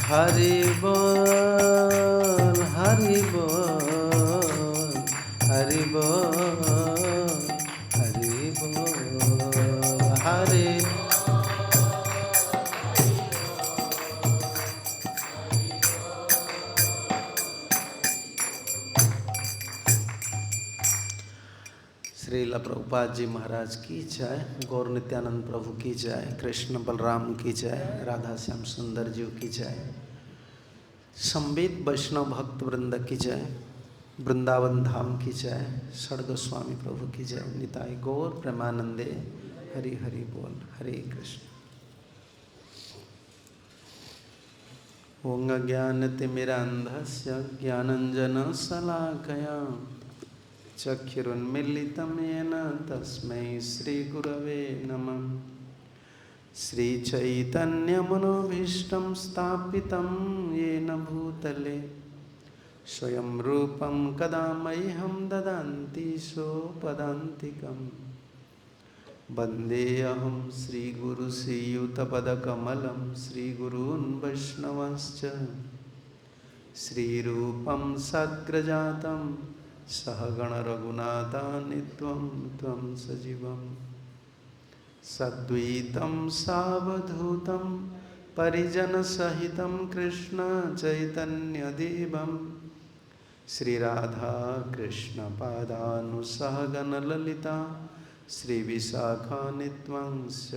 हरि बोल हरि बोल हरि बोल हरि बोल हरि। श्रील प्रभुपाद जी महाराज की जय, गौर नित्यानंद प्रभु की जय, कृष्ण बलराम की जय, राधा श्याम सुंदर जी की जय, संवेद वैष्णव भक्त वृंद की जय, वृंदावन धाम की जय, षड गोस्वामी प्रभु की जय, निताय गौर प्रेमानंदे हरि हरि बोल। हरे कृष्ण। ओं ज्ञानतिमिरान्धस्य ज्ञानञ्जनशलाकया चक्षुरुन्मीलितं येन तस्मै श्रीगुरवे नमः। श्रीचैतन्यमनोभीष्टं स्थापितं येन भूतले स्वयं रूपं कदा मह्यं ददाति सोपदान्तिकं। वन्देऽहं श्रीगुरुश्रीयुतपदकमलं श्रीगुरून् वैष्णवांश्च श्रीरूपं साग्रजातं सहगणरघुनाथान्वितं त्वं सजीवं सद्वैतं सावधूतं परिजनसहितं कृष्णचैतन्यदेवं श्रीराधाकृष्णपादानुसहगणललिता श्रीविशाखान्वितंश्च।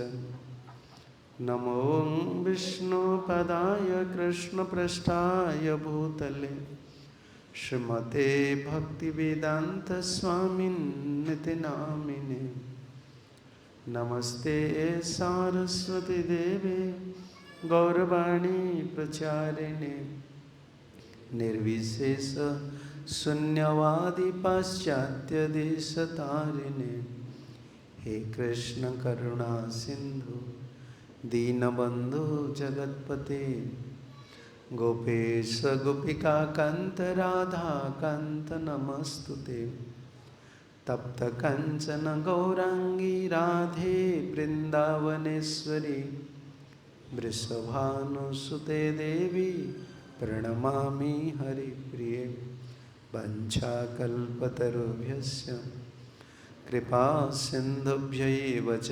नमो विष्णुपदाय कृष्णपृष्ठाय भूतले श्रीमते भक्तिवेदान्तस्वामिन्निति नामिने। नमस्ते सारस्वती देवे गौरवाणी प्रचारिणे निर्विशेष शून्यवादी पाश्चात्य देशतारिणे। हे कृष्ण करुणा सिंधु दीनबंधु जगतपते गोपेश गोपिका कांत राधा कांत नमस्तुते। तप्त कंचन गौरांगी राधे वृंदावनेश्वरी वृषभानुसुते देवी प्रणमामि हरिप्रिये। वंशाकल्पतरुभ्यश्च कृपा सिन्धुभ्यैव च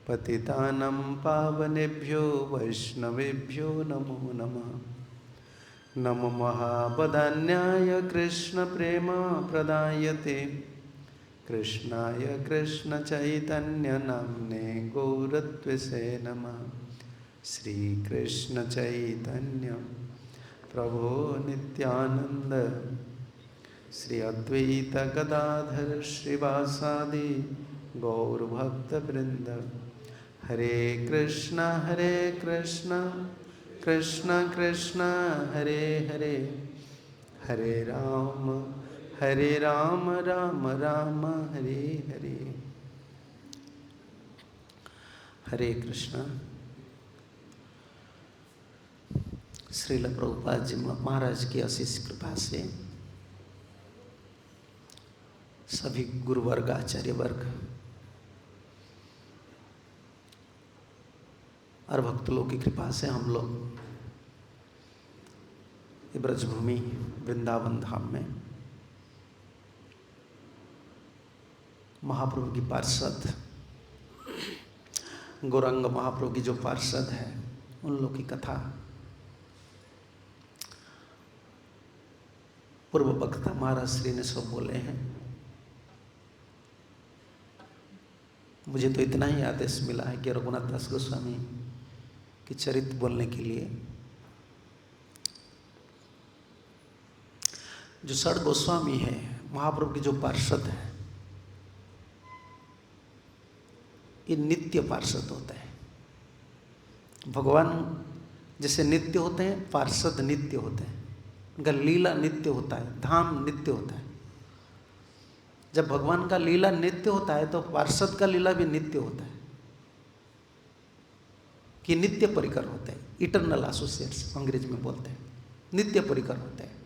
पतितानं पावनेभ्यो वैष्णवेभ्यो नमो नमः। नमो महावदान्याय कृष्णप्रेमप्रदायते कृष्णाय कृष्णचैतन्यनाम्ने गौरत्वसे नमः। श्रीकृष्णचैतन्य प्रभो नित्यानंद श्री अद्वैत गदाधर श्रीवासादि गौरभक्तवृंद। हरे कृष्ण कृष्ण कृष्ण हरे हरे हरे राम राम राम हरे हरे। हरे कृष्ण। श्रील प्रभुपाद जी महाराज की अशीष कृपा से सभी गुरुवर्ग आचार्य वर्ग और भक्त लोग की कृपा से हम लोग ब्रजभूमि वृंदावन धाम में महाप्रभु की पार्षद गौरांग महाप्रभु की जो पार्षद है उन लोग की कथा पूर्व वक्ता महाराज श्री ने सब बोले हैं। मुझे तो इतना ही आदेश मिला है कि रघुनाथ दास गोस्वामी के चरित्र बोलने के लिए। जो षड गोस्वामी है महाप्रभु के जो पार्षद है ये नित्य पार्षद होता है। भगवान जैसे नित्य होते हैं पार्षद नित्य होते हैं। उनका लीला नित्य होता है, धाम नित्य होता है। जब भगवान का लीला नित्य होता है तो पार्षद का लीला भी नित्य होता है कि नित्य परिकर होते हैं। इटरनल एसोसिएट्स अंग्रेजी में बोलते हैं, नित्य परिकर होते हैं।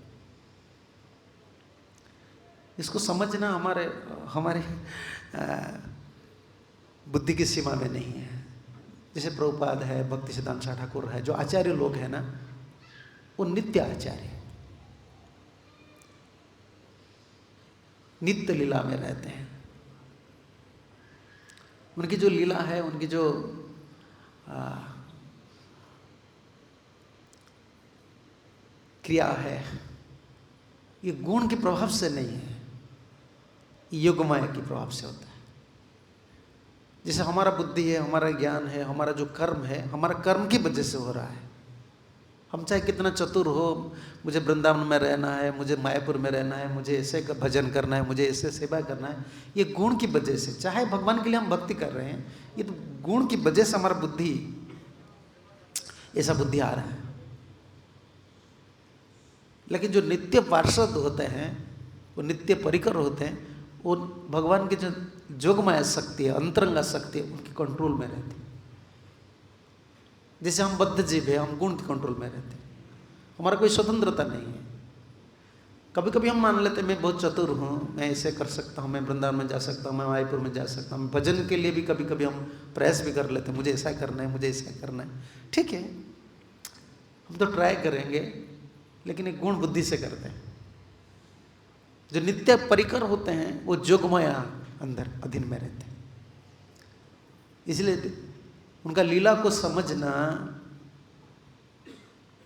इसको समझना हमारे बुद्धि की सीमा में नहीं है। जैसे प्रभुपाद है, भक्ति सिद्धांत शाह ठाकुर है, जो आचार्य लोग हैं ना, वो नित्य आचार्य, नित्य लीला में रहते हैं। उनकी जो लीला है, उनकी जो क्रिया है, ये गुण के प्रभाव से नहीं है, योगमाया के प्रभाव से होता है। जैसे हमारा बुद्धि है, हमारा ज्ञान है, हमारा जो कर्म है, हमारा कर्म की वजह से हो रहा है। हम चाहे कितना चतुर हो, मुझे वृंदावन में रहना है, मुझे मायापुर में रहना है, मुझे ऐसे भजन करना है, मुझे ऐसे सेवा करना है, ये गुण की वजह से, चाहे भगवान के लिए हम भक्ति कर रहे हैं, ये तो गुण की वजह से हमारा बुद्धि, ऐसा बुद्धि आ रहा है। लेकिन जो नित्य पार्षद होते हैं, वो नित्य परिकर होते हैं, वो भगवान की जो जोगमाया शक्ति है, अंतरंगा शक्ति है, उनके कंट्रोल में रहती है। जैसे हम बद्ध जीव है, हम गुण के कंट्रोल में रहते हैं, हमारा कोई स्वतंत्रता नहीं है। कभी कभी हम मान लेते हैं मैं बहुत चतुर हूँ, मैं ऐसे कर सकता हूँ, मैं वृंदावन में जा सकता हूँ, मैं मायापुर में जा सकता हूँ, भजन के लिए भी कभी कभी हम प्रयास भी कर लेते हैं, मुझे ऐसा करना है, मुझे ऐसा करना है। ठीक है, हम तो ट्राई करेंगे, लेकिन एक गुण बुद्धि से करते हैं। जो नित्य परिकर होते हैं वो जोगमाया अंदर अधीन में रहते हैं। इसलिए उनका लीला को समझना,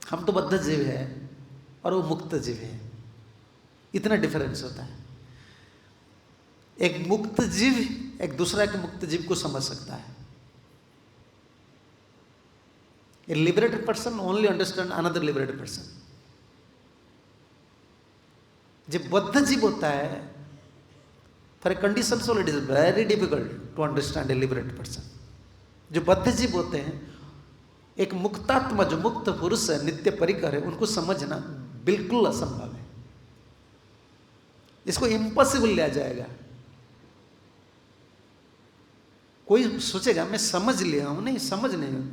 हम तो बद्ध जीव है और वो मुक्त जीव है, इतना डिफरेंस होता है। एक मुक्त जीव एक दूसरा के मुक्त जीव को समझ सकता है। A liberated person only understand another liberated person. जब बद्ध जीव होता है, for a conditioned soul it is very difficult to understand a liberated person. जो बद्ध जीव होते हैं, एक मुक्तात्मा जो मुक्त पुरुष है, नित्य परिकर है, उनको समझना बिल्कुल असंभव है। इसको इम्पॉसिबल लिया जाएगा। कोई सोचेगा मैं समझ लिया हूं, नहीं, समझ नहीं,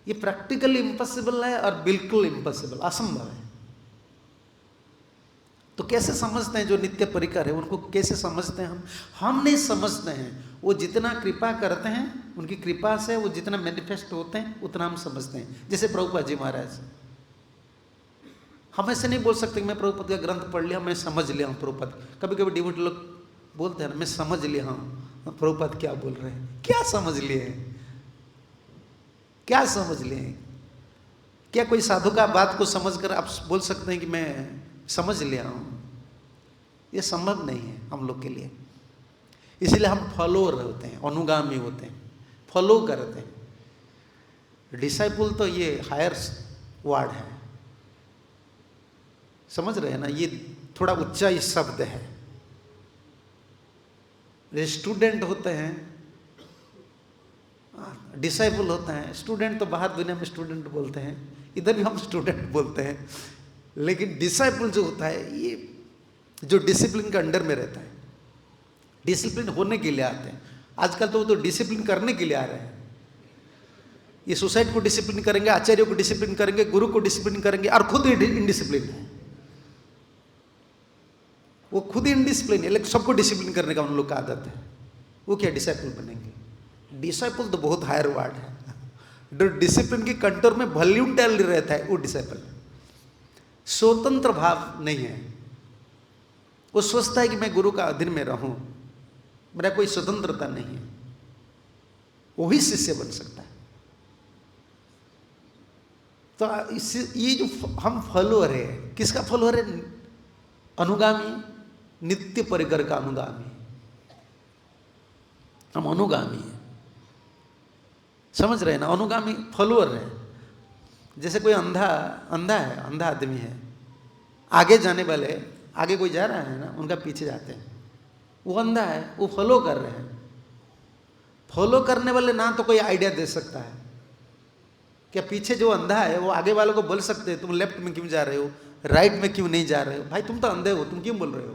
ये प्रैक्टिकली इम्पॉसिबल है और बिल्कुल इम्पॉसिबल, असंभव है। तो कैसे समझते हैं जो नित्य परिकर है, उनको कैसे समझते हैं हम नहीं समझते हैं। वो जितना कृपा करते हैं, उनकी कृपा से वो जितना मैनिफेस्ट होते हैं, उतना हम समझते हैं। जैसे प्रभुपाद जी महाराज, हम ऐसे नहीं बोल सकते कि मैं प्रभुपाद का ग्रंथ पढ़ लिया, मैं समझ लिया हूँ प्रभुपाद। कभी कभी डिवोटी लोग बोलते हैं ना, मैं समझ लिया हूँ प्रभुपाद क्या बोल रहे हैं। क्या समझ लिए हैं, क्या समझ लिए? क्या कोई साधु का बात को समझकर आप बोल सकते हैं कि मैं समझ लिया हूं? ये संभव नहीं है हम लोग के लिए। इसलिए हम फॉलोअर होते हैं, अनुगामी होते हैं, फॉलो करते हैं। डिसाइपल तो ये हायर वर्ड है, समझ रहे हैं ना, ये थोड़ा ऊंचा ही शब्द है। स्टूडेंट होते हैं, डिसाइपल होते हैं। स्टूडेंट तो बाहर दुनिया में स्टूडेंट बोलते हैं, इधर भी हम स्टूडेंट बोलते हैं। लेकिन डिसाइपल जो होता है, ये जो डिसिप्लिन के अंडर में रहता है, डिसिप्लिन होने के लिए आते हैं। आजकल तो वो तो डिसिप्लिन करने के लिए आ रहे हैं। ये सोसाइटी को डिसिप्लिन करेंगे, आचार्यों को डिसिप्लिन करेंगे, गुरु को डिसिप्लिन करेंगे, और खुद इनडिसिप्लिन है। वो खुद इनडिसिप्लिन है, लेकिन सबको डिसिप्लिन करने का उन लोग का आदत है। वो क्या डिसाइपल बनेंगे? डिसाइपल तो बहुत हायर वर्ड है। जो डिसिप्लिन की कंट्रोल में वॉल्यूंटरी रहता है, वो डिसाइपल। स्वतंत्र भाव नहीं है। वो सोचता है कि मैं गुरु का अधीन में रहूं, मेरा कोई स्वतंत्रता नहीं है। वही शिष्य बन सकता है। तो ये जो हम फॉलोअर है, किसका फॉलोअर है? अनुगामी, नित्य परिकर का अनुगामी। हम अनुगामी हैं, समझ रहे हैं ना? अनुगामी फॉलोअर है। जैसे कोई अंधा है, अंधा आदमी है, आगे जाने वाले, आगे कोई जा रहा है ना, उनका पीछे जाते हैं। वो अंधा है, वो फॉलो कर रहे हैं। फॉलो करने वाले ना तो कोई आइडिया दे सकता है, क्या पीछे जो अंधा है वो आगे वालों को बोल सकते हैं तुम लेफ्ट में क्यों जा रहे हो, राइट में क्यों नहीं जा रहे हो? भाई तुम तो अंधे हो, तुम क्यों बोल रहे हो?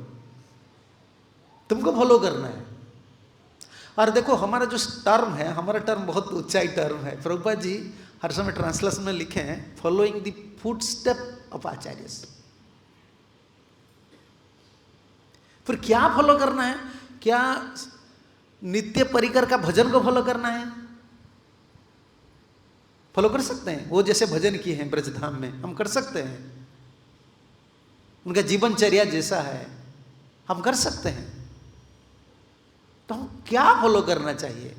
तुमको फॉलो करना है। और देखो हमारा जो टर्म है, हमारा टर्म बहुत ऊंचाई टर्म है। प्रभुपाद जी हर समय ट्रांसलेशन में लिखे हैं, following the footstep of acharyas. फिर क्या फॉलो करना है? क्या नित्य परिकर का भजन को फॉलो करना है? फॉलो कर सकते हैं। वो जैसे भजन किए हैं ब्रजधाम में, हम कर सकते हैं। उनका जीवनचर्या जैसा है हम कर सकते हैं। तो हम क्या फॉलो करना चाहिए?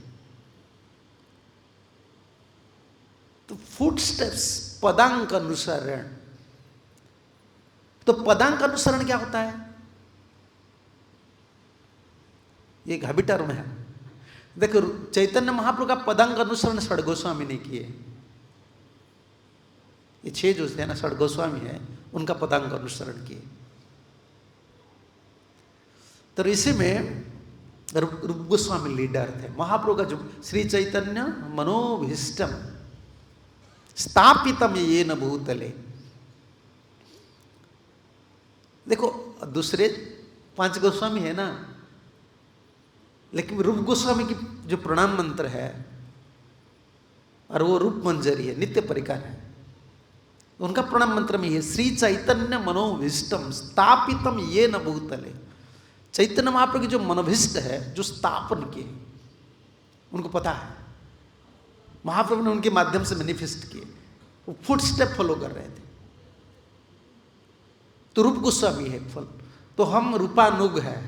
तो फुटस्टेप्स, पदांक अनुसरण। तो पदांक अनुसरण क्या होता है? ये एक हैबिट टर्म है। देखो, चैतन्य महाप्रभु का पदांक अनुसरण षड गोस्वामी ने किए। ये 6 जो थे ना, षड गोस्वामी है, उनका पदांक अनुसरण किए। तो इसी में रूप गोस्वामी लीडर थे। महाप्रभु का जो श्री चैतन्य मनोभीष्टम स्थापितम येन भूतले। देखो, दूसरे 5 गोस्वामी है ना, लेकिन रूप गोस्वामी की जो प्रणाम मंत्र है, और वो रूप मंजरी है, नित्य परिकार है, उनका प्रणाम मंत्र में है श्री चैतन्य मनोभीष्टम स्थापितम येन भूतले। चैतन्य महाप्रभु की जो मनोभीष्ट है, जो स्थापन किए, उनको पता है, महाप्रभु ने उनके माध्यम से मैनिफेस्ट किए। वो फुटस्टेप फॉलो कर रहे थे। तो रूप गोस्वामी है फल। तो हम रूपानुग है,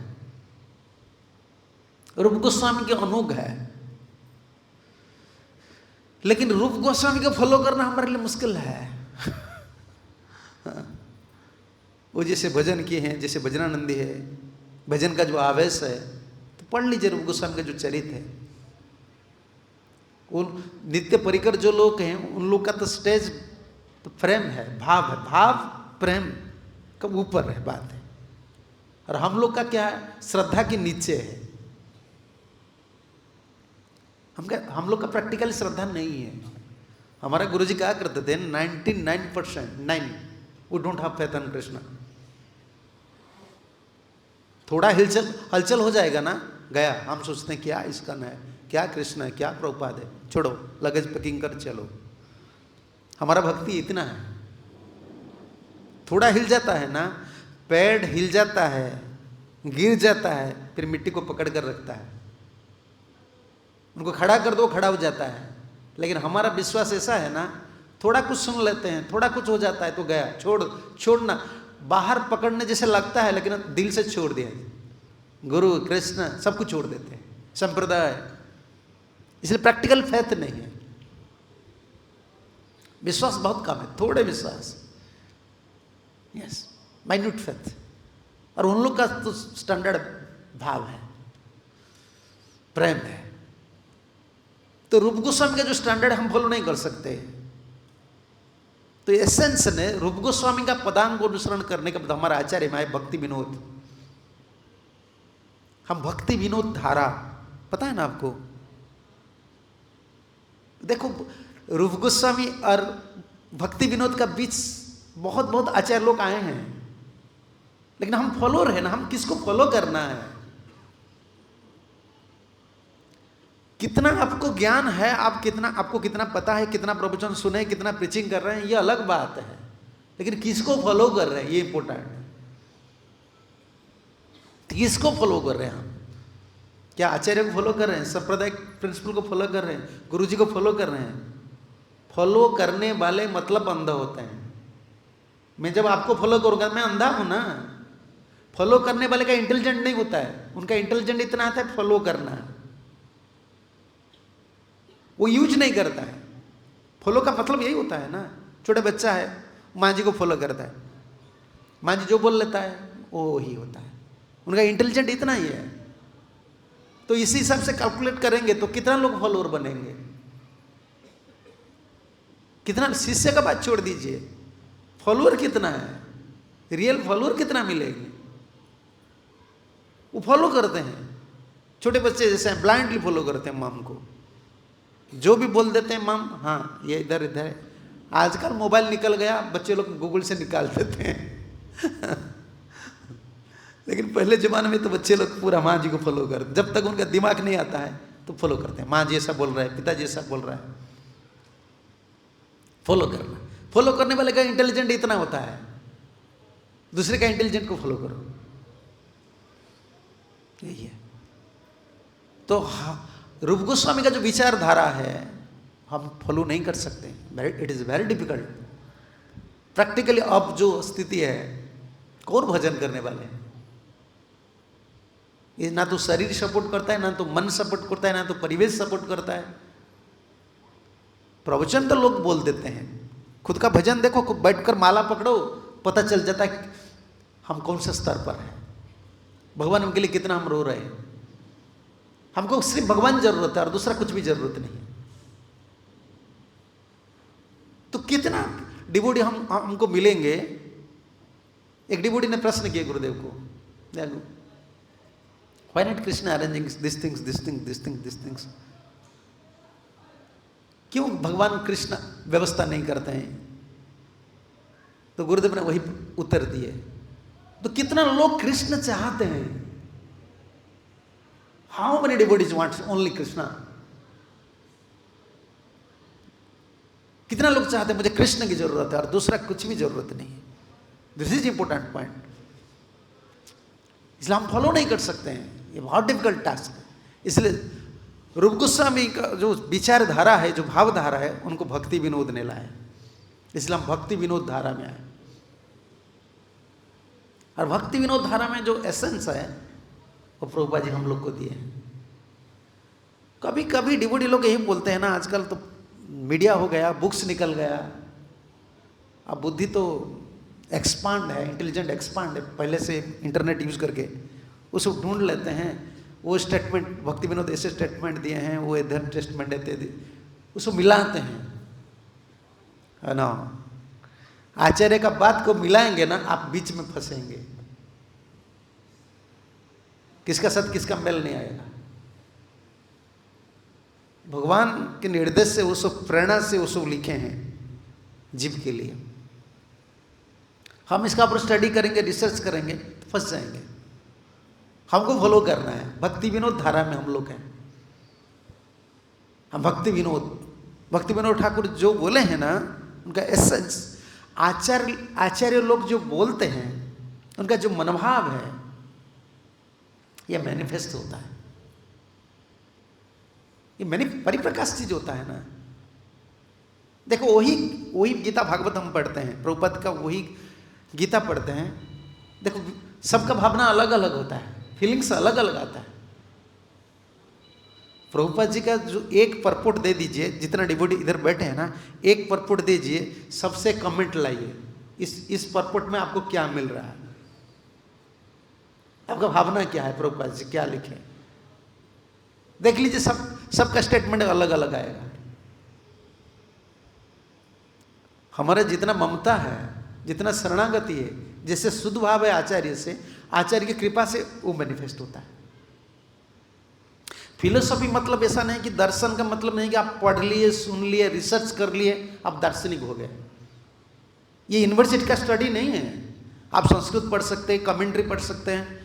रूप गोस्वामी के अनुग है। लेकिन रूप गोस्वामी को फॉलो करना हमारे लिए मुश्किल है। वो जैसे भजन किए हैं, जैसे भजनानंदी है, भजन का जो आवेश है, तो पढ़ लीजिए रूप गोस्वामी का जो चरित्र है। उन नित्य परिकर जो लोग हैं, उन लोग का तो स्टेज तो प्रेम है, भाव है, भाव प्रेम का ऊपर है बात है। और हम लोग का क्या है? श्रद्धा के नीचे है। हम लोग का प्रैक्टिकली श्रद्धा नहीं है। हमारा गुरुजी क्या करते थे, 99% we don't have faith in Krishna. थोड़ा हलचल हो जाएगा ना, गया, हम सोचते हैं क्या इसका है, क्या कृष्ण है, क्या प्रभुपाद है, छोड़ो, लगेज पैकिंग कर चलो। हमारा भक्ति इतना है। थोड़ा हिल जाता है ना, पैड हिल जाता है, गिर जाता है, फिर मिट्टी को पकड़ कर रखता है। उनको खड़ा कर दो, खड़ा हो जाता है। लेकिन हमारा विश्वास ऐसा है ना, थोड़ा कुछ सुन लेते हैं, थोड़ा कुछ हो जाता है तो गया, छोड़ना। बाहर पकड़ने जैसे लगता है, लेकिन दिल से छोड़ दिया। गुरु कृष्ण सब कुछ छोड़ देते हैं, संप्रदाय। इसलिए प्रैक्टिकल फेथ नहीं है, विश्वास बहुत कम है, थोड़े विश्वास, यस, माइन्यूट फेथ। और उन लोग का तो स्टैंडर्ड भाव है, प्रेम है। तो रूप गोस्वामी का जो स्टैंडर्ड हम फॉलो नहीं कर सकते। तो एसेंस ने रूप गोस्वामी का पदांग को अनुसरण करने का मतलब, हमारा आचार्य माए भक्ति विनोद, हम भक्ति विनोद धारा, पता है ना आपको? देखो, रूप गोस्वामी और भक्ति विनोद का बीच बहुत आचार्य लोग आए हैं, लेकिन हम फॉलोअर है ना, हम किसको फॉलो करना है? कितना आपको ज्ञान है, आपको कितना पता है, कितना प्रवचन सुने, कितना प्रीचिंग कर रहे हैं, ये अलग बात है। लेकिन किसको फॉलो कर रहे हैं, ये इंपॉर्टेंट है। किसको फॉलो कर रहे हैं हम? क्या आचार्य को फॉलो कर रहे हैं, सांप्रदायिक प्रिंसिपल को फॉलो कर रहे हैं, गुरुजी को फॉलो कर रहे हैं? फॉलो करने वाले मतलब अंधा होते हैं। मैं जब आपको फॉलो करूंगा, मैं अंधा हूं ना। फॉलो करने वाले का इंटेलिजेंट नहीं होता है, उनका इंटेलिजेंट इतना आता है फॉलो करना, वो यूज नहीं करता है। फॉलो का मतलब यही होता है ना। छोटे बच्चा है, माँ जी को फॉलो करता है, माँ जी जो बोल लेता है वो ही होता है। उनका इंटेलिजेंट इतना ही है। तो इसी हिसाब से कैलकुलेट करेंगे तो कितना लोग फॉलोअर बनेंगे, कितना। शिष्य का बात छोड़ दीजिए, फॉलोअर कितना है, रियल फॉलोअर कितना मिलेंगे? वो फॉलो करते हैं। छोटे बच्चे जैसे ब्लाइंडली फॉलो करते हैं माम को, जो भी बोल देते हैं माम, हाँ ये इधर इधर है। आजकल मोबाइल निकल गया, बच्चे लोग गूगल से निकाल देते हैं। लेकिन पहले जमाने में तो बच्चे लोग पूरा माँ जी को फॉलो करते, जब तक उनका दिमाग नहीं आता है तो फॉलो करते हैं। माँ जी ऐसा बोल रहा है, पिताजी ऐसा बोल रहा है, फॉलो करना। फॉलो करने वाले का इंटेलिजेंट इतना होता है, दूसरे का इंटेलिजेंट को फॉलो करो, यही है। तो रूप गोस्वामी का जो विचारधारा है, हम फॉलो नहीं कर सकते, it is very difficult. Practically अब जो स्थिति है, कौन भजन करने वाले हैं? ये ना तो शरीर सपोर्ट करता है, ना तो मन सपोर्ट करता है, ना तो परिवेश सपोर्ट करता है। प्रवचन तो लोग बोल देते हैं, खुद का भजन देखो, बैठकर माला पकड़ो, पता चल जाता है हम कौन से स्तर पर हैं, भगवान उनके लिए कितना हम रो रहे हैं। हमको सिर्फ भगवान जरूरत है और दूसरा कुछ भी जरूरत नहीं। तो कितना डिवोटी हमको मिलेंगे। एक डिवोटी ने प्रश्न किया गुरुदेव को, why not Krishna arranging this things this thing this thing this things, क्यों भगवान कृष्ण व्यवस्था नहीं करते हैं? तो गुरुदेव ने वही उत्तर दिए। तो कितना लोग कृष्ण चाहते हैं? How many devotees wants only Krishna? कितना लोग चाहते हैं मुझे कृष्ण की जरूरत है और दूसरा कुछ भी जरूरत नहीं है। This is important point. इसलिए हम फॉलो नहीं कर सकते हैं, ये बहुत डिफिकल्ट टास्क है। इसलिए रूप गोस्वामी का जो विचारधारा है, जो भावधारा है, उनको भक्ति विनोद ने लाया। इसलिए हम भक्ति विनोद धारा में आए। और भक्ति विनोद धारा में जो एसेंस है वो प्रभुपाद जी हम लोग को दिए हैं। कभी कभी डिवोटी लोग यही बोलते हैं ना, आजकल तो मीडिया हो गया, बुक्स निकल गया, अब बुद्धि तो एक्सपांड है, इंटेलिजेंट एक्सपांड है, पहले से इंटरनेट यूज करके उसको ढूंढ लेते हैं। वो स्टेटमेंट भक्ति विनोद ऐसे स्टेटमेंट दिए हैं, वो इधर स्टेटमेंट देते थे, उसको मिलाते हैं, है ना। आचार्य का बात को मिलाएंगे ना, आप बीच में फंसेंगे, किसका सत्य किसका मेल नहीं आएगा। भगवान के निर्देश से, उस प्रेरणा से उसको लिखे हैं जीव के लिए। हम इसका ऊपर स्टडी करेंगे, रिसर्च करेंगे तो फंस जाएंगे। हमको फॉलो करना है, भक्ति विनोद धारा में हम लोग हैं। हम भक्ति विनोद ठाकुर जो बोले हैं ना, उनका एसेंस, आचार्य लोग जो बोलते हैं, उनका जो मनोभाव है, यह मैनिफेस्ट होता है। ये परिप्रकाश चीज होता है ना। देखो वही गीता भागवत हम पढ़ते हैं, प्रभुपाद का वही गीता पढ़ते हैं। देखो सबका भावना अलग अलग होता है, फीलिंग्स अलग अलग आता है। प्रभुपाद जी का जो एक परपोट दे दीजिए, जितना डिवोटी इधर बैठे हैं ना, एक परपोट दीजिए, सबसे कमेंट लाइए, इस परपोट में आपको क्या मिल रहा है, आपका भावना क्या है, प्रभुपाद जी क्या लिखे, देख लीजिए। सबका स्टेटमेंट अलग अलग आएगा। हमारा जितना ममता है, जितना शरणागति है, जैसे शुद्ध भाव है आचार्य से, आचार्य की कृपा से वो मैनिफेस्ट होता है। फिलोसॉफी मतलब ऐसा नहीं कि दर्शन का मतलब नहीं कि आप पढ़ लिए, सुन लिए, रिसर्च कर लिए, आप दार्शनिक हो गए। ये यूनिवर्सिटी का स्टडी नहीं है। आप संस्कृत पढ़ सकते हैं, कमेंट्री पढ़ सकते हैं,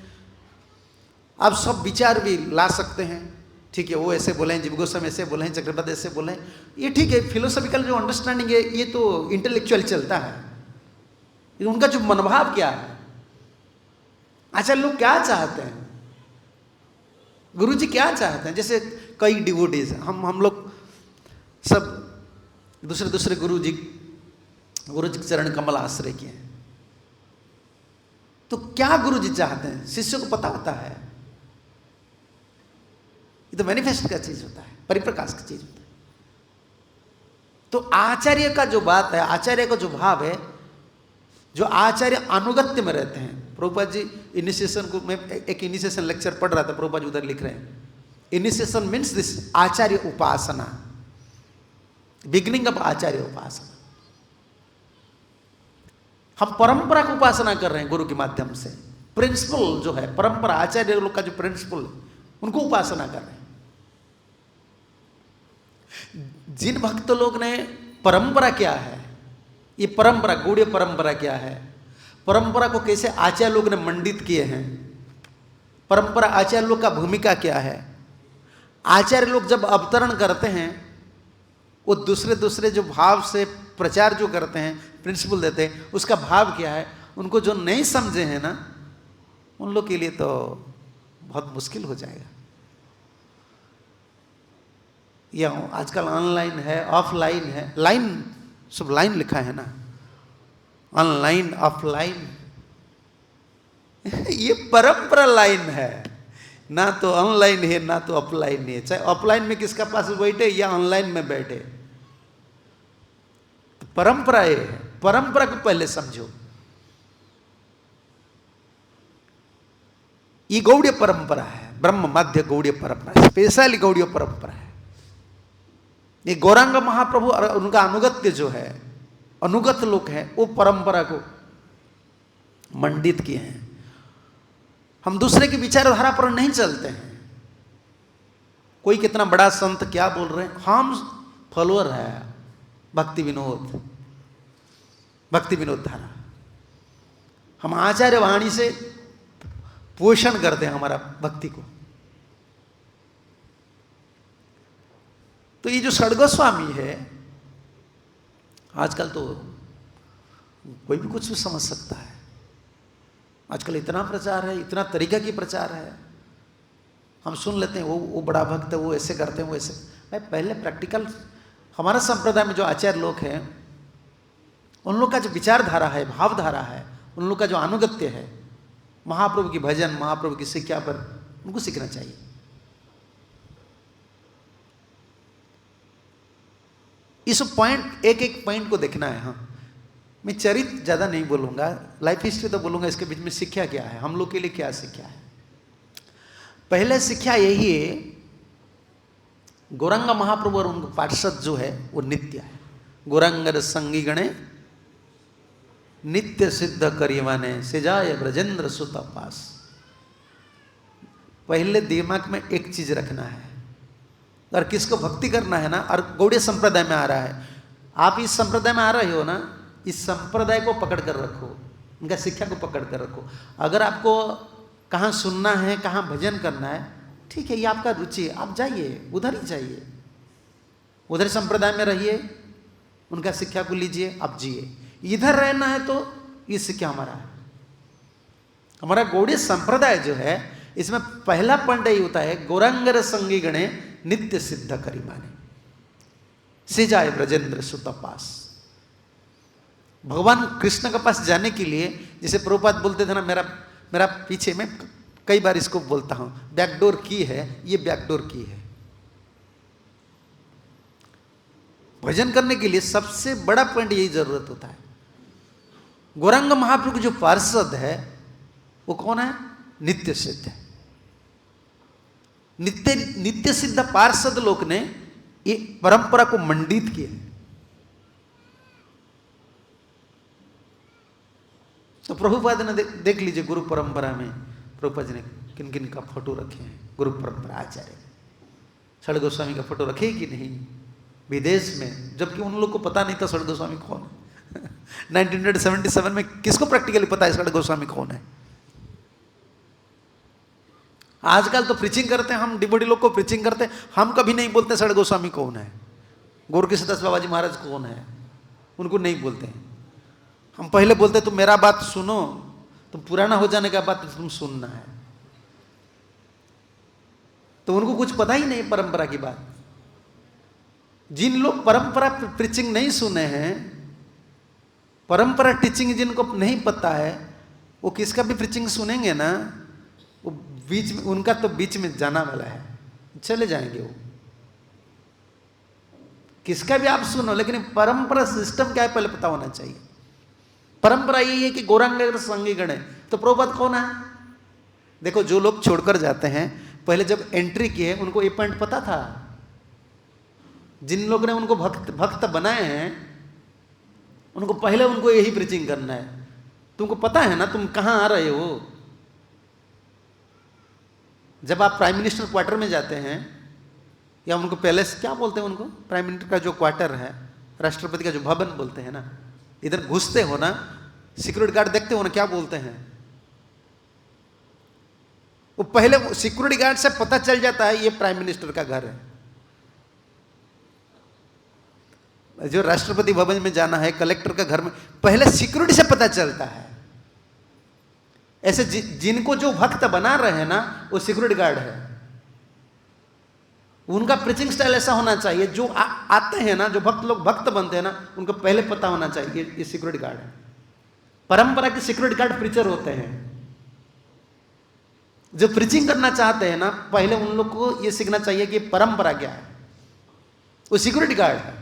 आप सब विचार भी ला सकते हैं। ठीक है, वो ऐसे बोले हैं, जीव गोस्वामी ऐसे बोले हैं, चक्रवर्ती ऐसे बोले हैं, ये ठीक है। फिलोसॉफिकल जो अंडरस्टैंडिंग है, ये तो इंटेलेक्चुअल चलता है। उनका जो मनोभाव क्या है, आचार्य लोग क्या चाहते हैं, गुरुजी क्या चाहते हैं। जैसे कई डिवोटीज, हम लोग सब दूसरे गुरुजी के चरण कमल आश्रय किए हैं। तो क्या गुरुजी चाहते हैं, शिष्य को पता होता है। ये तो मैनिफेस्ट का चीज होता है, परिप्रकाश की चीज होता है। तो आचार्य का जो बात है, आचार्य का जो भाव है, जो आचार्य अनुगत्य में रहते हैं। प्रभुपाद जी इनिशिएशन को, मैं एक इनिशिएशन लेक्चर पढ़ रहा था, प्रभुपाद जी उधर लिख रहे हैं, initiation means this acharya upasana, beginning of acharya upasana. हम परंपरा की उपासना कर रहे हैं गुरु के माध्यम से। प्रिंसिपल जो है, परंपरा, आचार्य लोग का जो प्रिंसिपल है, उनको उपासना कर रहे हैं। जिन भक्त लोग ने परंपरा क्या है, ये परंपरा, गौड़ीय परंपरा क्या है, परंपरा को कैसे आचार्य लोग ने मंडित किए हैं, परंपरा आचार्य लोग का भूमिका क्या है, आचार्य लोग जब अवतरण करते हैं, वो दूसरे जो भाव से प्रचार जो करते हैं, प्रिंसिपल देते हैं, उसका भाव क्या है, उनको जो नहीं समझे हैं ना, उन लोग के लिए तो बहुत मुश्किल हो जाएगा। या आजकल ऑनलाइन है, ऑफलाइन है, लाइन सब लाइन लिखा है ना, ऑनलाइन ऑफलाइन ये परंपरा लाइन है, ना तो ऑनलाइन है ना तो ऑफलाइन है। चाहे ऑफलाइन में किसका पास बैठे या ऑनलाइन में बैठे, तो परंपरा ये है। परंपरा को पहले समझो। ये गौड़ीय परंपरा है, ब्रह्म मध्य गौड़ीय परंपरा, स्पेशली गौड़ीय परंपरा है। ये गौरांग महाप्रभु और उनका अनुगत्य जो है, अनुगत लोग हैं, वो परंपरा को मंडित किए हैं। हम दूसरे की विचारधारा पर नहीं चलते हैं। कोई कितना बड़ा संत क्या बोल रहे हैं, हम फॉलोअर है भक्ति विनोद धारा। हम आचार्य वाणी से पोषण करते हैं हमारा भक्ति को। तो ये जो षड्गोस्वामी है, आजकल तो कोई भी कुछ भी समझ सकता है। आजकल इतना प्रचार है, इतना तरीका की प्रचार है, हम सुन लेते हैं वो बड़ा भक्त है, वो ऐसे करते हैं, वो ऐसे। भाई पहले प्रैक्टिकल, हमारा संप्रदाय में जो आचार्य लोग हैं, उन लोग का जो विचारधारा है, भावधारा है, उन लोग का जो अनुगत्य है, महाप्रभु की भजन, महाप्रभु की शिक्षा पर उनको सीखना चाहिए। इस पॉइंट, एक एक पॉइंट को देखना है। हाँ, मैं चरित्र ज़्यादा नहीं बोलूँगा, लाइफ हिस्ट्री तो बोलूँगा, इसके बीच में शिक्षा क्या है, हम लोग के लिए क्या शिक्षा है। पहले शिक्षा यही है, गौरांग महाप्रभु और उनका पार्षद जो है वो नित्य है। गौरांगर संगी गणे नित्य सिद्ध करिवाने सेजाय ब्रजेंद्र सुत पास। पहले दिमाग में एक चीज रखना है, अगर किसको भक्ति करना है ना, और गौड़ीय संप्रदाय में आ रहा है, आप इस संप्रदाय में आ रहे हो ना, इस संप्रदाय को पकड़ कर रखो, उनका शिक्षा को पकड़ कर रखो। अगर आपको कहाँ सुनना है, कहाँ भजन करना है, ठीक है, ये आपका रुचि है, आप जाइए, उधर ही जाइए, उधर संप्रदाय में रहिए, उनका शिक्षा को लीजिए, आप जिए। इधर रहना है तो ये शिक्षा हमारा है। हमारा गौड़ीय संप्रदाय जो है, इसमें पहला पॉइंट यही होता है, गौरांगर संगी गणे नित्य सिद्ध करिमाने सेजाय ब्रजेंद्र सुत पास। भगवान कृष्ण के पास जाने के लिए, जैसे प्रभुपाद बोलते थे ना, मेरा पीछे, मैं कई बार इसको बोलता हूं, बैकडोर की है, ये बैकडोर की है। भजन करने के लिए सबसे बड़ा पॉइंट यही जरूरत होता है। गौरांग महाप्रभु जो पार्षद है वो कौन है? नित्य सिद्ध है। नित्य सिद्ध पार्षद लोग ने ये परंपरा को मंडित किया है। तो प्रभुपाद ने देख लीजिए, गुरु परंपरा में प्रभुपाद ने किन किन का फोटो रखे हैं। गुरु परंपरा आचार्य षड गोस्वामी का फोटो रखे कि नहीं विदेश में, जबकि उन लोग को पता नहीं था षड गोस्वामी कौन है। 1977 में किसको प्रैक्टिकली पता है षड गोस्वामी कौन है? आजकल तो प्रीचिंग करते हैं, हम डिबोडी लोग को प्रीचिंग करते हैं, हम कभी नहीं बोलते षड गोस्वामी कौन है, गौरकिशोरदास बाबा जी महाराज कौन है, उनको नहीं बोलते हैं। हम पहले बोलते तुम मेरा बात सुनो, तुम पुराना हो जाने का बात तुम सुनना है। तो उनको कुछ पता ही नहीं परंपरा की बात। जिन लोग परंपरा प्रीचिंग नहीं सुने हैं, परंपरा टीचिंग जिनको नहीं पता है, वो किसका भी प्रीचिंग सुनेंगे ना, वो बीच में, उनका तो बीच में जाना वाला है, चले जाएंगे वो। किसका भी आप सुनो, लेकिन परंपरा सिस्टम क्या है पहले पता होना चाहिए। परंपरा यही है कि गौरांग संगी गण है। तो प्रभुपाद कौन है? देखो, जो लोग छोड़कर जाते हैं, पहले जब एंट्री किए उनको ये पॉइंट पता था। जिन लोग ने उनको भक्त बनाए हैं, उनको पहले उनको यही प्रीचिंग करना है। तुमको पता है ना तुम कहाँ आ रहे हो। जब आप प्राइम मिनिस्टर क्वार्टर में जाते हैं, या उनको पैलेस क्या बोलते हैं, उनको प्राइम मिनिस्टर का जो क्वार्टर है, राष्ट्रपति का जो भवन बोलते हैं ना, इधर घुसते हो ना, सिक्योरिटी गार्ड देखते हो ना, क्या बोलते हैं वो? पहले सिक्योरिटी गार्ड से पता चल जाता है ये प्राइम मिनिस्टर का घर है। जो राष्ट्रपति भवन में जाना है, कलेक्टर का घर में, पहले सिक्योरिटी से पता चलता है। ऐसे जिनको जो भक्त बना रहे हैं ना, वो सिक्योरिटी गार्ड है। उनका प्रीचिंग स्टाइल ऐसा होना चाहिए, जो आते हैं ना, जो भक्त लोग भक्त बनते हैं ना, उनको पहले पता होना चाहिए ये सिक्योरिटी गार्ड है। परंपरा के सिक्योरिटी गार्ड प्रीचर होते हैं। जो प्रीचिंग करना चाहते हैं ना, पहले उन लोग को ये सीखना चाहिए कि परंपरा क्या है। वो सिक्योरिटी गार्ड है,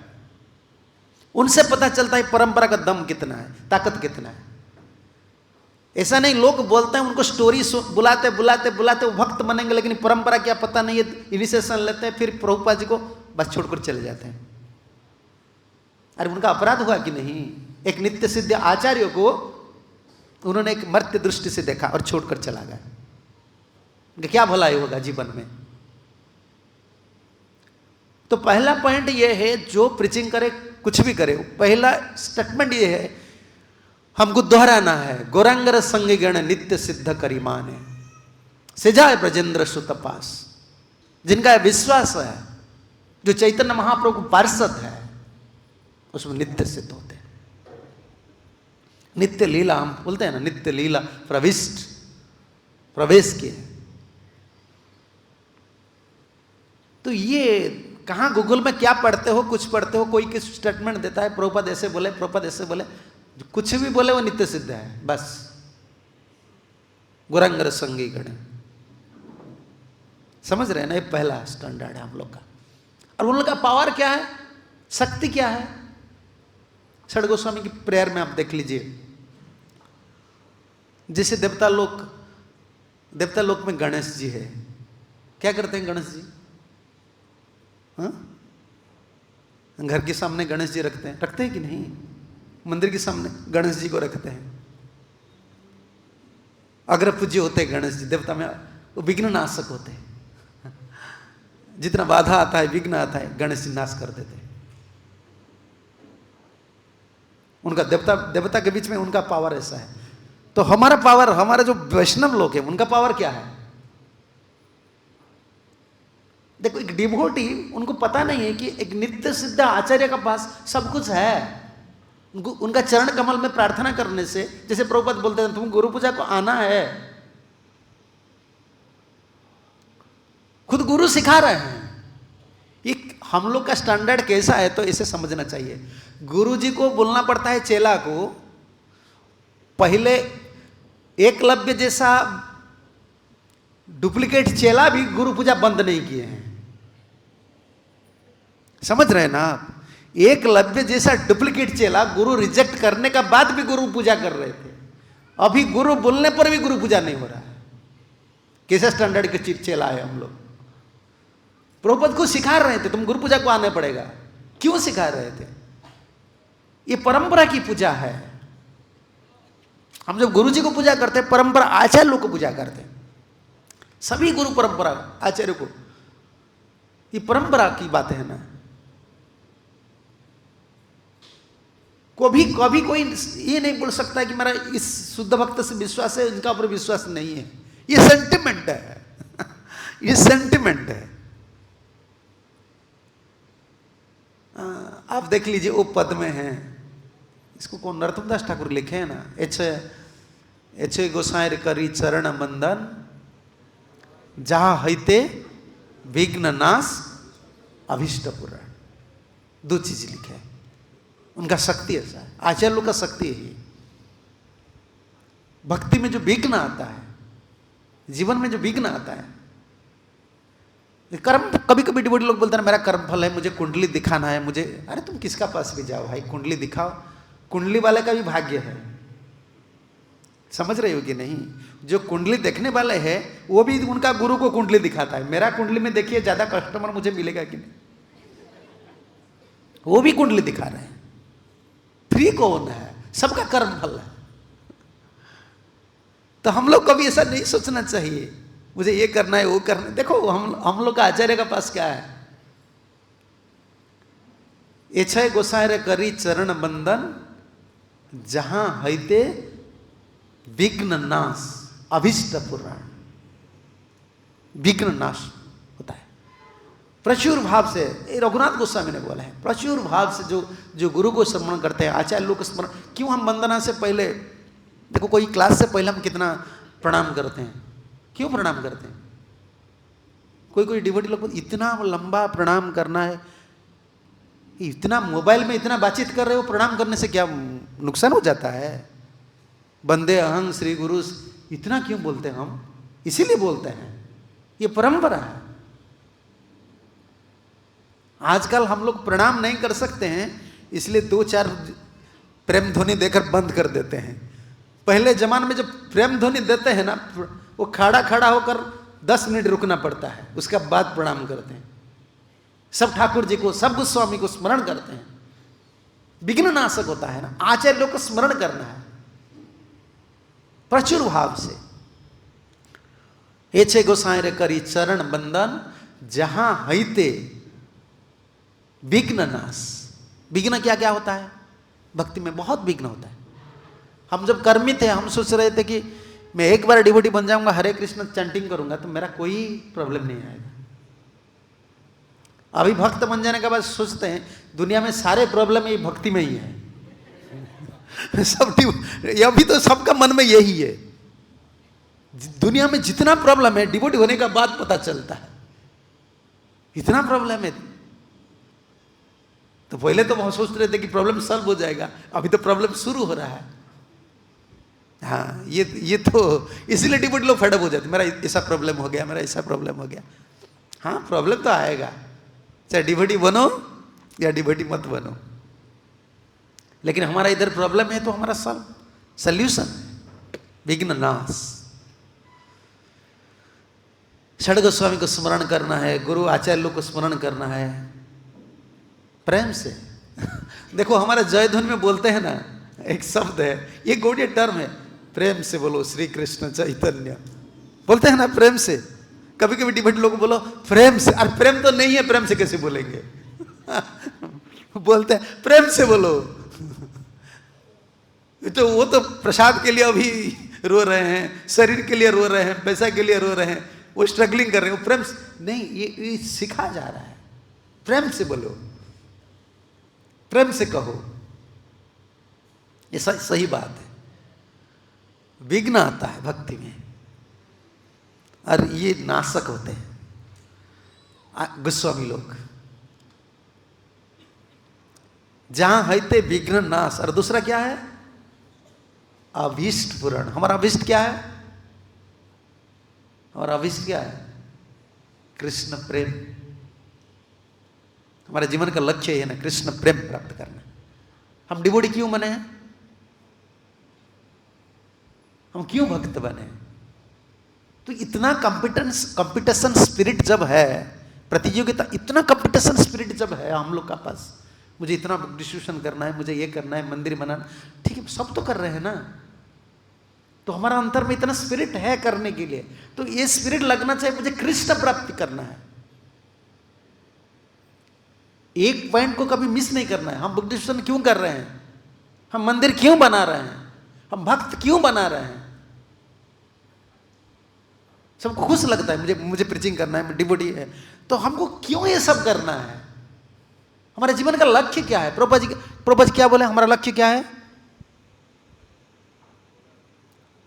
उनसे पता चलता है परंपरा का दम कितना है, ताकत कितना है। ऐसा नहीं लोग बोलते हैं, उनको स्टोरी बुलाते बुलाते बुलाते वो भक्त बनेंगे, लेकिन परंपरा क्या पता नहीं है, इनिशिएशन लेते हैं, फिर प्रभुपाद जी को बस छोड़कर चले जाते हैं। अरे उनका अपराध हुआ कि नहीं? एक नित्य सिद्ध आचार्य को उन्होंने एक मर्त्य दृष्टि से देखा और छोड़कर चला गया। क्या भलाई होगा जीवन में? तो पहला पॉइंट ये है, जो प्रीचिंग करे कुछ भी करे, पहला स्टेटमेंट ये है, हमको दोहराना है, गौरांगर संग गण नित्य सिद्ध करिमान है, सिजाए ब्रजेंद्र सुतपास। जिनका विश्वास है, जो चैतन्य महाप्रभु को पार्षद है, उसमें नित्य सिद्ध होते हैं। नित्य लीला हम बोलते हैं ना, नित्य लीला प्रविष्ट, प्रवेश किए। तो ये कहाँ गूगल में क्या पढ़ते हो, कुछ पढ़ते हो, कोई किस स्टेटमेंट देता है, प्रभुपाद ऐसे बोले, प्रभुपाद ऐसे बोले, कुछ भी बोले वो नित्य सिद्ध है। बस गौरांगर संगी गण, समझ रहे हैं ना? ये पहला स्टैंडर्ड है हम लोग का। और उन लोग का पावर क्या है, शक्ति क्या है? षड गोस्वामी की प्रेयर में आप देख लीजिए, जैसे देवता लोक में गणेश जी है, क्या करते हैं गणेश जी? हाँ, घर के सामने गणेश जी रखते हैं कि नहीं? मंदिर के सामने गणेश जी को रखते हैं। अग्र पूज्य होते हैं गणेश जी, देवता में वो विघ्न नाशक होते हैं। जितना बाधा आता है, विघ्न आता है, गणेश जी नाश कर देते हैं। उनका देवता के बीच में उनका पावर ऐसा है। तो हमारा पावर, हमारे जो वैष्णव लोग हैं, उनका पावर क्या है? देखो, एक डिवोटी, उनको पता नहीं है कि एक नित्य सिद्ध आचार्य का पास सब कुछ है। उनका चरण कमल में प्रार्थना करने से, जैसे प्रभुपाद बोलते हैं, तुम गुरु पूजा को आना है, खुद गुरु सिखा रहे हैं। ये हम लोग का स्टैंडर्ड कैसा है, तो इसे समझना चाहिए। गुरु जी को बोलना पड़ता है चेला को। पहले एकलव्य जैसा डुप्लीकेट चेला भी गुरु पूजा बंद नहीं किए हैं, समझ रहे हैं ना आप? एकलव्य जैसा डुप्लीकेट चेला गुरु रिजेक्ट करने का बाद भी गुरु पूजा कर रहे थे। अभी गुरु बोलने पर भी गुरु पूजा नहीं हो रहा है। कैसे स्टैंडर्ड के चेला है हम लोग? प्रभुपाद को सिखा रहे थे, तुम गुरु पूजा को आना पड़ेगा। क्यों सिखा रहे थे? ये परंपरा की पूजा है। हम जब गुरु जी को पूजा करते हैं, परंपरा आचार्य लोग को पूजा करते हैं। सभी गुरु परंपरा आचार्य को, ये परंपरा की बात है ना। कभी कोई ये नहीं बोल सकता कि मेरा इस शुद्ध भक्त से विश्वास है, इनका ऊपर विश्वास नहीं है। ये सेंटिमेंट है। ये सेंटिमेंट है। आप देख लीजिए, वो पद में है, इसको कौन, नरोत्तम दास ठाकुर लिखे हैं ना, एचे गोसाई करी चरण बंदन, जहां हईते विघ्न नाश अभिष्ट पुराण। दो चीज लिखे हैं। उनका शक्ति ऐसा है, आचार्य लोग का शक्ति है। भक्ति में जो विघ्न आता है, जीवन में जो विघ्न आता है, कर्म, कभी कभी डिवोटी लोग बोलते हैं मेरा कर्म फल है, मुझे कुंडली दिखाना है, मुझे, अरे तुम किसका पास भी जाओ भाई, कुंडली दिखाओ। कुंडली वाले का भी भाग्य है, समझ रहे हो कि नहीं? जो कुंडली देखने वाले हैं, वो भी उनका गुरु को कुंडली दिखाता है। मेरा कुंडली में देखिए ज्यादा कस्टमर मुझे मिलेगा कि नहीं, वो भी कुंडली दिखा रहे हैं। फ्री कौन है? सबका कर्म फल है। तो हम लोग को भी ऐसा नहीं सोचना चाहिए मुझे ये करना है, वो करना है। देखो हम लोग का आचार्य का पास क्या है? एछय गोसाई रे करी चरण बंदन, जहां हईते विघ्न नाश अभिष्ट पुराण। विघ्न नाश होता है प्रचुर भाव से। रघुनाथ गोस्वामी ने बोला है, प्रचुर भाव से जो गुरु को स्मरण करते हैं, आचार्य लोग को स्मरण। क्यों हम वंदना से पहले, देखो कोई क्लास से पहले हम कितना प्रणाम करते हैं, क्यों प्रणाम करते हैं? कोई कोई डिवोटी लोग इतना लंबा प्रणाम करना है, इतना मोबाइल में इतना बातचीत कर रहे हो, प्रणाम करने से क्या नुकसान हो जाता है? बंदे अहं श्री गुरु, इतना क्यों बोलते हैं हम? इसीलिए बोलते हैं, ये परंपरा है। आजकल हम लोग प्रणाम नहीं कर सकते हैं, इसलिए 2-4 प्रेम ध्वनि देकर बंद कर देते हैं। पहले जमाने में जब प्रेम ध्वनि देते हैं ना, वो खड़ा खड़ा होकर 10 मिनट रुकना पड़ता है, उसके बाद प्रणाम करते हैं। सब ठाकुर जी को, सब गोस्वामी को स्मरण करते हैं। विघ्न नाशक होता है ना, आचार्य लोग को स्मरण करना है प्रचुर भाव से। एछे गोसाई रे करी चरण बंदन, जहां हईते विघ्न नाश। विघ्न क्या क्या होता है? भक्ति में बहुत विघ्न होता है। हम जब कर्मी थे, हम सोच रहे थे कि मैं एक बार डिवोटी बन जाऊंगा, हरे कृष्ण चैंटिंग करूंगा तो मेरा कोई प्रॉब्लम नहीं आएगा। अभी भक्त बन जाने के बाद सोचते हैं दुनिया में सारे प्रॉब्लम ये भक्ति में ही है। सब अभी तो सबका मन में यही है। दुनिया में जितना प्रॉब्लम है डिवोटी होने का बाद पता चलता है, इतना प्रॉब्लम है। तो पहले तो हम सोच रहे थे कि प्रॉब्लम सॉल्व हो जाएगा, अभी तो प्रॉब्लम शुरू हो रहा है। हाँ, ये तो इसीलिए डिवोटी लोग फेडअप हो जाते, मेरा ऐसा प्रॉब्लम हो गया, मेरा ऐसा प्रॉब्लम हो गया। हाँ, प्रॉब्लम तो आएगा, चाहे डिवोटी बनो या डिवोटी मत बनो। लेकिन हमारा इधर प्रॉब्लम है तो हमारा सॉल्यूशन विघ्न नाश। षड गोस्वामी को स्मरण करना है, गुरु आचार्य लोग को स्मरण करना है प्रेम से। देखो हमारे जयध्वनि में बोलते हैं ना, एक शब्द है, ये गौड़ीय टर्म है, प्रेम से बोलो श्री कृष्ण चैतन्य, बोलते हैं ना प्रेम से। कभी कभी डिबेट लोग बोलो प्रेम से, अरे प्रेम तो नहीं है, प्रेम से कैसे बोलेंगे? बोलते हैं प्रेम से बोलो। तो वो तो प्रसाद के लिए अभी रो रहे हैं, शरीर के लिए रो रहे हैं, पैसा के लिए रो रहे हैं, वो स्ट्रगलिंग कर रहे हैं, वो प्रेम नहीं, ये सिखा जा रहा है। प्रेम से बोलो, प्रेम से कहो, ये सही बात है। विघ्न आता है भक्ति में और ये नाशक होते हैं गोस्वामी लोग। जहां हईते विघ्न नाश, और दूसरा क्या है? अभीष्ट पूर्ण। हमारा अभीष्ट क्या है? हमारा अभीष्ट क्या है? कृष्ण प्रेम। हमारे जीवन का लक्ष्य है ना, कृष्ण प्रेम प्राप्त करना। हम डिवोटी क्यों बने हैं? हम क्यों भक्त बने? तो इतना कंपटीशन स्पिरिट जब है, प्रतियोगिता, इतना कंपटीशन स्पिरिट जब है हम लोग का पास, मुझे इतना डिस्ट्रीब्यूशन करना है, मुझे ये करना है, मंदिर बनाना, ठीक है, सब तो कर रहे हैं ना। तो हमारा अंतर में इतना स्पिरिट है करने के लिए, तो ये स्पिरिट लगना चाहिए, मुझे कृष्ण प्राप्ति करना है। एक पॉइंट को कभी मिस नहीं करना है। हम बुक डिस्ट्रीब्यूशन क्यों कर रहे हैं? हम मंदिर क्यों बना रहे हैं? हम भक्त क्यों बना रहे हैं? सबको खुश लगता है मुझे प्रीचिंग करना है, डिवोटी है, तो हमको क्यों ये सब करना है? हमारे जीवन का लक्ष्य क्या है? प्रभुपाद जी क्या बोले, हमारा लक्ष्य क्या है?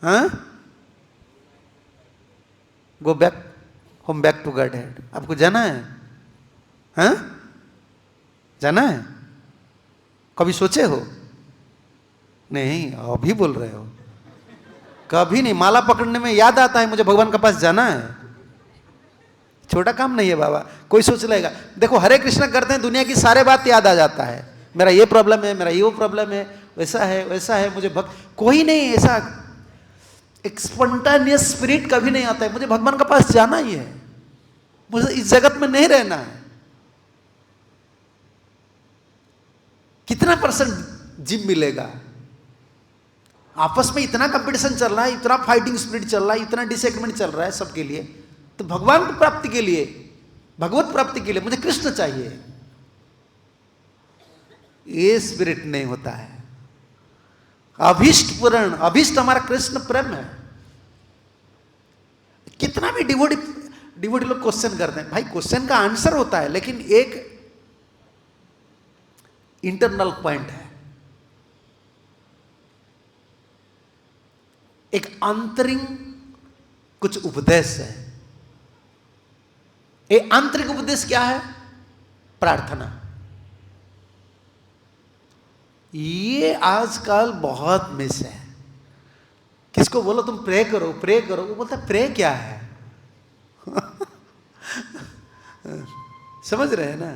हाँ, go back home, back to Godhead. आपको जाना है? हाँ, जाना है? कभी सोचे हो? नहीं, अभी बोल रहे हो। कभी नहीं। माला पकड़ने में याद आता है मुझे भगवान के पास जाना है। छोटा काम नहीं है बाबा, कोई सोच लेगा। देखो हरे कृष्णा करते हैं, दुनिया की सारे बात याद आ जाता है, मेरा ये प्रॉब्लम है, मेरा ये प्रॉब्लम है, वैसा है वैसा है, मुझे कोई नहीं ऐसा एक स्पॉन्टेनियस स्पिरिट कभी नहीं आता है, मुझे भगवान के पास जाना ही है, मुझे इस जगत में नहीं रहना है। कितना परसेंट जिम मिलेगा? आपस में इतना कंपटीशन चल रहा है, इतना फाइटिंग स्पिरिट चल रहा है, इतना डिसएग्रीमेंट चल रहा है सबके लिए, तो भगवान की प्राप्ति के लिए, भगवत प्राप्ति के लिए मुझे कृष्ण चाहिए, ये स्पिरिट नहीं होता है। अभीष्ट पूर्ण, अभीष्ट हमारा कृष्ण प्रेम है। कितना भी डिवोटी लोग क्वेश्चन करते हैं, भाई क्वेश्चन का आंसर होता है, लेकिन एक इंटरनल पॉइंट है, एक आंतरिक कुछ उपदेश है, ये आंतरिक उपदेश क्या है? प्रार्थना। ये आजकल बहुत मिस है। किसको बोलो तुम प्रे करो, प्रे करो, वो बोलता प्रे क्या है? समझ रहे हैं ना?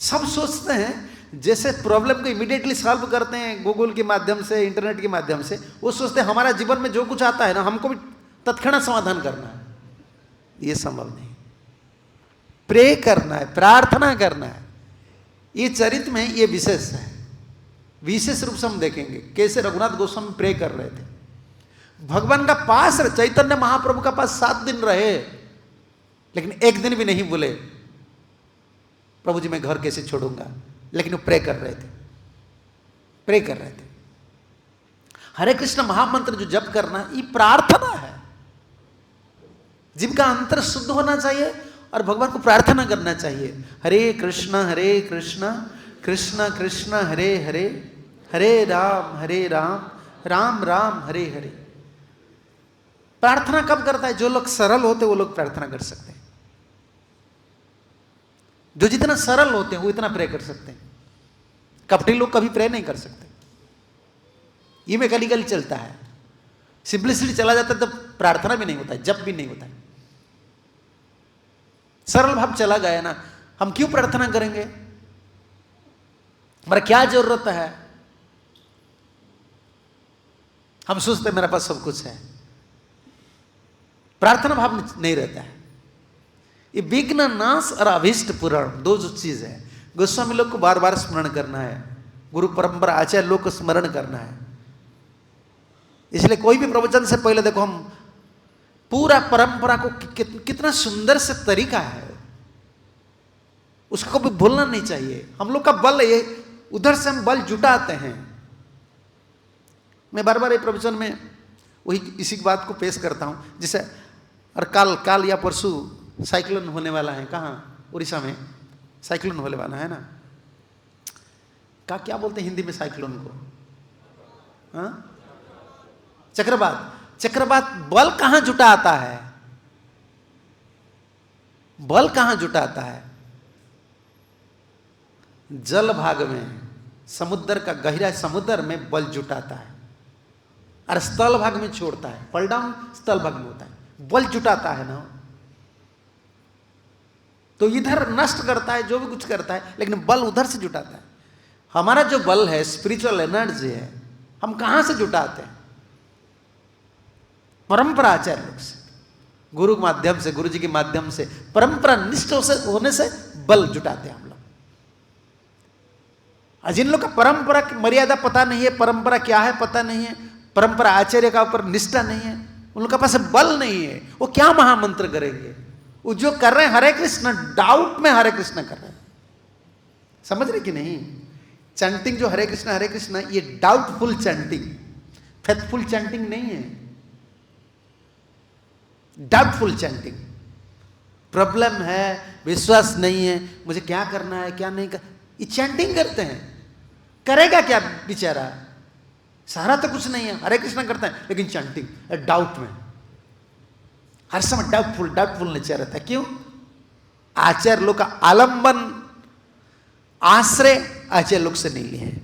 सब सोचते हैं जैसे प्रॉब्लम को इमीडिएटली सॉल्व करते हैं गूगल के माध्यम से, इंटरनेट के माध्यम से, वो सोचते हैं हमारा जीवन में जो कुछ आता है ना, हमको भी तत्क्षणात समाधान करना है। ये संभव नहीं। प्रे करना है, प्रार्थना करना है। ये चरित्र में ये विशेष है। विशेष रूप से हम देखेंगे कैसे रघुनाथ गोस्वामी प्रे कर रहे थे, भगवान का पास, चैतन्य महाप्रभु का पास 7 दिन रहे, लेकिन एक दिन भी नहीं बोले प्रभु जी मैं घर कैसे छोड़ूंगा, लेकिन वो प्रे कर रहे थे, प्रे कर रहे थे। हरे कृष्ण महामंत्र जो जप करना, ये प्रार्थना है। जिनका अंतर शुद्ध होना चाहिए और भगवान को प्रार्थना करना चाहिए। हरे कृष्ण कृष्ण कृष्ण हरे हरे, हरे राम राम राम हरे हरे। प्रार्थना कब करता है? जो लोग सरल होते हैं वो लोग प्रार्थना कर सकते हैं। जो जितना सरल होते हैं वो इतना प्रे कर सकते हैं। कपटी लोग कभी प्रे नहीं कर सकते। ये में गली गली चलता है, सिंपलिसिटी चला जाता है तो प्रार्थना भी नहीं होता है, जप भी नहीं होता है। सरल भाव चला गया ना, हम क्यों प्रार्थना करेंगे? हमारा क्या जरूरत है? हम सोचते मेरे पास सब कुछ है। प्रार्थना भाव नहीं रहता है। ये विघ्न नाश और अभीष्ट पूरण, दो जो चीज है, गोस्वामी लोग को बार बार स्मरण करना है, गुरु परंपरा आचार्य लोग को स्मरण करना है। इसलिए कोई भी प्रवचन से पहले देखो हम पूरा परंपरा को कितना सुंदर से तरीका है, उसको भी भूलना नहीं चाहिए। हम लोग का बल ये, उधर से हम बल जुटाते हैं। मैं बार बार ये प्रवचन में वही इसी बात को पेश करता हूं। जैसे और काल या परसों साइक्लोन होने वाला है, कहाँ? उड़ीसा में साइक्लोन होने वाला है ना। क्या बोलते हैं हिंदी में साइक्लोन को? हाँ, चक्रवात। चक्रवात बल कहां जुटाता है? बल कहां जुटाता है? जल भाग में, समुद्र का गहरा समुद्र में बल जुटाता है और स्थल भाग में छोड़ता है। फॉल डाउन स्थल भाग में होता है, बल जुटाता है ना। तो इधर नष्ट करता है जो भी कुछ करता है, लेकिन बल उधर से जुटाता है। हमारा जो बल है, स्पिरिचुअल एनर्जी है, हम कहां से जुटाते हैं? परंपरा आचार्य लोग से, गुरु के माध्यम से, गुरु जी के माध्यम से, परंपरा निष्ठ होने से बल जुटाते हैं हम लोग। जिन लोग का परंपरा की मर्यादा पता नहीं है, परंपरा क्या है पता नहीं है, परंपरा आचार्य का ऊपर निष्ठा नहीं है, उन लोग के पास बल नहीं है, वो क्या महामंत्र करेंगे? वो जो कर रहे हैं हरे कृष्ण, डाउट में हरे कृष्ण कर रहे हैं। समझ रहे कि नहीं? चैंटिंग जो हरे कृष्ण, ये डाउटफुल चैंटिंग, फेथफुल चैंटिंग नहीं है। डाउटफुल चैंटिंग, प्रॉब्लम है, विश्वास नहीं है, मुझे क्या करना है क्या नहीं कर, ये चैंटिंग करते हैं। करेगा क्या बेचारा? सारा तो कुछ नहीं है, हरे कृष्ण करता है लेकिन चैंटिंग, डाउट में, हर समय डाउटफुल नेचर रहता है। क्यों? आचार्य लोग का आलंबन, आश्रय आचार्य लोग से नहीं लिए।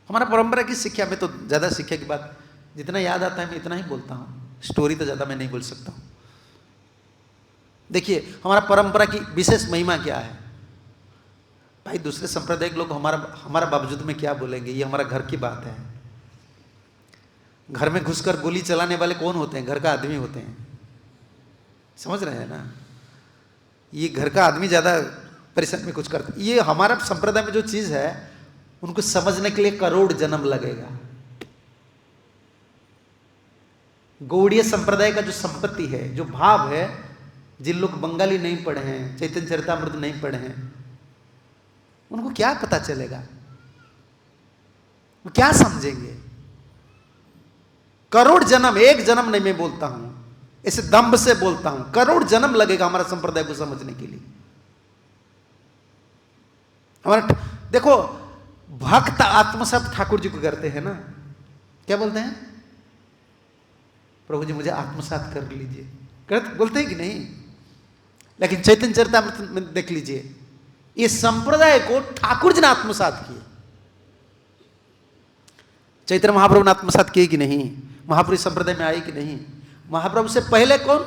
हमारा परंपरा की शिक्षा में तो ज्यादा शिक्षा की बात जितना याद आता है मैं इतना ही बोलता हूं, स्टोरी तो ज्यादा मैं नहीं बोल सकता हूं। देखिए हमारा परंपरा की विशेष महिमा क्या है भाई? दूसरे संप्रदाय के लोग हमारा बावजूद में क्या बोलेंगे? ये हमारा घर की बात है। घर में घुसकर गोली चलाने वाले कौन होते हैं? घर का आदमी होते हैं। समझ रहे हैं ना? ये घर का आदमी ज्यादा परेशान में कुछ करता है। ये हमारा संप्रदाय में जो चीज है उनको समझने के लिए करोड़ जन्म लगेगा। गौड़ीय संप्रदाय का जो संपत्ति है, जो भाव है, जिन लोग बंगाली नहीं पढ़े हैं, चैतन्य चरितामृत नहीं पढ़े हैं, उनको क्या पता चलेगा? वो क्या समझेंगे? करोड़ जन्म, एक जन्म नहीं मैं बोलता हूं, ऐसे दम्भ से बोलता हूं, करोड़ जन्म लगेगा हमारा संप्रदाय को समझने के लिए। हमारा देखो भक्त आत्मसात ठाकुर जी को करते हैं ना, क्या बोलते हैं? प्रभु जी मुझे आत्मसात कर लीजिए, बोलते हैं कि नहीं? लेकिन चैतन्य चरितामृत में देख लीजिए, इस संप्रदाय को ठाकुर जी ने आत्मसात किए। चैतन्य महाप्रभु ने आत्मसात किए कि नहीं? महाप्रभु संप्रदाय में आए कि नहीं? महाप्रभु से पहले कौन?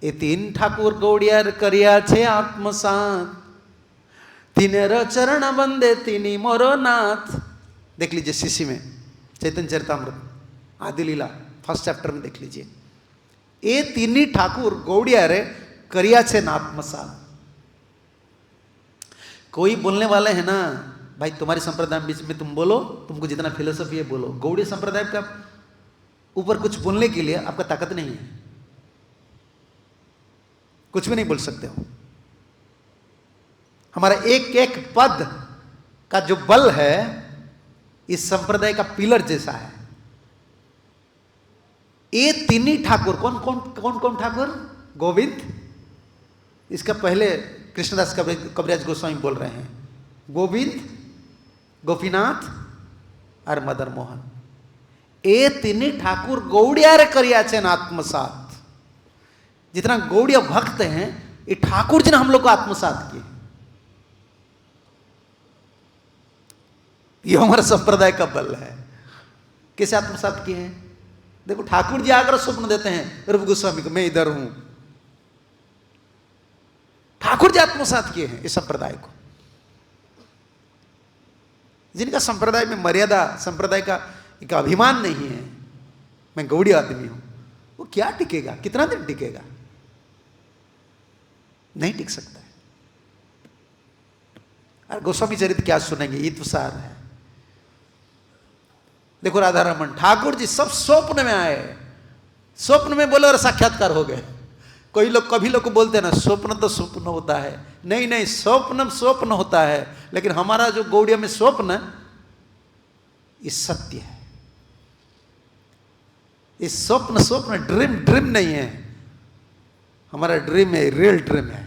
ये तीन ठाकुर गौड़ियार करिया छे आत्मसात, तीनेर चरण बंदे तीनी मोरो नाथ। देख लीजिए शिशी में चैतन्य चरितामृत आदि लीला फर्स्ट चैप्टर में देख लीजिए, ये तीनी ठाकुर गौड़ियारे करिया छे न आत्मसात। कोई बोलने वाले हैं ना, भाई तुम्हारे संप्रदाय बीच में तुम बोलो, तुमको जितना फिलोसफी है बोलो, गौड़ीय संप्रदाय का ऊपर कुछ बोलने के लिए आपका ताकत नहीं है, कुछ भी नहीं बोल सकते हो। हमारा एक एक पद का जो बल है इस संप्रदाय का पिलर जैसा है। ये तीन ठाकुर कौन कौन कौन कौन ठाकुर? गोविंद, इसका पहले कृष्णदास कविराज गोस्वामी बोल रहे हैं, गोविंद, गोपीनाथ और मदन मोहन। ये तीन ठाकुर गौड़ियार करिया छे न आत्मसात। जितना गौड़िया भक्त हैं ये ठाकुर जी ने हम लोग को आत्मसात किए। ये हमारा संप्रदाय का बल है। कैसे आत्मसात किए हैं? देखो ठाकुर जी आकर स्वप्न देते हैं रूप गोस्वामी को, मैं इधर हूं। ठाकुर जी आत्मसात किए हैं इस संप्रदाय को। जिनका संप्रदाय में मर्यादा, संप्रदाय का एक अभिमान नहीं है, मैं गौड़ी आदमी हूं, वो क्या टिकेगा? कितना दिन टिकेगा? नहीं टिक सकता है। और गोस्वामी चरित्र क्या सुनेंगे? ये तो सार है। देखो राधा रमन ठाकुर जी सब स्वप्न में आए, स्वप्न में बोले और साक्षात्कार हो गए। कोई लोग कभी लोग बोलते हैं ना स्वप्न तो स्वप्न होता है, नहीं नहीं, स्वप्न स्वप्न होता है, लेकिन हमारा जो गौड़िया में स्वप्न ये सत्य है। ये स्वप्न स्वप्न ड्रीम ड्रीम नहीं है, हमारा ड्रीम है, रियल ड्रीम है।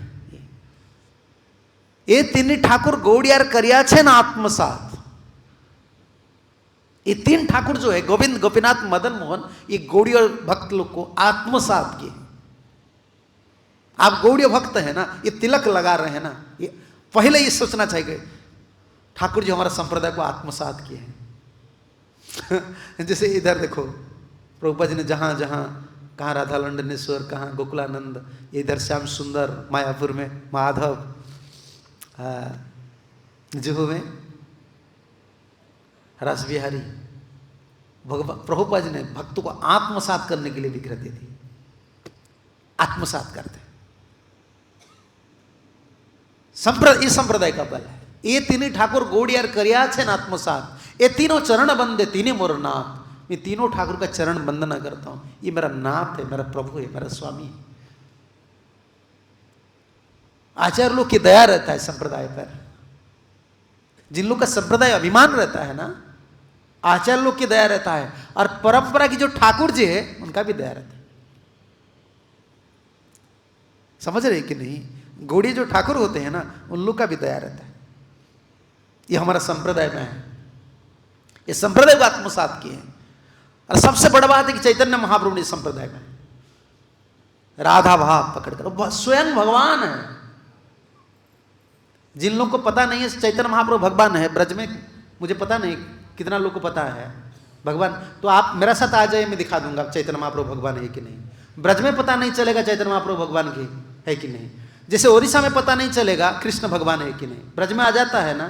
ये तीन ठाकुर गौड़ियार करिया छे न आत्मसात। ये तीन ठाकुर जो है गोविंद, गोपीनाथ, मदन मोहन, ये गौड़ीय भक्त लोग को आत्मसात किए। आप गौड़ीय भक्त है ना, ये तिलक लगा रहे हैं ना, ये पहले ये सोचना चाहिए ठाकुर जी हमारा संप्रदाय को आत्मसात किए हैं। जैसे इधर देखो प्रभुपाद जी ने जहां जहां, कहाँ राधा लंडनेश्वर, कहाँ गोकुलानंद, इधर श्याम सुंदर मायापुर में, माधव जुहू में रस बिहारी, भगवान प्रभुपाद जी ने भक्तों को आत्मसात करने के लिए विग्रह दी थी। आत्मसात करते इस संप्रदाय का बल है। ये तीन ठाकुर गौड़ियार करिया छे न आत्मसात, ये तीनों चरण बंदे तीनों मोर नाथ। मैं तीनों ठाकुर का चरण वंदना करता हूं। ये मेरा नाथ है, मेरा प्रभु है, मेरा स्वामी है। आचार्य लोग की दया रहता है संप्रदाय पर। जिन लोग का संप्रदाय अभिमान रहता है ना, आचार्य लोग की दया रहता है, और परंपरा की जो ठाकुर जी है उनका भी दया रहता है। समझ रहे कि नहीं? गौड़ी जो ठाकुर होते हैं ना, उन लोग का भी दया रहता है। ये हमारा संप्रदाय में है। ये संप्रदाय को आत्मसात किए हैं। और सबसे बड़ा बात है कि चैतन्य महाप्रभु ने संप्रदाय में राधा भाव पकड़कर, स्वयं भगवान है। जिन लोगों को पता नहीं है चैतन्य महाप्रभु भगवान है ब्रज में, मुझे पता नहीं कितना लोग को पता है भगवान, तो आप मेरे साथ आ जाइए, मैं दिखा दूंगा चैतन्य महाप्रभु भगवान है कि नहीं। ब्रज में पता नहीं चलेगा चैतन्य महाप्रभु भगवान की है कि नहीं। जैसे ओडिशा में पता नहीं चलेगा कृष्ण भगवान है कि नहीं, ब्रज में आ जाता है ना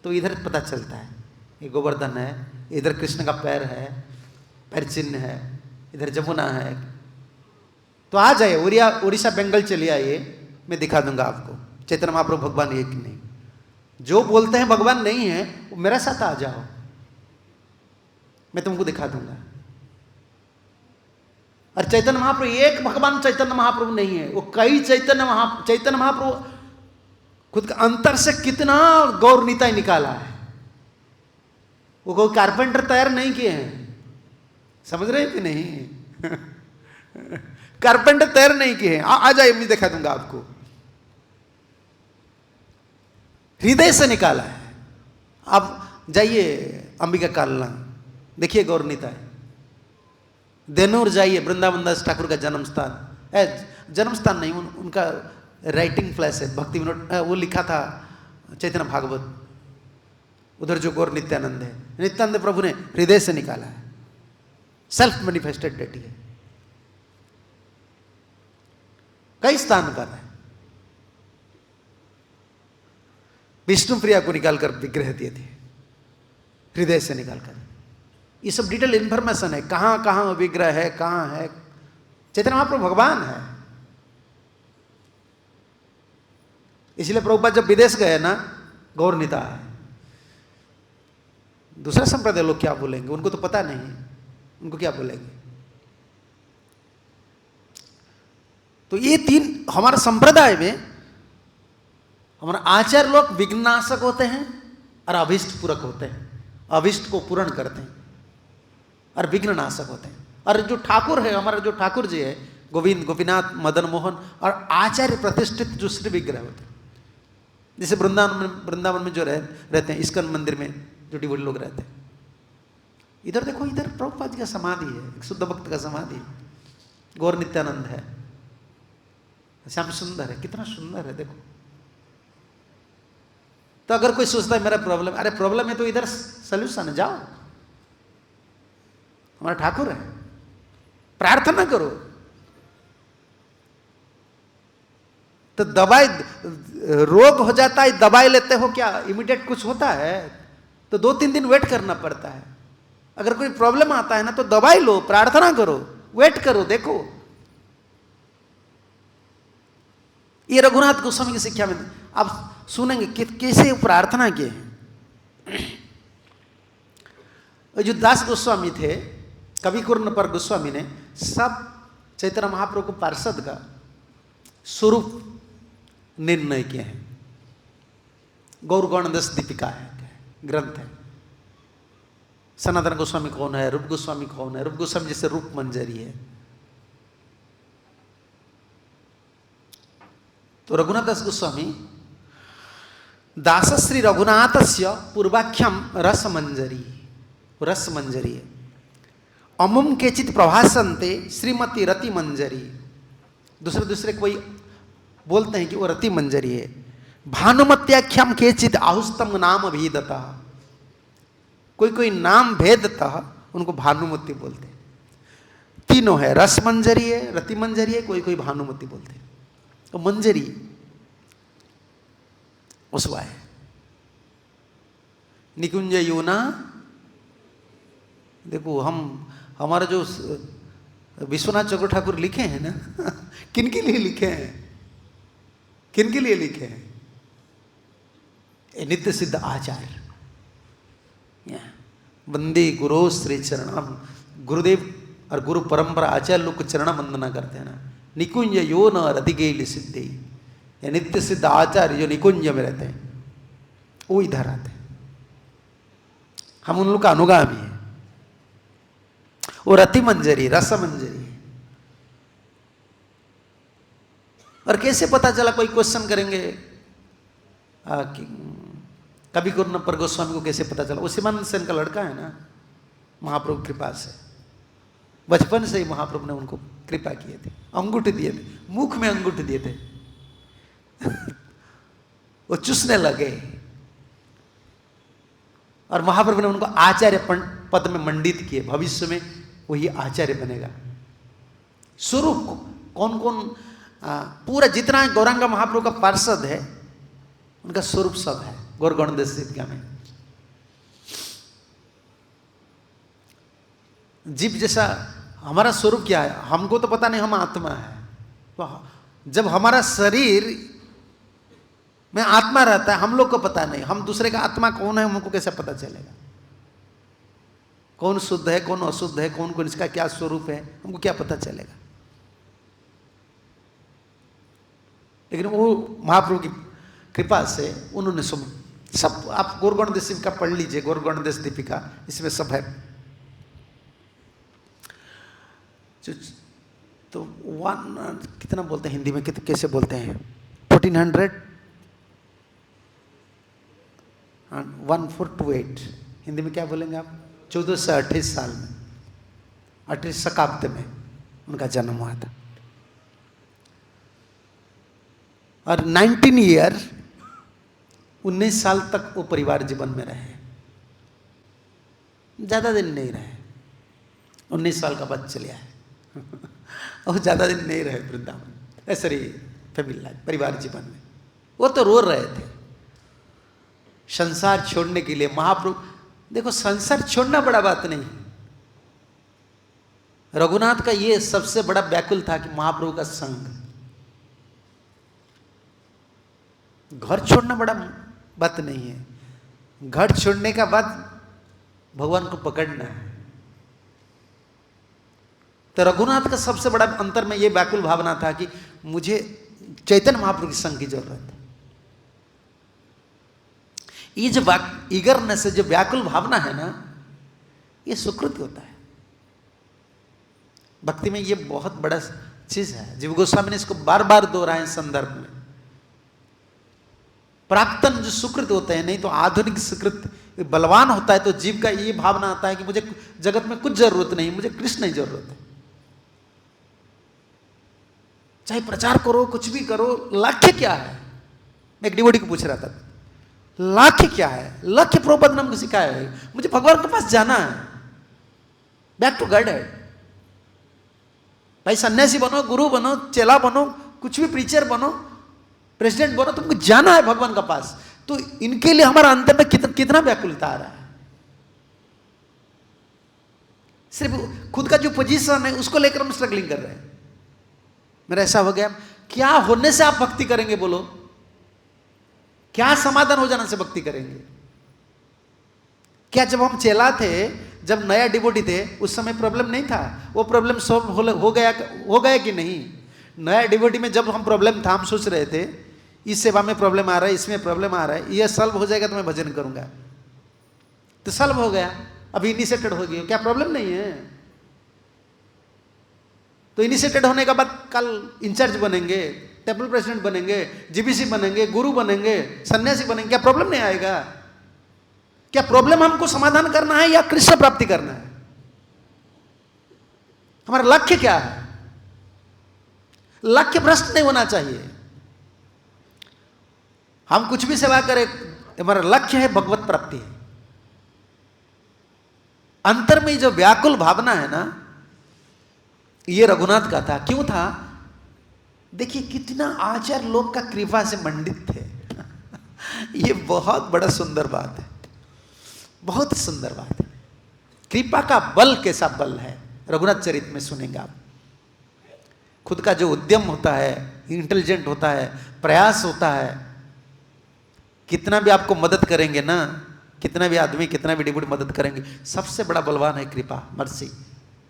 तो इधर पता चलता है। ये गोवर्धन है, इधर कृष्ण का पैर है, पैर चिन्ह है, इधर जमुना है। तो आ जाइए, उड़ीसा बंगाल चलिए आइए, मैं दिखा दूंगा आपको चैतन्य महाप्रभु भगवान है कि नहीं। जो बोलते हैं भगवान नहीं है वो मेरे साथ आ जाओ, मैं तुमको दिखा दूंगा। और चैतन्य महाप्रभु एक भगवान चैतन्य महाप्रभु नहीं है, वो कई चैतन्य महाप्रभु खुद का अंतर से कितना गौर निताय निकाला है। वो कोई कारपेंटर तैयार नहीं किए हैं, समझ रहे हैं कि नहीं? कारपेंटर तैयार नहीं किए हैं। आ जाइए, मैं दिखा दूंगा आपको। हृदय से निकाला है। अब जाइए अंबिका कालना, देखिए गौर निताय। देनूर जाइए, वृंदावन दास ठाकुर का जन्म स्थान है। जन्म स्थान नहीं, उनका राइटिंग फ्लैश है, भक्ति विनोद, वो लिखा था चैतन्य भागवत, उधर जो गौर नित्यानंद है, नित्यानंद प्रभु ने हृदय से निकाला है, सेल्फ मैनिफेस्टेड डेटी है, कई स्थान पर है। विष्णु प्रिया को निकालकर विग्रह दिए थे, हृदय से निकालकर। ये सब डिटेल इंफॉर्मेशन है, कहां कहां विग्रह है, कहां है। चैतन्य महाप्रभु भगवान है। इसलिए प्रभुपाद जब विदेश गए ना, गौरनीता है, दूसरा संप्रदाय लोग क्या बोलेंगे, उनको तो पता नहीं, उनको क्या बोलेंगे। तो ये तीन हमारे संप्रदाय में, हमारे आचार्य लोग विघ्नाशक होते हैं और अभिष्ट पूरक होते हैं, अभिष्ट को पूर्ण करते हैं, और विघ्न नाशक होते हैं। और जो ठाकुर है, हमारा जो ठाकुर जी है, गोविंद, गोपीनाथ, मदन मोहन, और आचार्य प्रतिष्ठित जो श्री विग्रह होते हैं, जैसे वृंदावन में जो रहते हैं, इस्कन मंदिर में जो डिवोटी लोग रहते हैं, इधर देखो, इधर प्रभुपाद का समाधि है, एक शुद्ध भक्त का समाधि है, गौर नित्यानंद है, श्याम सुंदर है, कितना सुंदर है देखो। तो अगर कोई सोचता है मेरा प्रॉब्लम, अरे प्रॉब्लम है तो इधर सॉल्यूशन है, जाओ, हमारा ठाकुर है, प्रार्थना करो। तो दवाई, रोग हो जाता है, दवाई लेते हो क्या इमीडिएट कुछ होता है? तो 2-3 दिन वेट करना पड़ता है। अगर कोई प्रॉब्लम आता है ना, तो दवाई लो, प्रार्थना करो, वेट करो, देखो। ये रघुनाथ गोस्वामी की शिक्षा में आप सुनेंगे कि कैसे प्रार्थना किए हैं। जो दास गोस्वामी थे, कवि कुरनपर गोस्वामी ने सब चैतन्य महाप्रभु को पार्षद का स्वरूप निर्णय किए हैं। गौर गणदस दीपिका है, ग्रंथ है। सनातन गोस्वामी कौन है, रूप गोस्वामी कौन है? रूप गोस्वामी जैसे रूप मंजरी है। तो रघुनाथ दास गोस्वामी दासश्री रघुनाथस्य पूर्वाख्यम रसमंजरी, रसमंजरी है। अमुम केचित प्रभासन्ते श्रीमती रति मंजरी। दूसरे कोई बोलते हैं कि वो रति मंजरी है। भानुमत्याख्यम केचित आहुस्तम नाम भेदता, कोई नाम भेदता उनको भानुमति बोलते हैं। तीनों है, रस मंजरी है, रति मंजरी है, कोई भानुमति बोलते हैं। तो मंजरी उसवा है। निकुंज योना, देखो हमारा जो विश्वनाथ चक्र ठाकुर लिखे हैं ना, किन के लिए लिखे हैं, किन के लिए लिखे हैं? नित्य सिद्ध आचार्य। वंदे गुरु श्री चरणम, गुरुदेव और गुरु परंपरा आचार्य लोग को चरण वंदना करते हैं ना। निकुंज यो न रतिगेल सिद्धि, या नित्य सिद्ध आचार्य जो निकुंज में रहते हैं, वो इधर आते हैं। हम उन लोग का अनुगामी है। वो रति मंजरी, रस मंजरी है। और कैसे पता चला? कोई क्वेश्चन करेंगे कि कवि कुरनपर गोस्वामी को कैसे पता चला? वो सिमानंद सेन का लड़का है ना, महाप्रभु कृपा से, बचपन से ही महाप्रभु ने उनको कृपा किए थे, अंगूठे दिए थे, मुख में अंगूठे दिए थे। वो चूसने लगे और महाप्रभु ने उनको आचार्य पद में मंडित किए। भविष्य में वही आचार्य बनेगा। स्वरूप कौन कौन पूरा जितना गौरांग महाप्रभु का पार्षद है, उनका स्वरूप सब है गौर गणदेश दीपिका में। जीव जैसा हमारा स्वरूप क्या है हमको तो पता नहीं, हम आत्मा है। तो जब हमारा शरीर में आत्मा रहता है, हम लोग को पता नहीं, हम दूसरे का आत्मा कौन है हमको कैसे पता चलेगा? कौन शुद्ध है, कौन अशुद्ध है, कौन कौन इसका क्या स्वरूप है, हमको क्या पता चलेगा? लेकिन वो महाप्रभु की कृपा से उन्होंने सब आप गौर गणदेश दीपिका पढ़ लीजिए, गौर गणदेश दीपिका, इसमें सब है। तो कितना बोलते हैं हिंदी में, कैसे बोलते हैं? 1400 1428 हिंदी में क्या बोलेंगे आप? 1428 साल में, 28 शताब्दी में उनका जन्म हुआ था। और 19 ईयर 19 साल तक वो परिवार जीवन में रहे, ज़्यादा दिन नहीं रहे, 19 साल का बाद चले आए और ज़्यादा दिन नहीं रहे वृंदावन, सॉरी फैमिली लाइफ, परिवार जीवन में। वो तो रो रहे थे संसार छोड़ने के लिए। महाप्रभु देखो, संसार छोड़ना बड़ा बात नहीं, रघुनाथ का ये सबसे बड़ा व्याकुल था कि महाप्रभु का संग। घर छोड़ना बड़ा बात नहीं है, घर छोड़ने का बाद भगवान को पकड़ना है। तो रघुनाथ का सबसे बड़ा अंतर में ये व्याकुल भावना था कि मुझे चैतन्य महाप्रभु की संग की जरूरत है। ये जो ईगरनेस, जो व्याकुल भावना है ना, ये सुकृत होता है भक्ति में। ये बहुत बड़ा चीज है। जीव गोस्वामी ने इसको बार बार दोहराए संदर्भ में। प्राक्तन जो सुकृत होते हैं, नहीं तो आधुनिक सुकृत बलवान होता है, तो जीव का ये भावना आता है कि मुझे जगत में कुछ जरूरत नहीं, मुझे कृष्ण ही जरूरत है। चाहे प्रचार करो, कुछ भी करो, लक्ष्य क्या है? मैं एक डिवोटी को पूछ रहा था, लक्ष्य क्या है? लक्ष्य प्रभुपाद ने हमको सिखाया है, मुझे भगवान के पास जाना है, बैक टू गॉड है। भाई सन्यासी बनो, गुरु बनो, चेला बनो, कुछ भी प्रीचर बनो, प्रेसिडेंट बनो, तुमको जाना है भगवान का पास। तो इनके लिए हमारा अंतर में कितना व्याकुलता आ रहा है। सिर्फ खुद का जो पोजीशन है उसको लेकर हम स्ट्रगलिंग कर रहे हैं। मेरा ऐसा हो गया, क्या होने से आप भक्ति करेंगे? बोलो, क्या समाधान हो जाने से भक्ति करेंगे? क्या जब हम चेला थे, जब नया डिवोटी थे, उस समय प्रॉब्लम नहीं था? वो प्रॉब्लम सॉल्व हो गया कि नहीं? नया डिवोटी में जब हम प्रॉब्लम था, हम सोच रहे थे इस सेवा में प्रॉब्लम आ रहा है, इसमें प्रॉब्लम आ रहा है, ये सॉल्व हो जाएगा तो मैं भजन करूंगा। तो सॉल्व हो गया, अभी इनिशिएटेड हो गया, क्या प्रॉब्लम नहीं है? तो इनिशिएटेड होने के बाद कल इंचार्ज बनेंगे, टेम्पल प्रेसिडेंट बनेंगे, जीबीसी बनेंगे, गुरु बनेंगे, सन्यासी बनेंगे, क्या प्रॉब्लम नहीं आएगा? क्या प्रॉब्लम हमको समाधान करना है या कृष्ण प्राप्ति करना है? हमारा लक्ष्य क्या है? लक्ष्य भ्रष्ट नहीं होना चाहिए। हम कुछ भी सेवा करें, हमारा लक्ष्य है भगवत प्राप्ति है। अंतर में जो व्याकुल भावना है ना, ये रघुनाथ का था। क्यों था? देखिए कितना आचार्य लोग का कृपा से मंडित थे ये बहुत बड़ा सुंदर बात है, बहुत सुंदर बात है। कृपा का बल कैसा बल है, रघुनाथ चरित में सुनेंगे आप। खुद का जो उद्यम होता है, इंटेलिजेंट होता है, प्रयास होता है, कितना भी आपको मदद करेंगे ना, कितना भी आदमी, कितना भी डिवोटी मदद करेंगे, सबसे बड़ा बलवान है कृपा, मर्सी।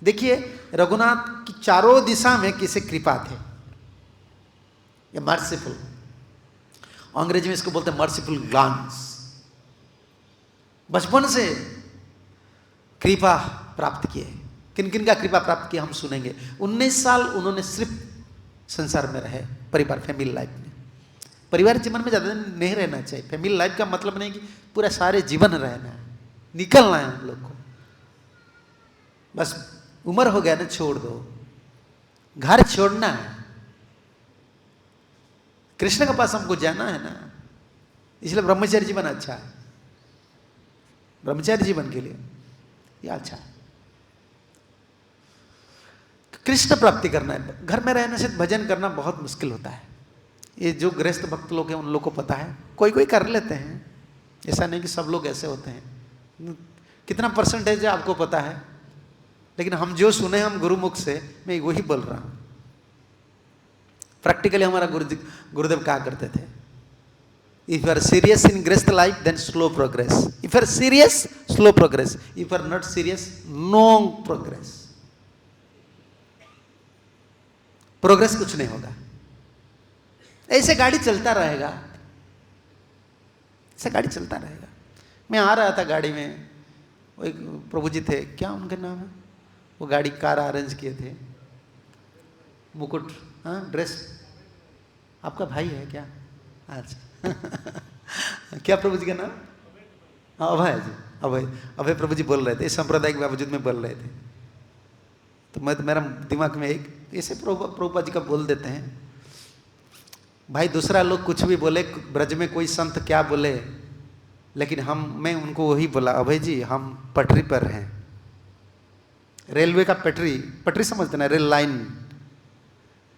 देखिए रघुनाथ की चारों दिशा में किसे कृपा थे, ये मर्सीफुल, अंग्रेजी में इसको बोलते हैं मर्सीफुल ग्लांस। बचपन से कृपा प्राप्त किए। किन किन का कृपा प्राप्त किया हम सुनेंगे। 19 साल उन्होंने सिर्फ संसार में रहे, परिवार, फैमिली लाइफ में। परिवार जीवन में ज़्यादा नहीं रहना चाहिए। फैमिली लाइफ का मतलब नहीं कि पूरा सारे जीवन रहना है, निकलना है हम लोग को। बस उम्र हो गया ना, छोड़ दो, घर छोड़ना है, कृष्ण के पास हमको जाना है ना। इसलिए ब्रह्मचारी जीवन अच्छा है, ब्रह्मचारी जीवन के लिए ये अच्छा है। कृष्ण प्राप्ति करना है। घर में रहने से भजन करना बहुत मुश्किल होता है। ये जो गृहस्थ भक्त लोग हैं उन लोग को पता है, कोई कोई कर लेते हैं, ऐसा नहीं कि सब लोग ऐसे होते हैं। कितना परसेंटेज है आपको पता है, लेकिन हम जो सुने हम गुरु मुख से, मैं वही बोल रहा हूँ। प्रैक्टिकली हमारा गुरुदेव कहा करते थे, if you are serious in grihastha life then slow progress, if you are serious slow progress, if you are not serious no progress. Progress कुछ नहीं होगा, ऐसे गाड़ी चलता रहेगा, ऐसे गाड़ी चलता रहेगा। मैं आ रहा था गाड़ी में, वो एक प्रभु जी थे, क्या उनका नाम है, वो गाड़ी कार अरेंज किए थे, मुकुट, हाँ ड्रेस, आपका भाई है क्या? अच्छा क्या प्रभु जी का नाम? हाँ अभय जी, अभय, अभय प्रभु जी बोल रहे थे, इस सांप्रदायिक बावजूद में बोल रहे थे। तो मैं मेरा दिमाग में एक ऐसे प्रभुपा जी का बोल देते हैं, भाई दूसरा लोग कुछ भी बोले, ब्रज में कोई संत क्या बोले, लेकिन मैं उनको वही बोला, अभय जी हम पटरी पर हैं, रेलवे का पटरी समझते ना, रेल लाइन,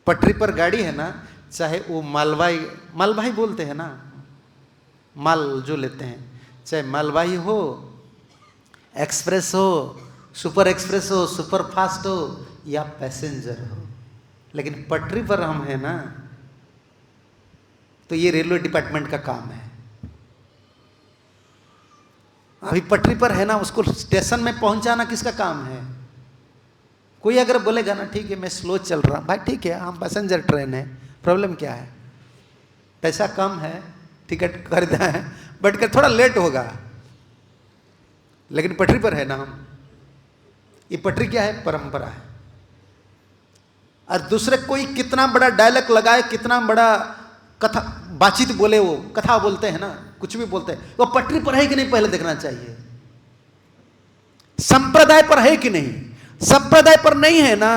पटरी पर गाड़ी है ना, चाहे वो मालवाही बोलते हैं ना, माल जो लेते हैं, चाहे मालवाही हो, एक्सप्रेस हो, सुपर एक्सप्रेस हो, सुपर फास्ट हो या पैसेंजर हो, लेकिन पटरी पर हम हैं ना, तो ये रेलवे डिपार्टमेंट का काम है। अभी पटरी पर है ना, उसको स्टेशन में पहुंचाना किसका काम है? कोई अगर बोलेगा ना ठीक है मैं स्लो चल रहा हूं, भाई ठीक है हम पैसेंजर ट्रेन है, प्रॉब्लम क्या है? पैसा कम है, टिकट खरीदा है, बैठ कर थोड़ा लेट होगा, लेकिन पटरी पर है ना हम। ये पटरी क्या है? परंपरा है। और दूसरे कोई कितना बड़ा डायलॉग लगाए, कितना बड़ा कथा बातचीत बोले, वो कथा बोलते हैं ना, कुछ भी बोलते हैं, वो पटरी पर है कि नहीं पहले देखना चाहिए। संप्रदाय पर है कि नहीं? संप्रदाय पर नहीं है ना।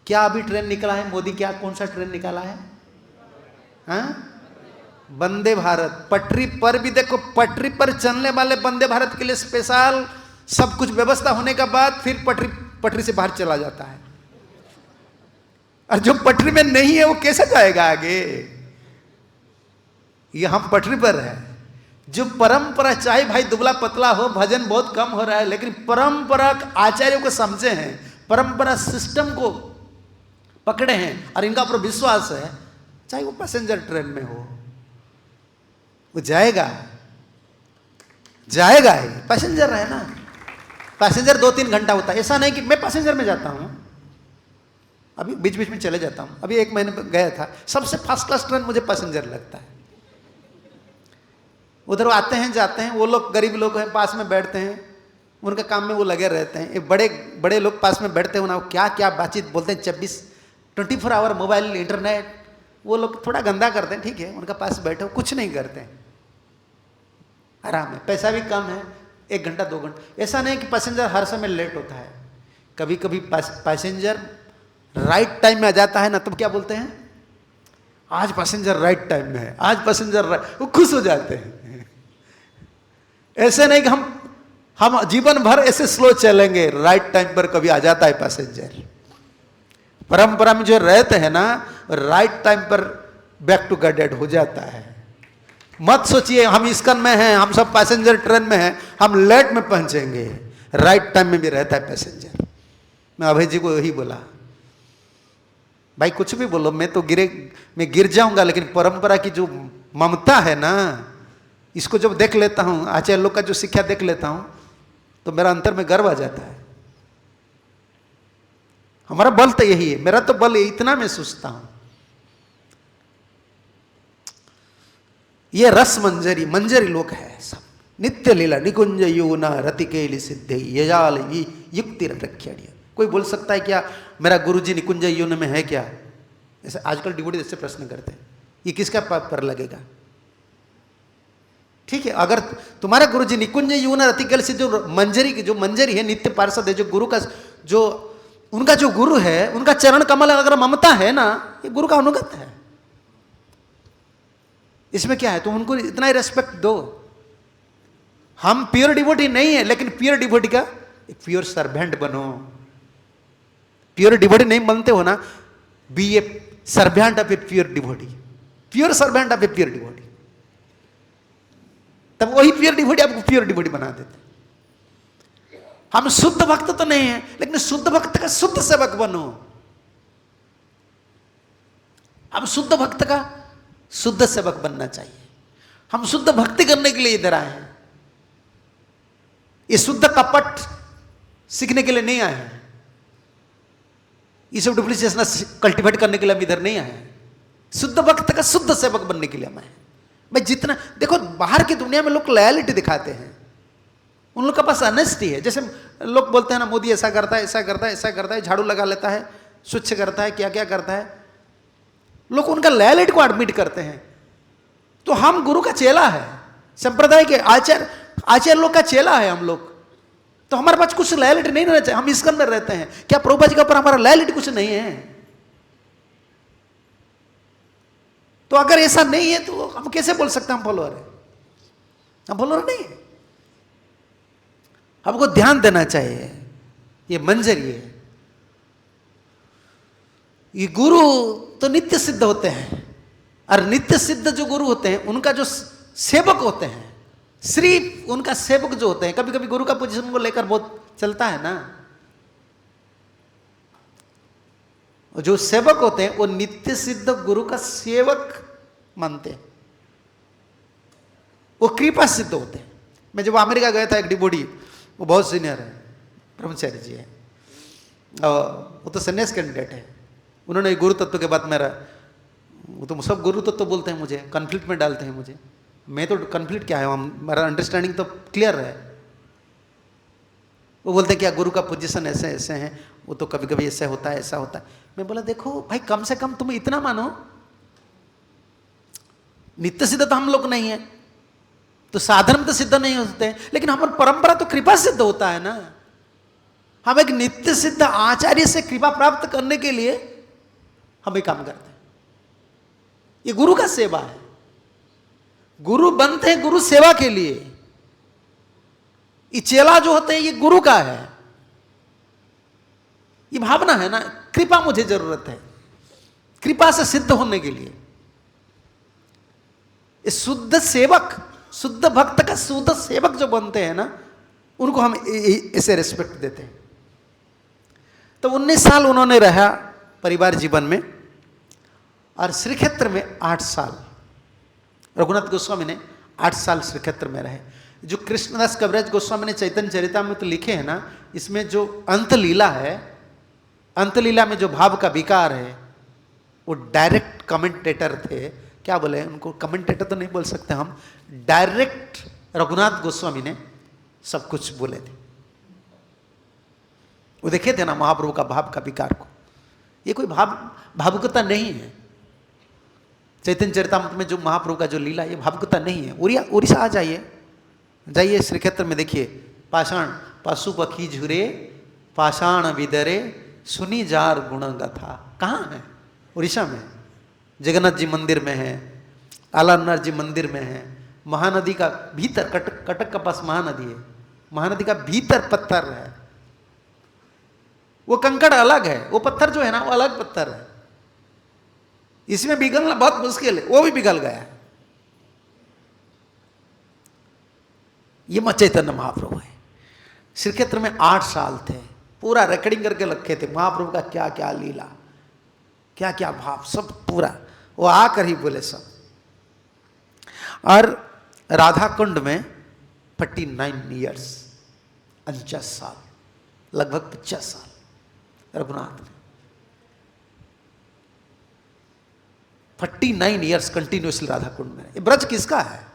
क्या अभी ट्रेन निकला है मोदी, क्या कौन सा ट्रेन निकाला है? हाँ, वंदे भारत। पटरी पर भी देखो, पटरी पर चलने वाले वंदे भारत के लिए स्पेशल सब कुछ व्यवस्था होने के बाद फिर पटरी से बाहर चला जाता है। और जो पटरी में नहीं है वो कैसे जाएगा आगे? ये हम पटरी पर है। जो परंपरा, चाहे भाई दुबला पतला हो, भजन बहुत कम हो रहा है, लेकिन परंपरा आचार्यों को समझे हैं, परंपरा सिस्टम को पकड़े हैं और इनका ऊपर विश्वास है, चाहे वो पैसेंजर ट्रेन में हो, वो जाएगा ही। पैसेंजर है ना, पैसेंजर 2-3 घंटा होता है। ऐसा नहीं कि मैं पैसेंजर में जाता हूं, अभी बीच बीच में चले जाता हूं। अभी 1 महीने गया था, सबसे फर्स्ट क्लास ट्रेन मुझे पैसेंजर लगता है। उधर आते हैं जाते हैं, वो लोग गरीब लोग हैं, पास में बैठते हैं, उनके काम में वो लगे रहते हैं। ये बड़े बड़े लोग पास में बैठते हैं ना, वो क्या क्या बातचीत बोलते हैं, 24 आवर मोबाइल इंटरनेट, वो लोग थोड़ा गंदा करते हैं, ठीक है, उनका पास बैठो, कुछ नहीं करते हैं, आराम है, पैसा भी कम है, 1 घंटा 2 घंटा। ऐसा नहीं कि पैसेंजर हर समय लेट होता है, कभी कभी पैसेंजर राइट टाइम में आ जाता है ना, तब क्या बोलते हैं? आज पैसेंजर राइट टाइम में है, आज पैसेंजर वो खुश हो जाते हैं। ऐसे नहीं कि हम जीवन भर ऐसे स्लो चलेंगे, राइट टाइम पर कभी आ जाता है पैसेंजर। परंपरा में जो रहते हैं ना, राइट टाइम पर बैक टू गडेड हो जाता है। मत सोचिए हम इस्कन में हैं, हम सब पैसेंजर ट्रेन में हैं, हम लेट में पहुंचेंगे, राइट टाइम में भी रहता है पैसेंजर। मैं अभय जी को यही बोला, भाई कुछ भी बोलो, मैं गिर जाऊंगा, लेकिन परंपरा की जो ममता है ना, इसको जब देख लेता हूं, आचार्य लोग का जो शिक्षा देख लेता हूं, तो मेरा अंतर में गर्व आ जाता है। हमारा बल तो यही है, मेरा तो बल इतना मैं सोचता हूं। ये रस मंजरी लोग है सब। नित्य लीला निकुंज योना रतिकेली सिद्धे यजाल युक्ति रक्षणीय। कोई बोल सकता है क्या मेरा गुरुजी निकुंज योन में है क्या? ऐसे आजकल डिवोटी ऐसे प्रश्न करते हैं, ये किसका पर लगेगा? ठीक है, अगर तुम्हारा गुरुजी निकुंज योन रतिकेल से जो मंजरी है, नित्य पार्षद है, जो गुरु का जो उनका जो गुरु है, उनका चरण कमल अगर ममता है ना, ये गुरु का अनुगत है। इसमें क्या है? तुम उनको इतना ही रेस्पेक्ट दो। हम प्योर डिवोटी नहीं है, लेकिन प्योर डिवोटी का एक प्योर सर्वेंट बनो। प्योर डिवोटी नहीं बनते हो ना, be a servant of a pure devotee, pure servant of a pure devotee. तब वही प्योर डिवोटी आपको प्योर डिवोटी बना देते। हम शुद्ध भक्त तो नहीं है, लेकिन शुद्ध भक्त का शुद्ध सेवक बनो। हम शुद्ध भक्त का शुद्ध सेवक बनना चाहिए। हम शुद्ध भक्ति करने के लिए इधर आए हैं, ये शुद्ध कपट सीखने के लिए नहीं आए हैं, ये सब डुप्लीकेशन कल्टीवेट करने के लिए हम इधर नहीं आए हैं। शुद्ध भक्त का शुद्ध सेवक बनने के लिए हम आए हैं। भाई जितना देखो, बाहर की दुनिया में लोग लॉयल्टी दिखाते हैं, उन लोग के पास ऑनेस्टी है। जैसे लोग बोलते हैं ना, मोदी ऐसा करता है, ऐसा करता है, ऐसा करता है, झाड़ू लगा लेता है, स्वच्छ करता है, क्या क्या करता है, लोग उनका लॉयल्टी को एडमिट करते हैं। तो हम गुरु का चेला है, संप्रदाय के आचार्य लोग का चेला है हम लोग, तो हमारे पास कुछ लॉयल्टी नहीं रहना चाहिए। हम इस्कन में रहते हैं, क्या प्रभुपाद जी के ऊपर हमारा लॉयल्टी कुछ नहीं है? तो अगर ऐसा नहीं है तो हम कैसे बोल सकते हैं हम फॉलोअर है? हम फॉलोअर नहीं है। हमको ध्यान देना चाहिए, ये मंजरी है। ये गुरु तो नित्य सिद्ध होते हैं, और नित्य सिद्ध जो गुरु होते हैं उनका जो सेवक होते हैं, सिर्फ उनका सेवक जो होते हैं, कभी कभी गुरु का पोजीशन को लेकर बहुत चलता है ना, जो सेवक होते हैं वो नित्य सिद्ध गुरु का सेवक मानते हैं, वो कृपा सिद्ध होते हैं। मैं जब अमेरिका गया था, एक डिबोडी, वो बहुत सीनियर है, ब्रह्मचारी जी है, वो तो संन्यास कैंडिडेट है। उन्होंने गुरु तत्व के बाद मेरा, वो तो सब गुरु तत्व बोलते हैं मुझे, कन्फ्लिक्ट में डालते हैं मुझे। मैं तो कन्फ्लिक्ट क्या है, हमारा अंडरस्टैंडिंग तो क्लियर है। वो बोलते हैं क्या गुरु का पोजीशन ऐसे ऐसे है, वो तो कभी कभी ऐसे होता है, ऐसा होता है। मैं बोला देखो भाई, कम से कम तुम इतना मानो, नित्य सिद्ध तो हम लोग नहीं है, तो साधन तो सिद्ध नहीं होते, लेकिन हमारी परंपरा तो कृपा सिद्ध होता है ना। हम एक नित्य सिद्ध आचार्य से कृपा प्राप्त करने के लिए हम ये काम करते हैं। ये गुरु का सेवा है। गुरु बनते हैं गुरु सेवा के लिए। ये चेला जो होते हैं ये गुरु का है। ये भावना है ना, कृपा मुझे जरूरत है, कृपा से सिद्ध होने के लिए। ये शुद्ध सेवक, शुद्ध भक्त का शुद्ध सेवक जो बनते हैं ना, उनको हम ऐसे रिस्पेक्ट देते हैं। तो 19 साल उन्होंने रहा परिवार जीवन में, और श्री क्षेत्र में 8 साल। रघुनाथ गोस्वामी ने 8 साल श्री क्षेत्र में रहे। जो कृष्णदास कविराज गोस्वामी ने चैतन्य चरितामृत लिखे हैं ना, इसमें जो अंत लीला है, अंत लीला में जो भाव का विकार है, वो डायरेक्ट कमेंटेटर थे। क्या बोले उनको, कमेंटेटर तो नहीं बोल सकते हम, डायरेक्ट रघुनाथ गोस्वामी ने सब कुछ बोले थे। वो देखे थे ना महाप्रभु का भाव का विकार को। ये कोई भावुकता नहीं है। चैतन्य चरितामृत में जो महाप्रभु का जो लीला, ये भावुकता नहीं है। उड़ीसा आ जाइए, जाइए श्री क्षेत्र में देखिए, पाषाण पशु पखी झुरे पाषाण विदरे सुनी जार गुण गाथा। कहाँ है? उड़ीसा में जगन्नाथ जी मंदिर में है, आलानाथ जी मंदिर में है। महानदी का भीतर, कटक का पास महानदी है, महानदी का भीतर पत्थर है। वो कंकड़ अलग है, वो पत्थर जो है ना वो अलग पत्थर है। इसमें पिघलना बहुत मुश्किल है, वो भी पिघल गया। ये चैतन्य महाप्रभु है। श्री क्षेत्र में 8 साल थे, पूरा रिकॉर्डिंग करके रखे थे महाप्रभु का क्या क्या लीला, क्या क्या भाव, सब पूरा वो आकर ही बोले सब। और राधा कुंड में 49 ईयर्स, 49 साल, लगभग 50 साल रघुनाथ ने 49 ईयर्स कंटिन्यूसली राधा कुंड में। ये ब्रज किसका है?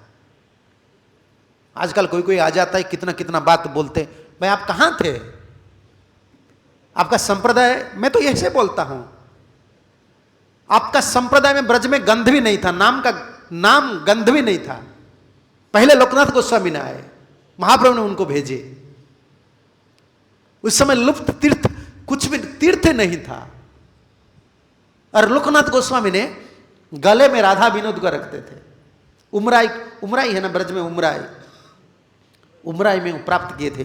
आजकल कोई कोई आ जाता है, कितना कितना बात बोलते, भाई आप कहां थे? आपका संप्रदाय, मैं तो ऐसे बोलता हूं, आपका संप्रदाय में ब्रज में गंध भी नहीं था, नाम गंध भी नहीं था। पहले लोकनाथ गोस्वामी ने आए, महाप्रभु ने उनको भेजे। उस समय लुप्त तीर्थ, कुछ भी तीर्थ नहीं था। और लोकनाथ गोस्वामी ने गले में राधा विनोद को रखते थे। उमराई है ना ब्रज में, उमराई में प्राप्त किए थे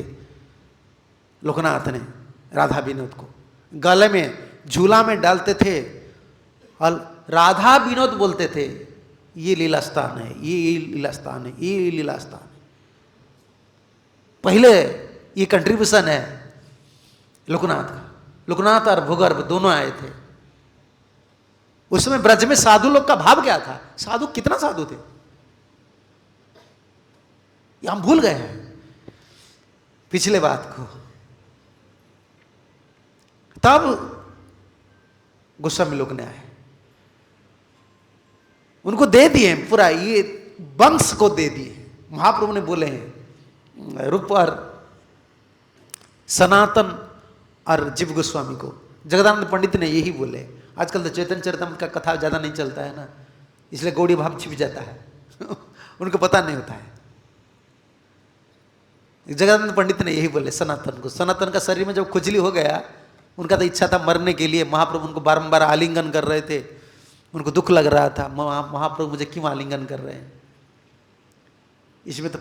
लोकनाथ ने राधा विनोद को। गले में झूला में डालते थे और राधा विनोद बोलते थे, ये लीला स्थान है, ये लीला स्थान है, ये लीला स्थान है। पहले ये कंट्रीब्यूशन है लोकनाथ का। लोकनाथ और भूगर्भ दोनों आए थे। उस समय ब्रज में साधु लोग का भाव क्या था? साधु कितना साधु थे ये हम भूल गए हैं पिछले बात को। तब गोस्वामी लोग ने आए, उनको दे दिए पूरा, ये वंश को दे दिए। महाप्रभु ने बोले हैं रूप और सनातन और जीव गोस्वामी को। जगदानंद पंडित ने यही बोले। आजकल तो चैतन्य चरितामृत का कथा ज़्यादा नहीं चलता है ना, इसलिए गौड़ी भाव छिप जाता है उनको पता नहीं होता है। जगदानंद पंडित ने यही बोले सनातन को। सनातन का शरीर में जब खुजली हो गया, उनका तो इच्छा था मरने के लिए, महाप्रभु उनको बारंबार आलिंगन कर रहे थे, उनको दुख लग रहा था, महाप्रभु मुझे क्यों आलिंगन कर रहे हैं, इसमें तो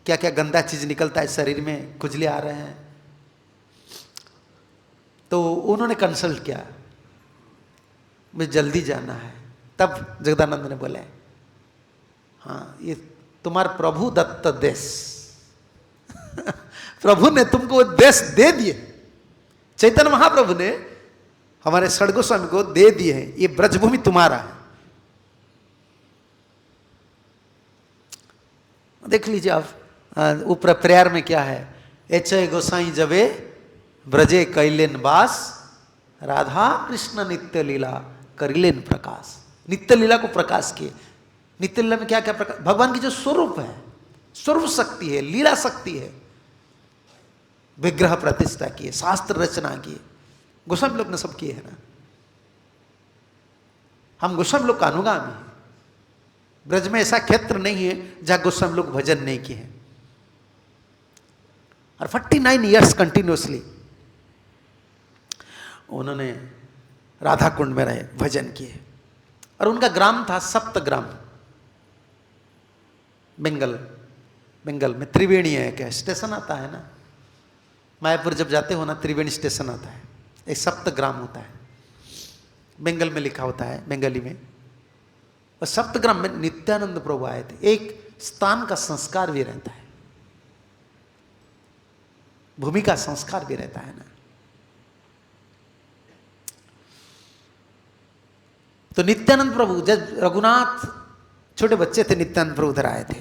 क्या क्या गंदा चीज निकलता है शरीर में, खुजली आ रहे हैं। तो उन्होंने कंसल्ट किया, मुझे जल्दी जाना है। तब जगदानंद ने बोले, हाँ ये तुम्हारे प्रभु दत्त देश प्रभु ने तुमको देश दे दिए, चैतन्य महाप्रभु ने हमारे षड गोस्वामी को दे दिए हैं, ये ब्रजभूमि तुम्हारा है। देख लीजिए आप, ऊपर प्रेयर में क्या है, एचय गोसाई जबे ब्रजे कैलेन वास, राधा कृष्ण नित्य लीला करिलेन प्रकाश। नित्य लीला को प्रकाश किए। नित्य लीला में क्या क्या प्रकाश, भगवान की जो स्वरूप है, स्वरूप शक्ति है, लीला शक्ति है, विग्रह प्रतिष्ठा किए, शास्त्र रचना किए, गोस्वामी लोग ने सब किए है ना। हम गोस्वामी लोग का अनुगामी हैं। ब्रज में ऐसा क्षेत्र नहीं है जहां गोस्वामी लोग भजन नहीं किए हैं। और 49 ईयर्स कंटिन्यूसली उन्होंने राधा कुंड में रहे, भजन किए। और उनका ग्राम था सप्तग्राम, बंगाल में त्रिवेणी है, क्या स्टेशन आता है ना, मायापुर जब जाते हो ना त्रिवेणी स्टेशन आता है, एक सप्तग्राम होता है, बंगाल में लिखा होता है बंगाली में। और सप्तग्राम में नित्यानंद प्रभु आए थे। एक स्थान का संस्कार भी रहता है, भूमि का संस्कार भी रहता है ना। तो नित्यानंद प्रभु जब रघुनाथ छोटे बच्चे थे, नित्यानंद प्रभु उधर आए थे।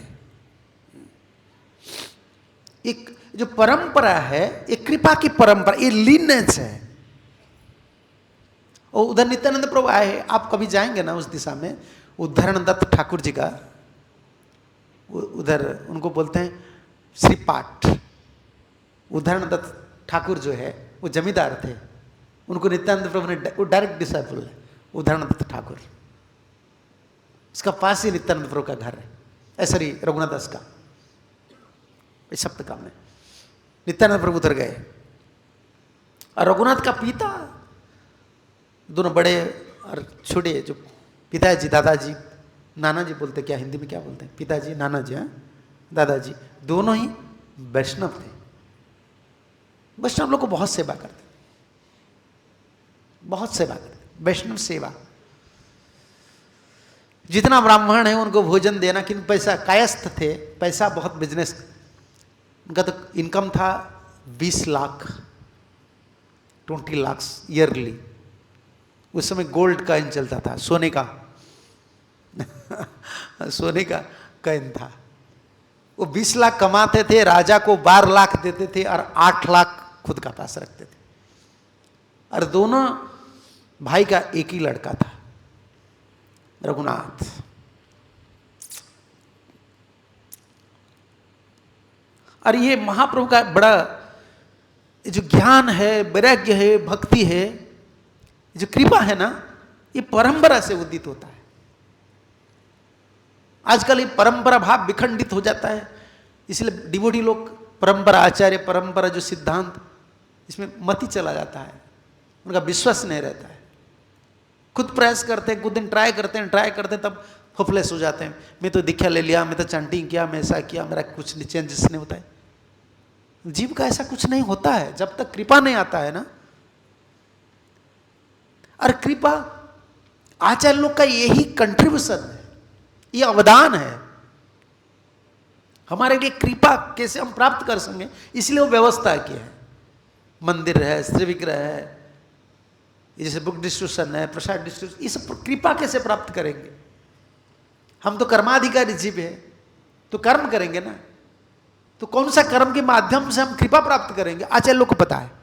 एक जो परंपरा है, एक कृपा की परंपरा, ये लीनेस है। और उधर नित्यानंद प्रभु आए हैं। आप कभी जाएंगे ना उस दिशा में, उद्धरण दत्त ठाकुर जी का, उधर उनको बोलते हैं श्रीपाठ। उद्धरण दत्त ठाकुर जो है वो जमींदार थे, उनको नित्यानंद प्रभु ने, वो डायरेक्ट डिसाइपल है उद्धरण दत्त ठाकुर। इसका पास ही नित्यानंद प्रभु का घर है, सॉरी रघुनाथ दास का। इस सप्तग्राम में नित्यानंद प्रभु उधर गए। और रघुनाथ का पिता, दोनों बड़े और छोटे, जो पिताजी दादाजी, नाना जी बोलते, क्या हिंदी में क्या बोलते हैं, पिताजी नाना जी, हाँ दादाजी, दोनों ही वैष्णव थे। वैष्णव लोग को बहुत सेवा करते, बहुत सेवा करते, वैष्णव सेवा। जितना ब्राह्मण है उनको भोजन देना, किन पैसा, कायस्थ थे, पैसा बहुत, बिजनेस उनका तो इनकम था 20 लाख 20 लाख ईयरली। उस समय गोल्ड कॉइन चलता था, सोने का सोने का कॉइन था। वो 20 लाख कमाते थे, राजा को 12 लाख देते थे और 8 लाख खुद का पास रखते थे। और दोनों भाई का एक ही लड़का था, रघुनाथ। और ये महाप्रभु का बड़ा जो ज्ञान है, वैराग्य है, भक्ति है, जो कृपा है ना, ये परंपरा से उदित होता है। आजकल ये परंपरा भाव विखंडित हो जाता है, इसलिए डिवोटी लोग परंपरा, आचार्य परंपरा, जो सिद्धांत, इसमें मत ही चला जाता है, उनका विश्वास नहीं रहता है। खुद प्रयास करते हैं, कुछ दिन ट्राई करते हैं, तब होपलेस हो जाते हैं। मैं तो दीक्षा ले लिया, मैं तो चैंटिंग किया, मैं ऐसा किया, मेरा कुछ नहीं चेंजेस नहीं होता है। जीव का ऐसा कुछ नहीं होता है जब तक कृपा नहीं आता है ना। और कृपा आचार्य लोग का यही कंट्रीब्यूशन है, ये अवदान है हमारे लिए। कृपा कैसे हम प्राप्त कर सकें, इसलिए वो व्यवस्था की है। मंदिर है, स्त्री विग्रह है, जैसे बुक डिस्ट्रीब्यूशन है, प्रसाद डिस्ट्रीब्यूशन, ये सब कृपा कैसे प्राप्त करेंगे। हम तो कर्माधिकारी जीव है, तो कर्म करेंगे ना। तो कौन सा कर्म के माध्यम से हम कृपा प्राप्त करेंगे, आचार्य लोग को पता है।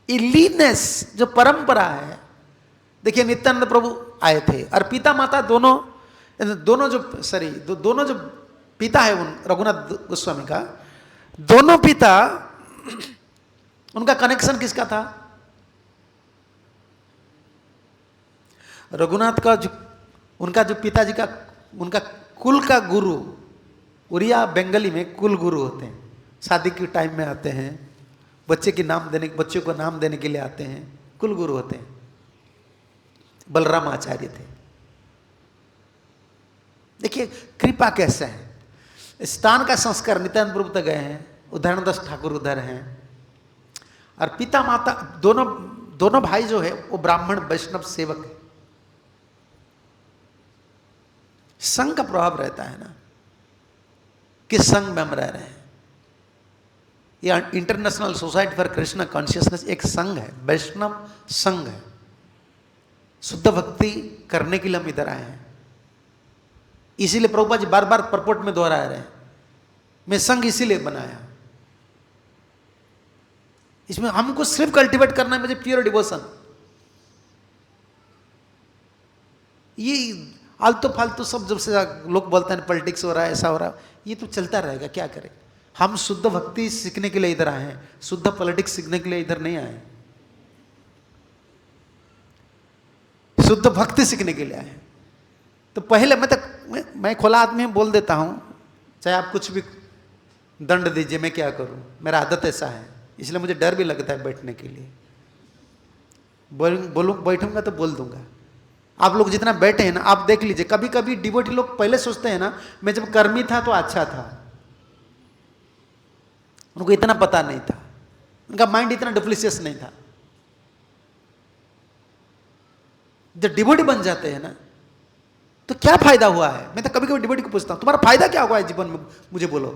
लीनेस जो परंपरा है, देखिए नित्यानंद प्रभु आए थे और पिता माता दोनों जो पिता है उन रघुनाथ गोस्वामी का, दोनों पिता, उनका कनेक्शन किसका था? रघुनाथ का जो, उनका जो पिताजी का, उनका कुल का गुरु, उड़िया बंगाली में कुल गुरु होते हैं। शादी के टाइम में आते हैं, बच्चे को नाम देने के लिए आते हैं, कुल गुरु होते हैं। बलराम आचार्य थे। देखिए कृपा कैसे है। स्थान का संस्कार नित्यानंद प्रभु तक गए हैं, उदयनानंद ठाकुर उधर हैं, और पिता माता दोनों भाई जो है वो ब्राह्मण वैष्णव सेवक है। संघ का प्रभाव रहता है ना, किस संघ में हम रह रहे हैं। यह international society for Krishna consciousness एक संघ है, वैष्णव संघ है। शुद्ध भक्ति करने के लिए हम इधर आए हैं। इसीलिए प्रभुपाद जी बार बार परपोर्ट में दोहरा रहे हैं, मैं संघ इसीलिए बनाया। इसमें हमको सिर्फ कल्टीवेट करना है, मुझे प्योर डिवोशन। ये आलतू फालतू सब जब से लोग बोलते हैं पॉलिटिक्स हो रहा है, ऐसा हो रहा है, ये तो चलता रहेगा, क्या करें। हम शुद्ध भक्ति सीखने के लिए इधर आए हैं, शुद्ध पॉलिटिक्स सीखने के लिए इधर नहीं आए। शुद्ध भक्ति सीखने के लिए आए हैं। तो पहले मैं खुला आदमी बोल देता हूं, चाहे आप कुछ भी दंड दीजिए, मैं क्या करूं, मेरा आदत ऐसा है, इसलिए मुझे डर भी लगता है बैठने के लिए। बैठूंगा तो बोल दूंगा। आप लोग जितना बैठे हैं ना, आप देख लीजिए, कभी कभी डिवोटी लोग पहले सोचते हैं ना, मैं जब कर्मी था तो अच्छा था, उनको इतना पता नहीं था, उनका माइंड इतना डुप्लीशियस नहीं था। जब डिवोटी बन जाते हैं ना, तो क्या फायदा हुआ है। मैं तो कभी कभी डिवोटी को पूछता हूं, तुम्हारा फायदा क्या हुआ है जीवन में, मुझे बोलो।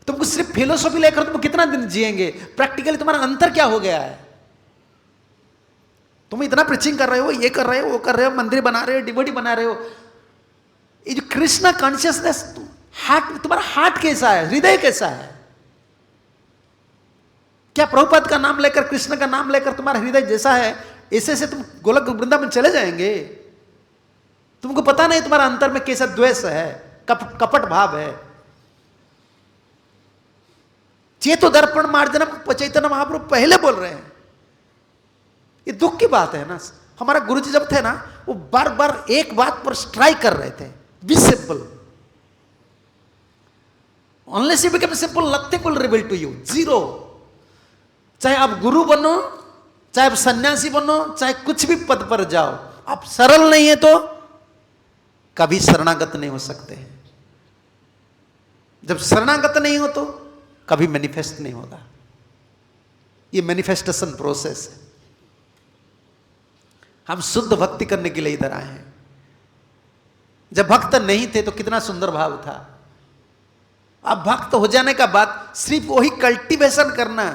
तुमको सिर्फ फिलोसॉफी लेकर तुम कितना दिन जिएंगे, प्रैक्टिकली तुम्हारा अंतर क्या हो गया है। तुम इतना प्रीचिंग कर रहे हो, ये कर रहे हो, वो कर रहे हो, मंदिर बना रहे हो, डिवोटी बना रहे हो, ये जो कृष्ण कॉन्शियसनेस, हार्ट, तुम्हारा हार्ट कैसा है, हृदय कैसा है। क्या प्रभुपाद का नाम लेकर, कृष्ण का नाम लेकर तुम्हारा हृदय जैसा है, ऐसे से तुम गोलक वृंदावन चले जाएंगे। तुमको पता नहीं तुम्हारा अंतर में कैसा द्वेष है, कपट भाव है। चेतो दर्पण मार्जनम चैतन्य महाप्रभु पहले बोल रहे हैं। ये दुख की बात है ना। हमारा गुरुजी जब थे ना, वो बार बार एक बात पर स्ट्राइक कर रहे थे, be simple, unless you become simple nothing will reveal to you, zero. चाहे आप गुरु बनो, चाहे आप सन्यासी बनो, चाहे कुछ भी पद पर जाओ, आप सरल नहीं है तो कभी शरणागत नहीं हो सकते हैं। जब शरणागत नहीं हो तो कभी मैनिफेस्ट नहीं होगा। ये मैनिफेस्टेशन प्रोसेस है। हम शुद्ध भक्ति करने के लिए इधर आए हैं। जब भक्त नहीं थे तो कितना सुंदर भाव था। अब भक्त हो जाने का बाद सिर्फ वही कल्टीवेशन करना,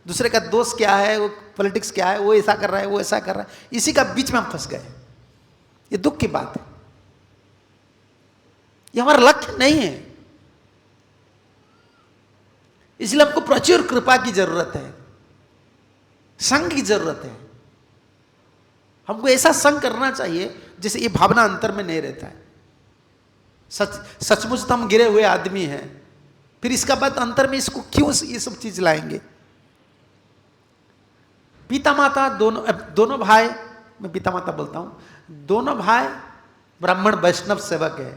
दूसरे का दोष क्या है, वो पॉलिटिक्स क्या है, वो ऐसा कर रहा है, वो ऐसा कर रहा है, इसी का बीच में हम फंस गए। ये दुख की बात है। ये हमारा लक्ष्य नहीं है। इसलिए हमको प्रचुर कृपा की जरूरत है, संग की जरूरत है। हमको ऐसा संग करना चाहिए जिसे ये भावना अंतर में नहीं रहता है। सचमुच तो हम गिरे हुए आदमी हैं, फिर इसका बाद अंतर में इसको क्यों ये सब चीज लाएंगे। पिता माता दोनों भाई, मैं पिता माता बोलता हूं, दोनों भाई ब्राह्मण वैष्णव सेवक है,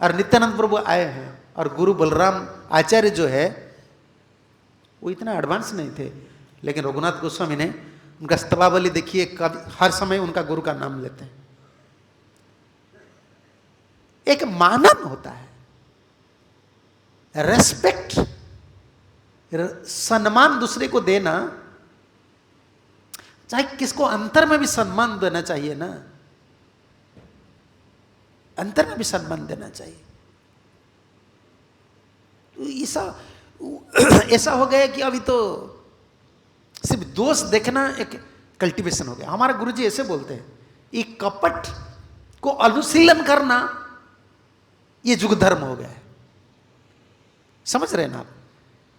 और नित्यानंद प्रभु आए हैं, और गुरु बलराम आचार्य जो है वो इतना एडवांस नहीं थे, लेकिन रघुनाथ गोस्वामी ने उनका स्तवावली देखिए, हर समय उनका गुरु का नाम लेते हैं। एक मानन होता है, रेस्पेक्ट, सम्मान दूसरे को देना, चाहे किसको अंतर में भी सम्मान देना चाहिए ना, अंतर में भी सम्मान देना चाहिए। तो ऐसा हो गया कि अभी तो सिर्फ दोष देखना एक कल्टीवेशन हो गया। हमारे गुरुजी ऐसे बोलते हैं, ये कपट को अनुशीलन करना ये युग धर्म हो गया है। समझ रहे हैं ना आप?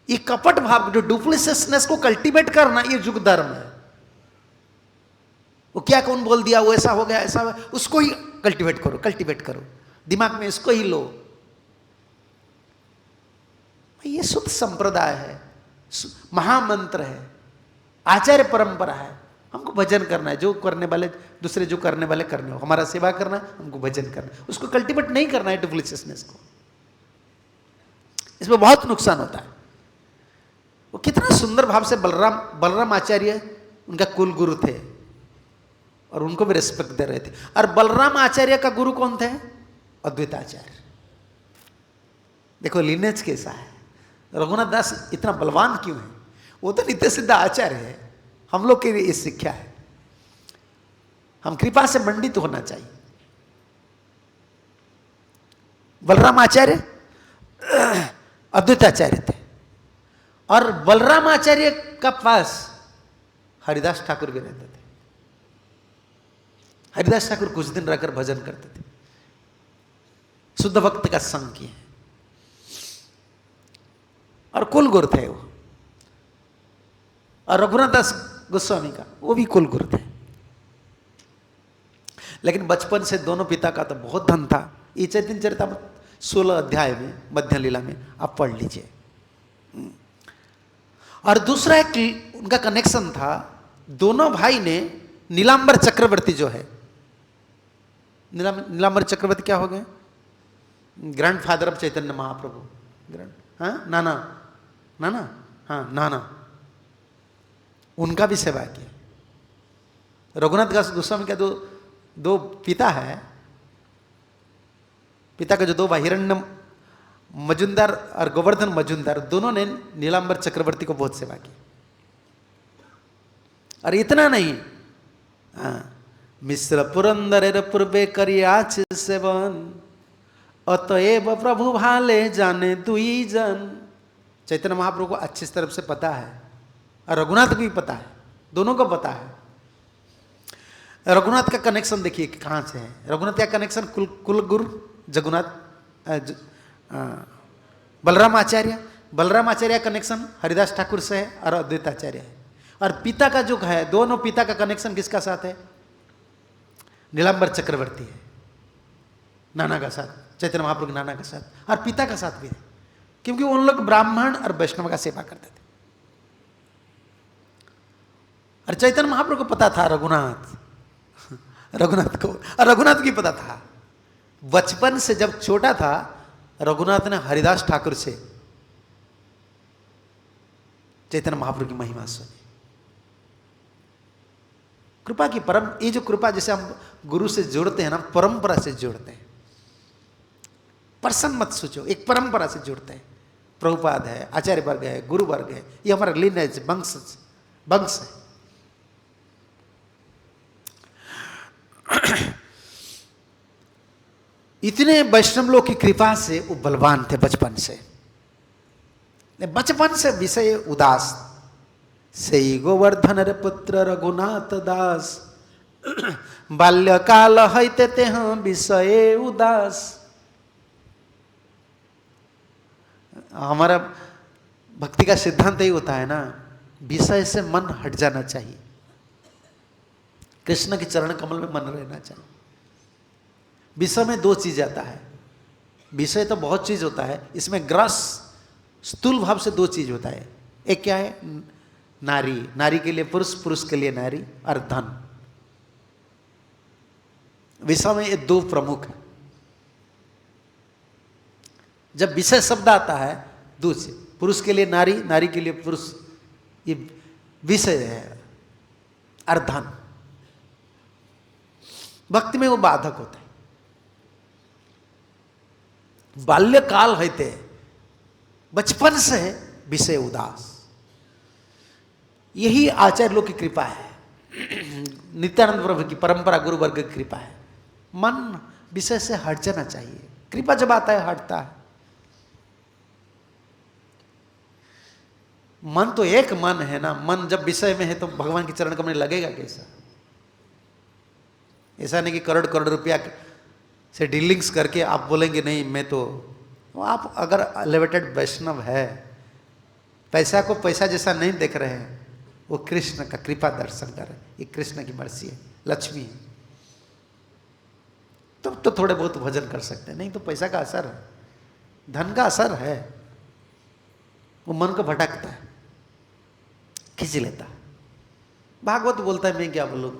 ये कपट भाव, जो डुप्लीसियसनेस को कल्टीवेट करना, ये युग धर्म है। वो क्या कौन बोल दिया, वो ऐसा हो गया, ऐसा हो गया, उसको ही कल्टीवेट करो, कल्टीवेट करो, दिमाग में इसको ही लो। ये शुद्ध संप्रदाय है, महामंत्र है, आचार्य परंपरा है। हमको भजन करना है, जो करने वाले दूसरे जो करने वाले करने हो, हमारा सेवा करना है, हमको भजन करना है, उसको कल्टीवेट नहीं करना है डुप्लीसियसनेस को। इसमें बहुत नुकसान होता है। वो कितना सुंदर भाव से बलराम आचार्य उनका कुल गुरु थे, और उनको भी रिस्पेक्ट दे रहे थे। और बलराम आचार्य का गुरु कौन थे? अद्वैताचार्य। देखो लिनेज कैसा है। रघुनाथ दास इतना बलवान क्यों है? वो तो नित्य सिद्ध आचार्य है। हम लोग के लिए ये शिक्षा है, हम कृपा से मंडित होना चाहिए। बलराम आचार्य अद्वैताचार्य थे, और बलराम आचार्य का पास हरिदास ठाकुर भी रहते थे। हरिदास ठाकुर कुछ दिन रहकर भजन करते थे, शुद्ध भक्त का संग किए, और कुल गुरु थे वो। और रघुनाथ दास गोस्वामी का वो भी कुल गुरु थे। लेकिन बचपन से दोनों पिता का तो बहुत धन था। ये चैतन्य चरितामृत 16 अध्याय में मध्य लीला में आप पढ़ लीजिए। और दूसरा एक उनका कनेक्शन था, दोनों भाई ने नीलांबर चक्रवर्ती जो है, नीलांबर चक्रवर्ती क्या हो गए? ग्रैंडफादर ऑफ चैतन्य महाप्रभु, नाना नाना, उनका भी सेवा किया। रघुनाथ दास गोस्वामी का दो पिता है, पिता का जो दो भाई हिरण्य मजुमदार और गोवर्धन मजुमदार, दोनों ने नीलांबर चक्रवर्ती को बहुत सेवा की। और इतना नहीं, मिश्र पुरंदर पूर्वे करियाच सेवन, अतएव प्रभु भाले जाने दुई जन। चैतन्य महाप्रभु को अच्छी तरफ से पता है, और रघुनाथ को भी पता है, दोनों को पता है। रघुनाथ का कनेक्शन देखिए कहाँ से है। रघुनाथ का कनेक्शन कुल गुरु जगन्नाथ बलराम आचार्य, बलराम आचार्य का कनेक्शन हरिदास ठाकुर से है और अद्वैताचार्य है। और पिता का जो है, दोनों पिता का कनेक्शन किसका साथ है? नीलांबर चक्रवर्ती है, नाना का साथ, चैतन्य महाप्रभु नाना का साथ, और पिता का साथ भी है, क्योंकि उन लोग ब्राह्मण और वैष्णव का सेवा करते थे। और चैतन्य महाप्रभु को पता था रघुनाथ को, और रघुनाथ की पता था। बचपन से जब छोटा था, रघुनाथ ने हरिदास ठाकुर से चैतन्य महाप्रभु की महिमा सुनी। कृपा की परम, ये जो कृपा जैसे हम गुरु से जोड़ते हैं ना, परंपरा से जोड़ते हैं। पर्सन मत सोचो, एक परंपरा से जोड़ते हैं। प्रभुपाद है, आचार्य वर्ग है, गुरु वर्ग है, ये हमारा लिनेज वंश है। इतने वैष्णव लोग की कृपा से वो बलवान थे बचपन से। बचपन से विषय उदास से गोवर्धन रे पुत्र रघुनाथ दास, बाल्यकाल हईते ते विषय उदास। हमारा भक्ति का सिद्धांत ही होता है ना, विषय से मन हट जाना चाहिए, कृष्ण के चरण कमल में मन रहना चाहिए। विषय में दो चीज आता है, विषय तो बहुत चीज होता है, इसमें ग्रस स्थूल भाव से दो चीज होता है। एक क्या है? नारी, नारी के लिए पुरुष, पुरुष के लिए नारी, और धन। विषय में ये दो प्रमुख है। जब विषय शब्द आता है, दो चीज, पुरुष के लिए नारी, नारी के लिए पुरुष, ये विषय है, और धन। भक्ति में वो बाधक होता है। बाल्यकाल है, बचपन से विषय उदास। यही आचार्य लोग की कृपा है, नित्यानंद प्रभु की परंपरा, गुरु वर्ग की कृपा है। मन विषय से हट जाना चाहिए। कृपा जब आता है हटता है। मन तो एक मन है ना, मन जब विषय में है तो भगवान के चरण कमल में लगेगा कैसा? ऐसा नहीं कि करोड़ करोड़ रुपया से डीलिंग्स करके आप बोलेंगे नहीं मैं तो, आप अगर एलिवेटेड वैष्णव है, पैसा को पैसा जैसा नहीं देख रहे हैं, वो कृष्ण का कृपा दर्शन कर रहे हैं। ये कृष्ण की मर्सी है, लक्ष्मी है। तो थोड़े बहुत भजन कर सकते हैं, नहीं तो पैसा का असर है, धन का असर है, वो मन को भटकता है, खींच लेता है। भागवत बोलता है मैं क्या बोलूँ,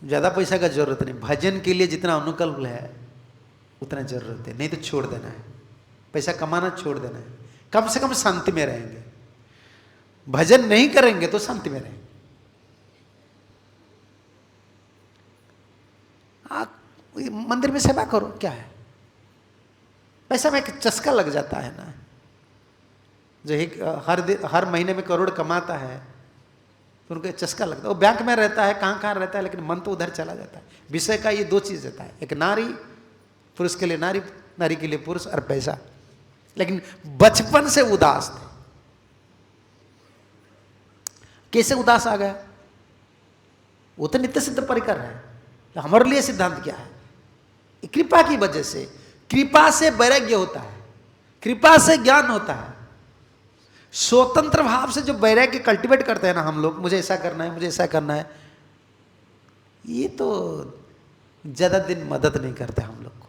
ज़्यादा पैसा का जरूरत नहीं, भजन के लिए जितना अनुकूल है उतना जरूरत है, नहीं तो छोड़ देना है। पैसा कमाना छोड़ देना है, कम से कम शांति में रहेंगे। भजन नहीं करेंगे तो शांति में रहेंगे। मंदिर में सेवा करो, क्या है, पैसा में एक चस्का लग जाता है ना। जो एक हर महीने में करोड़ कमाता है तो उनको चस्का लगता है। वो बैंक में रहता है, कहाँ कहाँ रहता है, लेकिन मन तो उधर चला जाता है। विषय का ये दो चीज़ रहता है, एक नारी, पुरुष के लिए नारी, नारी के लिए पुरुष, और पैसा। लेकिन बचपन से उदास थे। कैसे उदास आ गया? वो तो नित्य सिद्ध परिकर है। तो हमारे लिए सिद्धांत क्या है? कृपा की वजह से, कृपा से वैराग्य होता है, कृपा से ज्ञान होता है। स्वतंत्र भाव से जो वैराग्य कल्टीवेट करते हैं ना हम लोग, मुझे ऐसा करना है, मुझे ऐसा करना है, ये तो ज्यादा दिन मदद नहीं करते हम लोग को।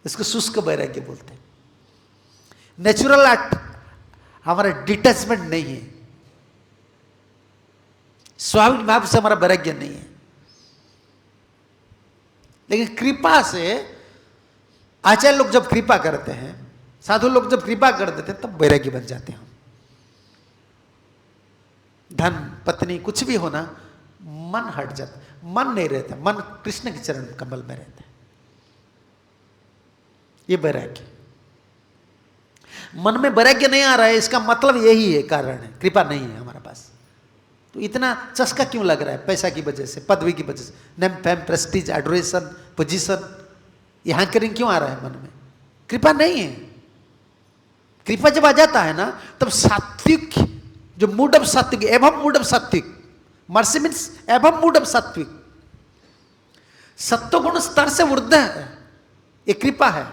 इसको शुष्क वैराग्य बोलते हैं। नेचुरल एक्ट हमारा डिटैचमेंट नहीं है, स्वाभाविक भाव से हमारा वैराग्य नहीं है। लेकिन कृपा से आचार्य लोग जब कृपा करते हैं, साधु लोग जब कृपा कर देते हैं, तब वैराग्य बन जाते हैं हम। धन पत्नी कुछ भी होना, मन हट जाता, मन नहीं रहता, मन कृष्ण के चरण कमल में रहता है। ये वैराग्य, मन में वैराग्य नहीं आ रहा है, इसका मतलब यही है, कारण है कृपा नहीं है हमारे पास। तो इतना चस्का क्यों लग रहा है? पैसा की वजह से, पदवी की वजह से, name fame Prestige adoration position, ये हैंकरिंग क्यों आ रहा है मन में? कृपा नहीं है। कृपा जब आ जाता है ना, तब सात्विक, जो मूड ऑफ सात्विक, एवं मूड ऑफ सात्विक, मर्सी मीन्स एवं मूड ऑफ सात्विक, सत्वगुण स्तर से ऊर्ध्व है, ये कृपा है।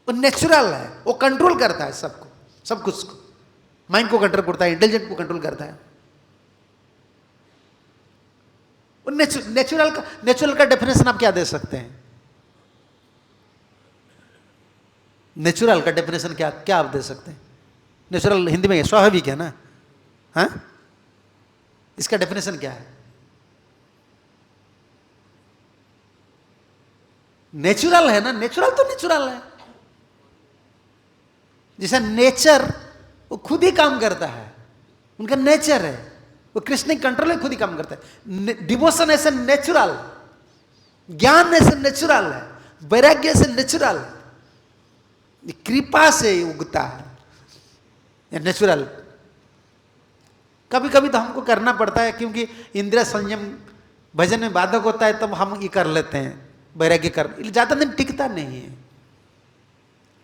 वो नेचुरल है, वो कंट्रोल करता है सबको, सब कुछ को, माइंड को कंट्रोल करता है, इंटेलिजेंट को कंट्रोल करता है। वो नेचुरल का डेफिनेशन आप क्या दे सकते हैं? नेचुरल का डेफिनेशन क्या क्या आप दे सकते हैं? नेचुरल हिंदी में स्वाभाविक है ना, हाँ? इसका डेफिनेशन क्या है? नेचुरल है ना, नेचुरल तो नेचुरल है। जैसा नेचर वो खुद ही काम करता है, उनका नेचर है, वो कृष्ण कंट्रोल में खुद ही काम करता है। डिवोशन ऐसे नेचुरल, ज्ञान ऐसे नेचुरल है, वैराग्य ऐसे नेचुरल है, कृपा से उगता है नेचुरल। कभी कभी तो हमको करना पड़ता है, क्योंकि इंद्रिय संयम भजन में बाधक होता है, तब हम ये कर लेते हैं, वैराग्य कर, ज्यादा दिन टिकता नहीं है।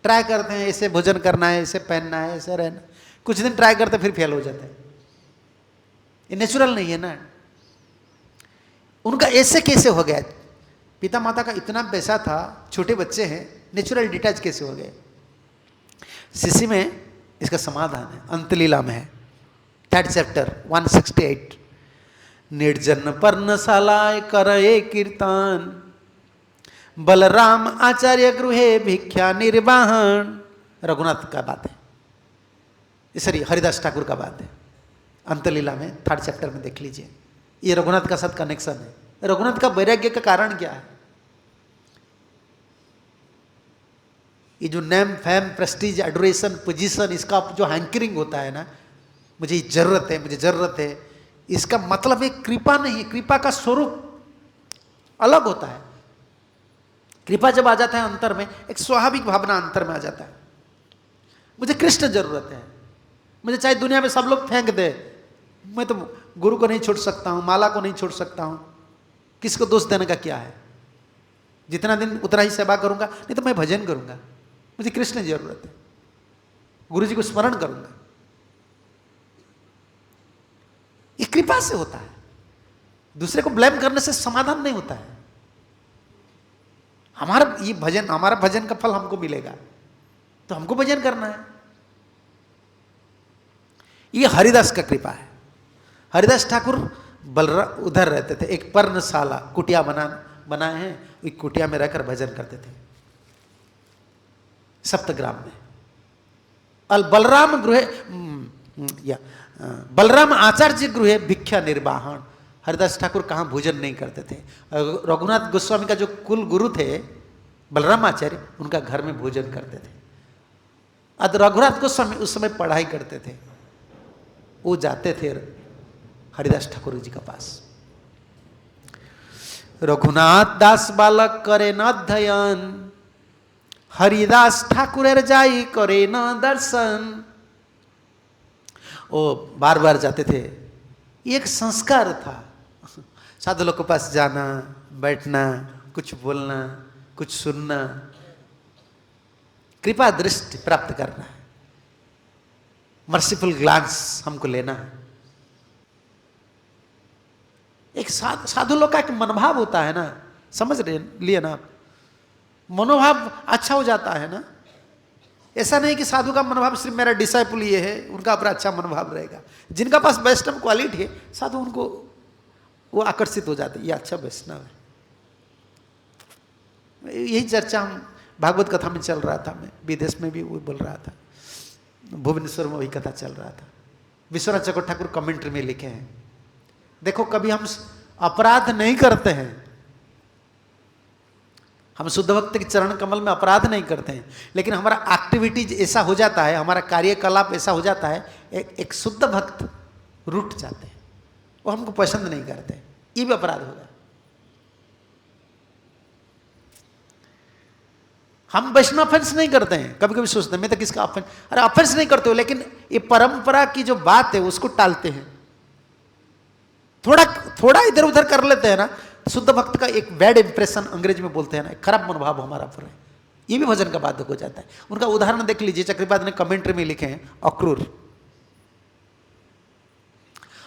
ट्राई करते हैं, ऐसे भोजन करना है, ऐसे पहनना है, ऐसे रहना, कुछ दिन ट्राई करते फिर फेल हो जाते हैं। ये नेचुरल नहीं है ना। उनका ऐसे कैसे हो गया? पिता माता का इतना पैसा था, छोटे बच्चे हैं, नेचुरल डिटैच कैसे हो गए? शिशि में इसका समाधान है, अंतलीला में है, 3rd चैप्टर 168। निर्जन पर्णशालाय करये कीर्तन, बलराम आचार्य गृहे भिक्षा निर्वाहन। रघुनाथ का बात है, सॉरी हरिदास ठाकुर का बात है, अंतलीला में 3rd चैप्टर में देख लीजिए। ये रघुनाथ का साथ कनेक्शन है। रघुनाथ का वैराग्य का कारण क्या है? ये जो name fame Prestige adoration position, इसका जो हैंकरिंग होता है ना, मुझे जरूरत है, मुझे जरूरत है, इसका मतलब एक कृपा नहीं है। कृपा का स्वरूप अलग होता है। कृपा जब आ जाता है अंतर में, एक स्वाभाविक भावना अंतर में आ जाता है, मुझे कृष्ण जरूरत है, मुझे चाहे दुनिया में सब लोग फेंक दे, मैं तो गुरु को नहीं छोड़ सकता हूँ, माला को नहीं छोड़ सकता हूँ। किसको दोष देने का क्या है? जितना दिन उतना ही सेवा करूंगा, नहीं तो मैं भजन करूंगा, मुझे कृष्ण की जरूरत है, गुरु जी को स्मरण करूंगा। ये कृपा से होता है। दूसरे को ब्लेम करने से समाधान नहीं होता है। हमारा ये भजन, हमारा भजन का फल हमको मिलेगा, तो हमको भजन करना है। ये हरिदास का कृपा है। हरिदास ठाकुर उधर रहते थे, एक पर्णशाला कुटिया बनाए हैं, एक कुटिया में रहकर भजन करते थे सप्तग्राम में। बलराम गृह बलराम आचार्य गृह भिक्षा निर्वाहन। हरिदास ठाकुर कहाँ भोजन नहीं करते थे। रघुनाथ गोस्वामी का जो कुल गुरु थे बलराम आचार्य, उनका घर में भोजन करते थे। अब रघुनाथ गोस्वामी उस समय पढ़ाई करते थे, वो जाते थे हरिदास ठाकुर जी के पास। रघुनाथ दास बालक करे न अध्ययन, हरिदास ठाकुर जाई करे न दर्शन। वो बार बार जाते थे, ये एक संस्कार था। साधु लोग के पास जाना, बैठना, कुछ बोलना, कुछ सुनना, कृपा दृष्टि प्राप्त करना, मर्सीफुल ग्लांस हमको लेना है। एक साधु लोग का एक मनोभाव होता है ना, समझ रहे लिए ना आप, मनोभाव अच्छा हो जाता है ना। ऐसा नहीं कि साधु का मनोभाव सिर्फ मेरा डिसाइपल ये है, उनका अपना अच्छा मनोभाव रहेगा। जिनका पास वैष्णव क्वालिटी है, साधु उनको वो आकर्षित हो जाते, ये अच्छा वैष्णव है। यही चर्चा हम भागवत कथा में चल रहा था, मैं विदेश में भी वो बोल रहा था, भुवनेश्वर में वही कथा चल रहा था। विश्वनाथ चक्रवर्ती ठाकुर कमेंट्री में लिखे हैं, देखो कभी हम अपराध नहीं करते हैं, हम शुद्ध भक्त के चरण कमल में अपराध नहीं करते हैं, लेकिन हमारा एक्टिविटीज ऐसा हो जाता है, हमारा कार्यकलाप ऐसा हो जाता है, एक शुद्ध भक्त रूठ जाते हैं, वो हमको पसंद नहीं करते, ये भी अपराध होगा। हम वैष्णव ऑफेंस नहीं करते हैं, कभी कभी सोचते हैं मैं तो किसका ऑफेंस, अरे ऑफेंस नहीं करते हो, लेकिन ये परंपरा की जो बात है उसको टालते हैं, थोड़ा इधर उधर कर लेते हैं ना। शुद्ध भक्त का एक बैड इंप्रेशन अंग्रेज में बोलते हैं ना, खराब मनोभाव हमारा पर है, ये भी भजन का बाधक हो जाता है। उनका उदाहरण देख लीजिए, चक्रपाद ने कमेंट्री में लिखे हैं, अक्रूर।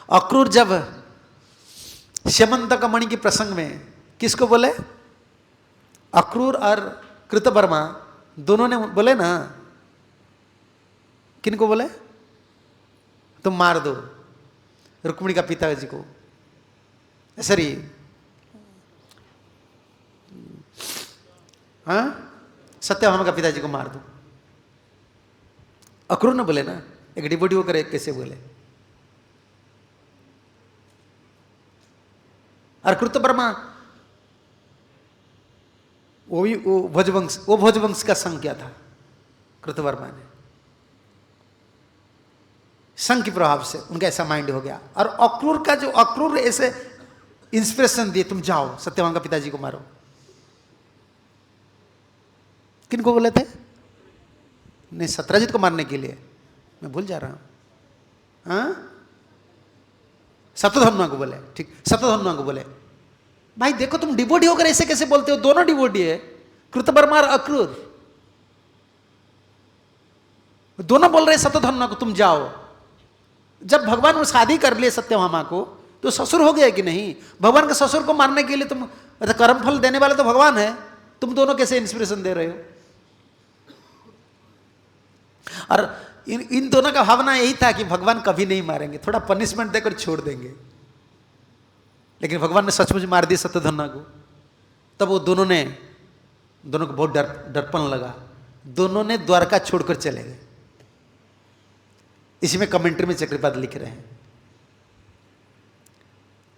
अक्रूर जब श्यमंतक मणि के प्रसंग में किसको बोले, अक्रूर और कृतवर्मा दोनों ने बोले ना, किनको बोले, तुम मार दो रुक्मिणी का पिताजी को, सॉरी हाँ सत्यभामा का पिताजी को मार दो। अक्रूर ने बोले ना, एक डिवोटी होकर एक कैसे बोले। और कृतवर्मा वो भोजवंश का संग किया था कृतवर्मा ने, संघ के प्रभाव से उनका ऐसा माइंड हो गया। और अक्रूर ऐसे इंस्पिरेशन दिए, तुम जाओ सत्यभामा का पिताजी को मारो। किनको बोले थे, नहीं सत्यजित को मारने के लिए, मैं भूल जा रहा हूं, हाँ सत्यधन्वा को बोले, ठीक सत्यधन्वा को बोले। भाई देखो तुम डिवोटी होकर ऐसे कैसे बोलते हो, दोनों डिवोटी है, कृतवर्मा और अक्रूर दोनों बोल रहे सत्यधन्वा को तुम जाओ। जब भगवान ने शादी कर लिए सत्यभामा को, तो ससुर हो गया कि नहीं, भगवान के ससुर को मारने के लिए तुम, कर्म फल देने वाले तो भगवान है, तुम दोनों कैसे इंस्पिरेशन दे रहे हो। और इन दोनों का भावना यही था कि भगवान कभी नहीं मारेंगे, थोड़ा पनिशमेंट देकर छोड़ देंगे, लेकिन भगवान ने सचमुच मार दिया सत्यधन्वा को। तब वो दोनों को बहुत डरपन लगा, दोनों ने द्वारका छोड़कर चले गए। इसी में कमेंट्री में चक्रपाद लिख रहे हैं,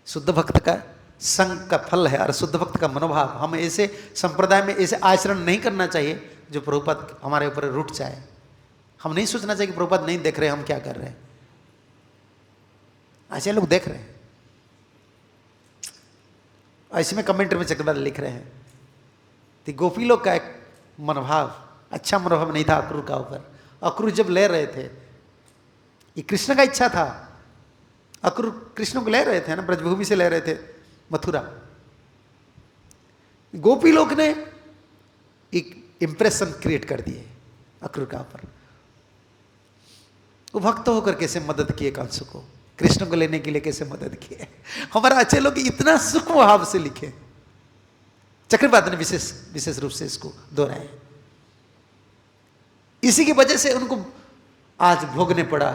शुद्ध भक्त का संग का फल है और शुद्ध भक्त का मनोभाव। हम ऐसे संप्रदाय में ऐसे आचरण नहीं करना चाहिए जो प्रभुपाद हमारे ऊपर रूठ जाए। हम नहीं सोचना चाहिए कि प्रभुपाद नहीं देख रहे, हम क्या कर रहे हैं, ऐसे लोग देख रहे हैं। ऐसे में कमेंट्री में चक्रपाद लिख रहे हैं कि गोपी लोग का एक मनोभाव, अच्छा मनोभाव नहीं था अक्रूर का ऊपर। अक्रूर जब ले रहे थे, ये कृष्ण का इच्छा था, अक्रूर कृष्ण को ले रहे थे ना, ब्रजभूमि से ले रहे थे मथुरा। गोपी लोग ने एक इंप्रेशन क्रिएट कर दिए अक्रूर का ऊपर। वो भक्त होकर कैसे मदद किए कंस को, कृष्ण को लेने के लिए कैसे मदद किए। हमारा अच्छे लोग इतना सूक्ष्म भाव से लिखे, चक्रपाद ने विशेष रूप से इसको दोहराया। इसी की वजह से उनको आज भोगने पड़ा,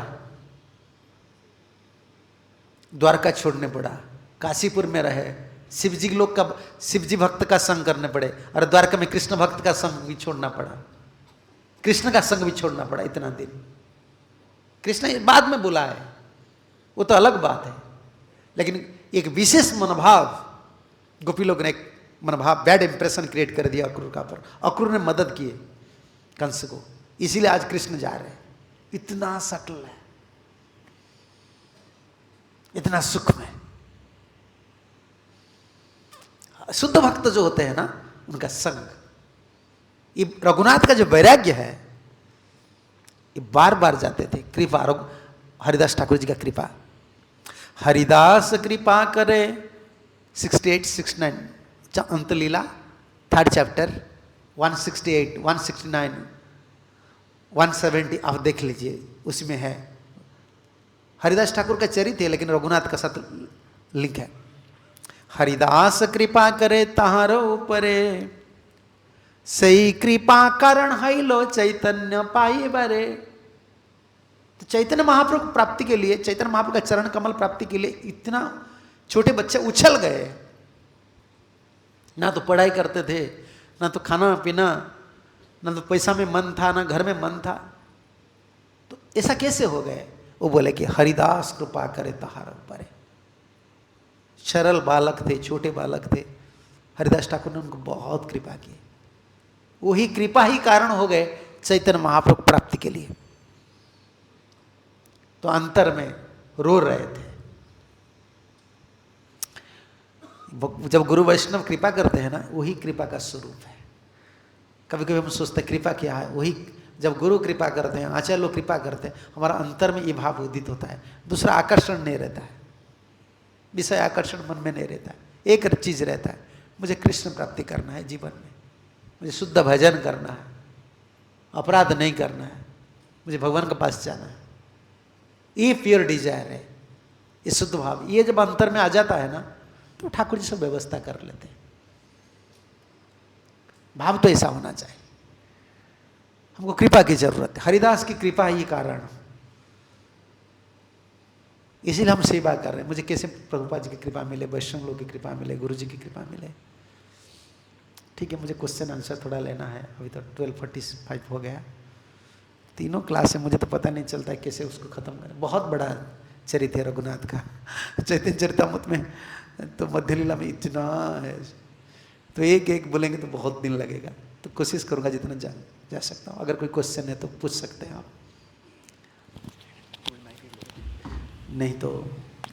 द्वारका छोड़ने पड़ा, काशीपुर में रहे, शिवजी लोग का, शिवजी भक्त का संग करने पड़े, और द्वारका में कृष्ण भक्त का संग भी छोड़ना पड़ा, कृष्ण का संग भी छोड़ना पड़ा इतना दिन। कृष्ण बाद में बुला है, वो तो अलग बात है, लेकिन एक विशेष मनोभाव गोपी लोग ने, एक मनोभाव बैड इंप्रेशन क्रिएट कर दिया अक्रूर का पर। अक्रूर ने मदद किए कंस को, इसीलिए आज कृष्ण जा रहे हैं। इतना सटल है, इतना सूक्ष्म है। शुद्ध भक्त जो होते हैं ना, उनका संग, ये रघुनाथ का जो वैराग्य है, ये बार बार जाते थे। कृपा, हरिदास ठाकुर जी का कृपा, हरिदास कृपा करे, 68, 69 अंतलीला 3rd चैप्टर, 168, 169, 170 आप देख लीजिए, उसमें है। हरिदास ठाकुर का चरित्र है, लेकिन रघुनाथ का साथ लिंक है। हरिदास कृपा करे तहारो ऊपरे, सही कृपा कारण हैलो चैतन्य पाई बरे। तो चैतन्य महाप्रभु प्राप्ति के लिए, चैतन्य महाप्रभु का चरण कमल प्राप्ति के लिए इतना छोटे बच्चे उछल गए। ना तो पढ़ाई करते थे, ना तो खाना पीना, ना तो पैसा में मन था, ना घर में मन था। तो ऐसा कैसे हो गए? वो बोले कि हरिदास कृपा करे तहार ऊपर। सरल बालक थे, छोटे बालक थे, हरिदास ठाकुर ने उनको बहुत कृपा की। वही कृपा ही कारण हो गए चैतन्य महाप्रभु प्राप्ति के लिए। तो अंतर में रो रहे थे। जब गुरु वैष्णव कृपा करते हैं ना, वही कृपा का स्वरूप है। कभी कभी हम सोचते हैं कृपा क्या है, वही जब गुरु कृपा करते हैं, आचार्य लोग कृपा करते हैं, हमारा अंतर में ये भाव उदित होता है। दूसरा आकर्षण नहीं रहता है, विषय आकर्षण मन में नहीं रहता है। एक चीज रहता है, मुझे कृष्ण प्राप्ति करना है जीवन में, मुझे शुद्ध भजन करना है, अपराध नहीं करना है, मुझे भगवान के पास जाना है। ये प्योर डिजायर है, ये शुद्ध भाव। ये जब अंतर में आ जाता है ना, तो ठाकुर जी सब व्यवस्था कर लेते हैं। भाव तो ऐसा होना चाहिए। हमको कृपा की जरूरत है, हरिदास की कृपा ही कारण, इसीलिए हम सेवा कर रहे हैं। मुझे कैसे प्रभुपाद जी की कृपा मिले, वैष्णव लोग की कृपा मिले, गुरु जी की कृपा मिले। ठीक है, मुझे क्वेश्चन आंसर थोड़ा लेना है। अभी तो 12:45 हो गया, तीनों क्लास है, मुझे तो पता नहीं चलता है कैसे उसको खत्म करें। बहुत बड़ा चरित्र है रघुनाथ का। चैतन्य चरितामृत में तो मध्य लीला में इतना है, तो एक एक बोलेंगे तो बहुत दिन लगेगा। तो कोशिश करूंगा जितना जा सकता हूँ। अगर कोई क्वेश्चन है तो पूछ सकते हैं आप, नहीं तो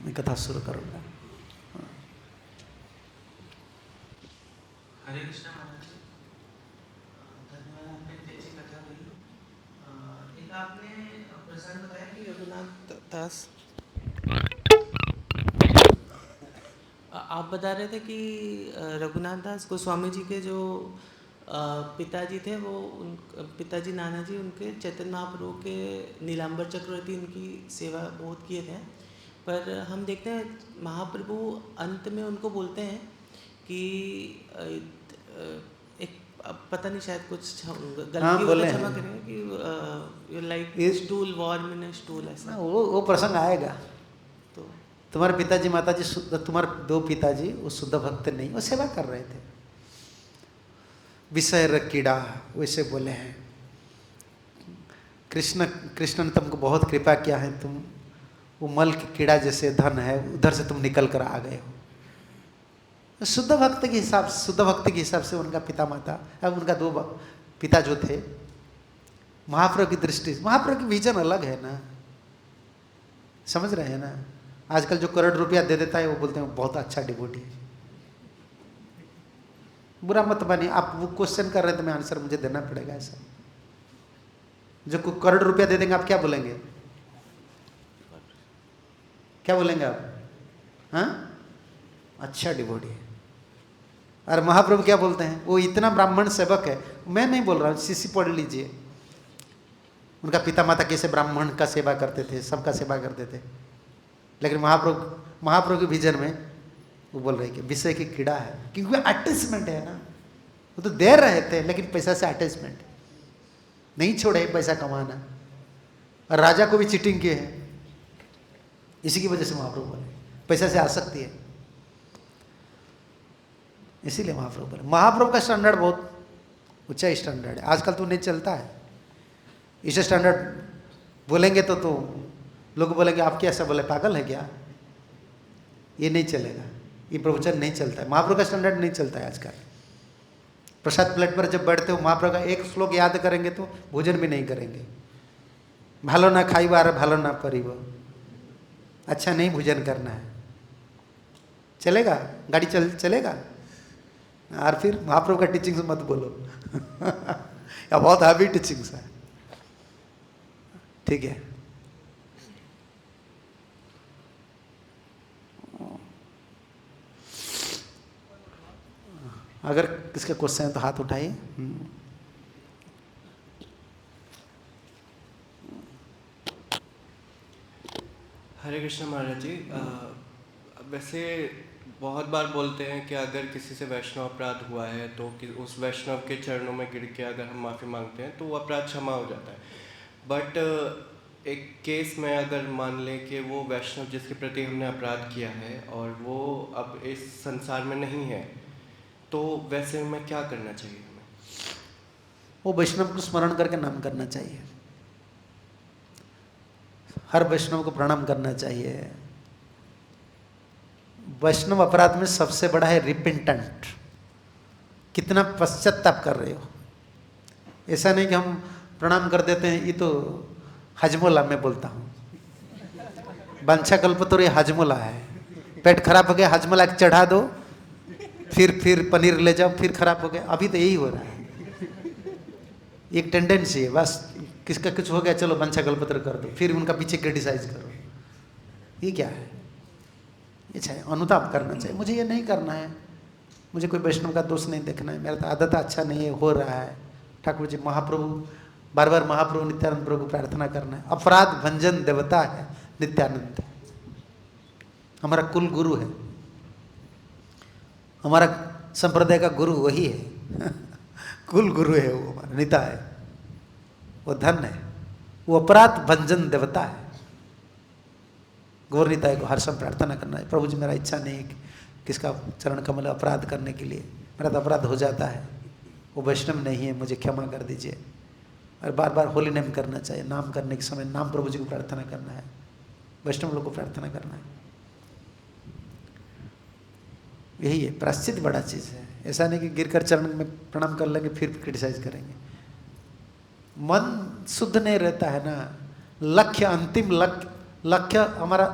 मैं कथा शुरू करूंगा। हरे कृष्ण महाराज, धन्यवाद, आपने अच्छी कथा कही। एक आपने प्रसंग बताया कि रघुनाथ दास, आप बता रहे थे कि रघुनाथ दास गोस्वामी जी के जो पिताजी थे, वो पिताजी नाना जी उनके चैतन्य महाप्रभु के नीलांबर चक्रवर्ती उनकी सेवा बहुत किए थे। पर हम देखते हैं महाप्रभु अंत में उनको बोलते हैं कि एक पता नहीं, शायद कुछ गलती हो तो क्षमा करेंगे, कि लाइक स्टूल वार्म इन स्टूल, ऐसा वो प्रसंग आएगा। तो तुम्हारे पिताजी माताजी, तुम्हारे 2 पिताजी वो शुद्ध भक्त नहीं, वो सेवा कर रहे थे। विषय र कीड़ा, वैसे बोले हैं कृष्ण ने तुमको बहुत कृपा किया है, तुम वो मल की कीड़ा जैसे धन है, उधर से तुम निकल कर आ गए हो। शुद्ध भक्त के हिसाब, शुद्ध भक्ति के हिसाब से उनका पिता माता, अब उनका 2 पिता जो थे, महाप्रभु की दृष्टि, महाप्रभु की विजन अलग है ना, समझ रहे हैं ना। आजकल जो करोड़ रुपया दे देता है वो बोलते हैं बहुत अच्छा डिवोटी है। बुरा मत मानिए, आप वो क्वेश्चन कर रहे हैं तो मैं आंसर मुझे देना पड़ेगा। ऐसा जो करोड़ रुपया दे देंगे आप क्या बोलेंगे? क्या बोलेंगे आप? हाँ, अच्छा डिवोटी है। और महाप्रभु क्या बोलते हैं? वो इतना ब्राह्मण सेवक है। मैं नहीं बोल रहा हूँ, सीसी पढ़ लीजिए, उनका पिता माता कैसे ब्राह्मण का सेवा करते थे, सबका सेवा करते थे। लेकिन महाप्रभु के विजन में वो बोल रहे कि विषय की कीड़ा है, क्योंकि अटैचमेंट है ना। वो तो दे रहे थे, लेकिन पैसा से अटैचमेंट, नहीं छोड़े पैसा कमाना, और राजा को भी चीटिंग किए हैं। इसी की वजह से महाप्रभु बोले पैसा से आसक्ति है, इसीलिए महाप्रभु बोले। महाप्रभु का स्टैंडर्ड बहुत ऊंचा स्टैंडर्ड है, आजकल तो नहीं चलता है। इस स्टैंडर्ड बोलेंगे तो लोग बोलेंगे आप क्या ऐसा बोले, पागल है क्या? ये नहीं चलेगा, ये प्रवचन नहीं चलता है, महाप्रभु का स्टैंडर्ड नहीं चलता है आजकल। प्रसाद प्लेट पर जब बैठते हो, महाप्रभु का एक श्लोक याद करेंगे तो भोजन भी नहीं करेंगे। भालो ना खाई बार भालो ना परिव, अच्छा नहीं भोजन करना है, चलेगा? गाड़ी चलेगा? और फिर महाप्रभु का टीचिंग से मत बोलो या बहुत हैवी टीचिंग्स है, ठीक है। अगर किसके क्वेश्चन है तो हाथ उठाइए। हरे कृष्ण महाराज जी, वैसे बहुत बार बोलते हैं कि अगर किसी से वैष्णव अपराध हुआ है तो कि उस वैष्णव के चरणों में गिर के अगर हम माफ़ी मांगते हैं तो वो अपराध क्षमा हो जाता है। बट एक केस में अगर मान लें कि वो वैष्णव जिसके प्रति हमने अपराध किया है और वो अब इस संसार में नहीं है, तो वैसे में क्या करना चाहिए हमें? वो वैष्णव को स्मरण करके नाम करना चाहिए, हर वैष्णव को प्रणाम करना चाहिए। वैष्णव अपराध में सबसे बड़ा है रिपेंटेंट, कितना पश्चाताप कर रहे हो। ऐसा नहीं कि हम प्रणाम कर देते हैं, ये तो हजमोला मैं बोलता हूँ, वंशा कल्पतरु ये हजमोला है। पेट खराब हो गया, हजमोला चढ़ा दो, फिर पनीर ले जाओ, फिर खराब हो गया। अभी तो यही हो रहा है, एक टेंडेंसी है बस, किसका कुछ हो गया चलो वंशा कल्पतरु कर दो, फिर उनका पीछे क्रिटिसाइज करो। ये क्या है? ये चाहिए अनुताप करना चाहिए। मुझे ये नहीं करना है, मुझे कोई वैष्णव का दोष नहीं देखना है, मेरा तो आदत अच्छा नहीं है, हो रहा है। ठाकुर जी महाप्रभु बार बार महाप्रभु नित्यानंद प्रभु को प्रार्थना करना है। अपराध भंजन देवता है नित्यानंद, हमारा कुल गुरु है, हमारा संप्रदाय का गुरु वही है कुल गुरु है वो, हमारा नेता है, वो धन है, वो अपराध भंजन देवता है। गौर निताय को हर समय प्रार्थना करना है, प्रभु जी मेरा इच्छा नहीं है किसका चरण कमल अपराध करने के लिए, मेरा तो अपराध हो जाता है, वो वैष्णव नहीं है, मुझे क्षमा कर दीजिए। और बार बार होली नेम करना चाहिए, नाम करने के समय नाम प्रभु जी को प्रार्थना करना है, वैष्णव लोग को प्रार्थना करना है। यही है, प्रायश्चित बड़ा चीज़ है। ऐसा नहीं कि गिरकर चरण में प्रणाम कर लेंगे फिर क्रिटिसाइज करेंगे। मन शुद्ध नहीं रहता है ना। लक्ष्य अंतिम लक्ष्य हमारा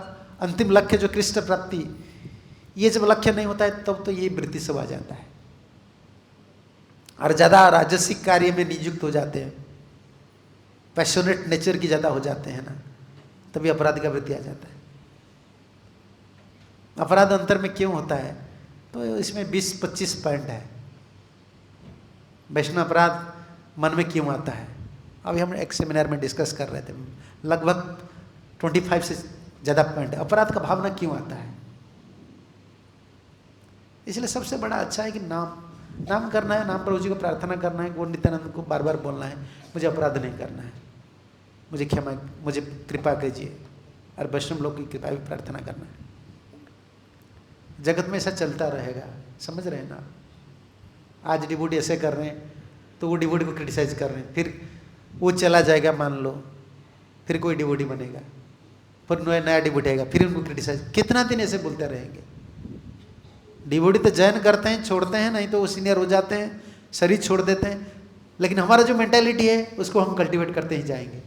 अंतिम लक्ष्य जो कृष्ण प्राप्ति, ये जब लक्ष्य नहीं होता है तब तो ये वृत्ति सब आ जाता है, और ज़्यादा राजसिक कार्य में नियुक्त हो जाते हैं, पैशनेट नेचर की ज़्यादा हो जाते हैं ना, तभी अपराध का वृत्ति आ जाता है। अपराध अंतर में क्यों होता है? तो इसमें 20-25 पॉइंट है। वैष्णव अपराध मन में क्यों आता है? अभी हम एक सेमिनार में डिस्कस कर रहे थे, लगभग 25 से ज़्यादा पॉइंट है। अपराध का भावना क्यों आता है? इसलिए सबसे बड़ा अच्छा है कि नाम करना है, नाम प्रभु जी को प्रार्थना करना है, गौर नित्यानंद को बार बार बोलना है, मुझे अपराध नहीं करना है, मुझे क्षमा, मुझे कृपा कीजिए, और वैष्णव लोग की कृपा भी प्रार्थना करना है। जगत में ऐसा चलता रहेगा, समझ रहे हैं ना? आज डिवोटी ऐसे कर रहे हैं तो वो डिवोटी को क्रिटिसाइज कर रहे हैं, फिर वो चला जाएगा मान लो, फिर कोई डिवोटी बनेगा, फिर नया डिवोटी आएगा, फिर उनको क्रिटिसाइज। कितना दिन ऐसे बोलते रहेंगे? डिवोटी तो जैन करते हैं, छोड़ते हैं, नहीं तो वो सीनियर हो जाते हैं, शरीर छोड़ देते हैं, लेकिन हमारा जो मेंटालिटी है उसको हम कल्टीवेट करते ही जाएंगे।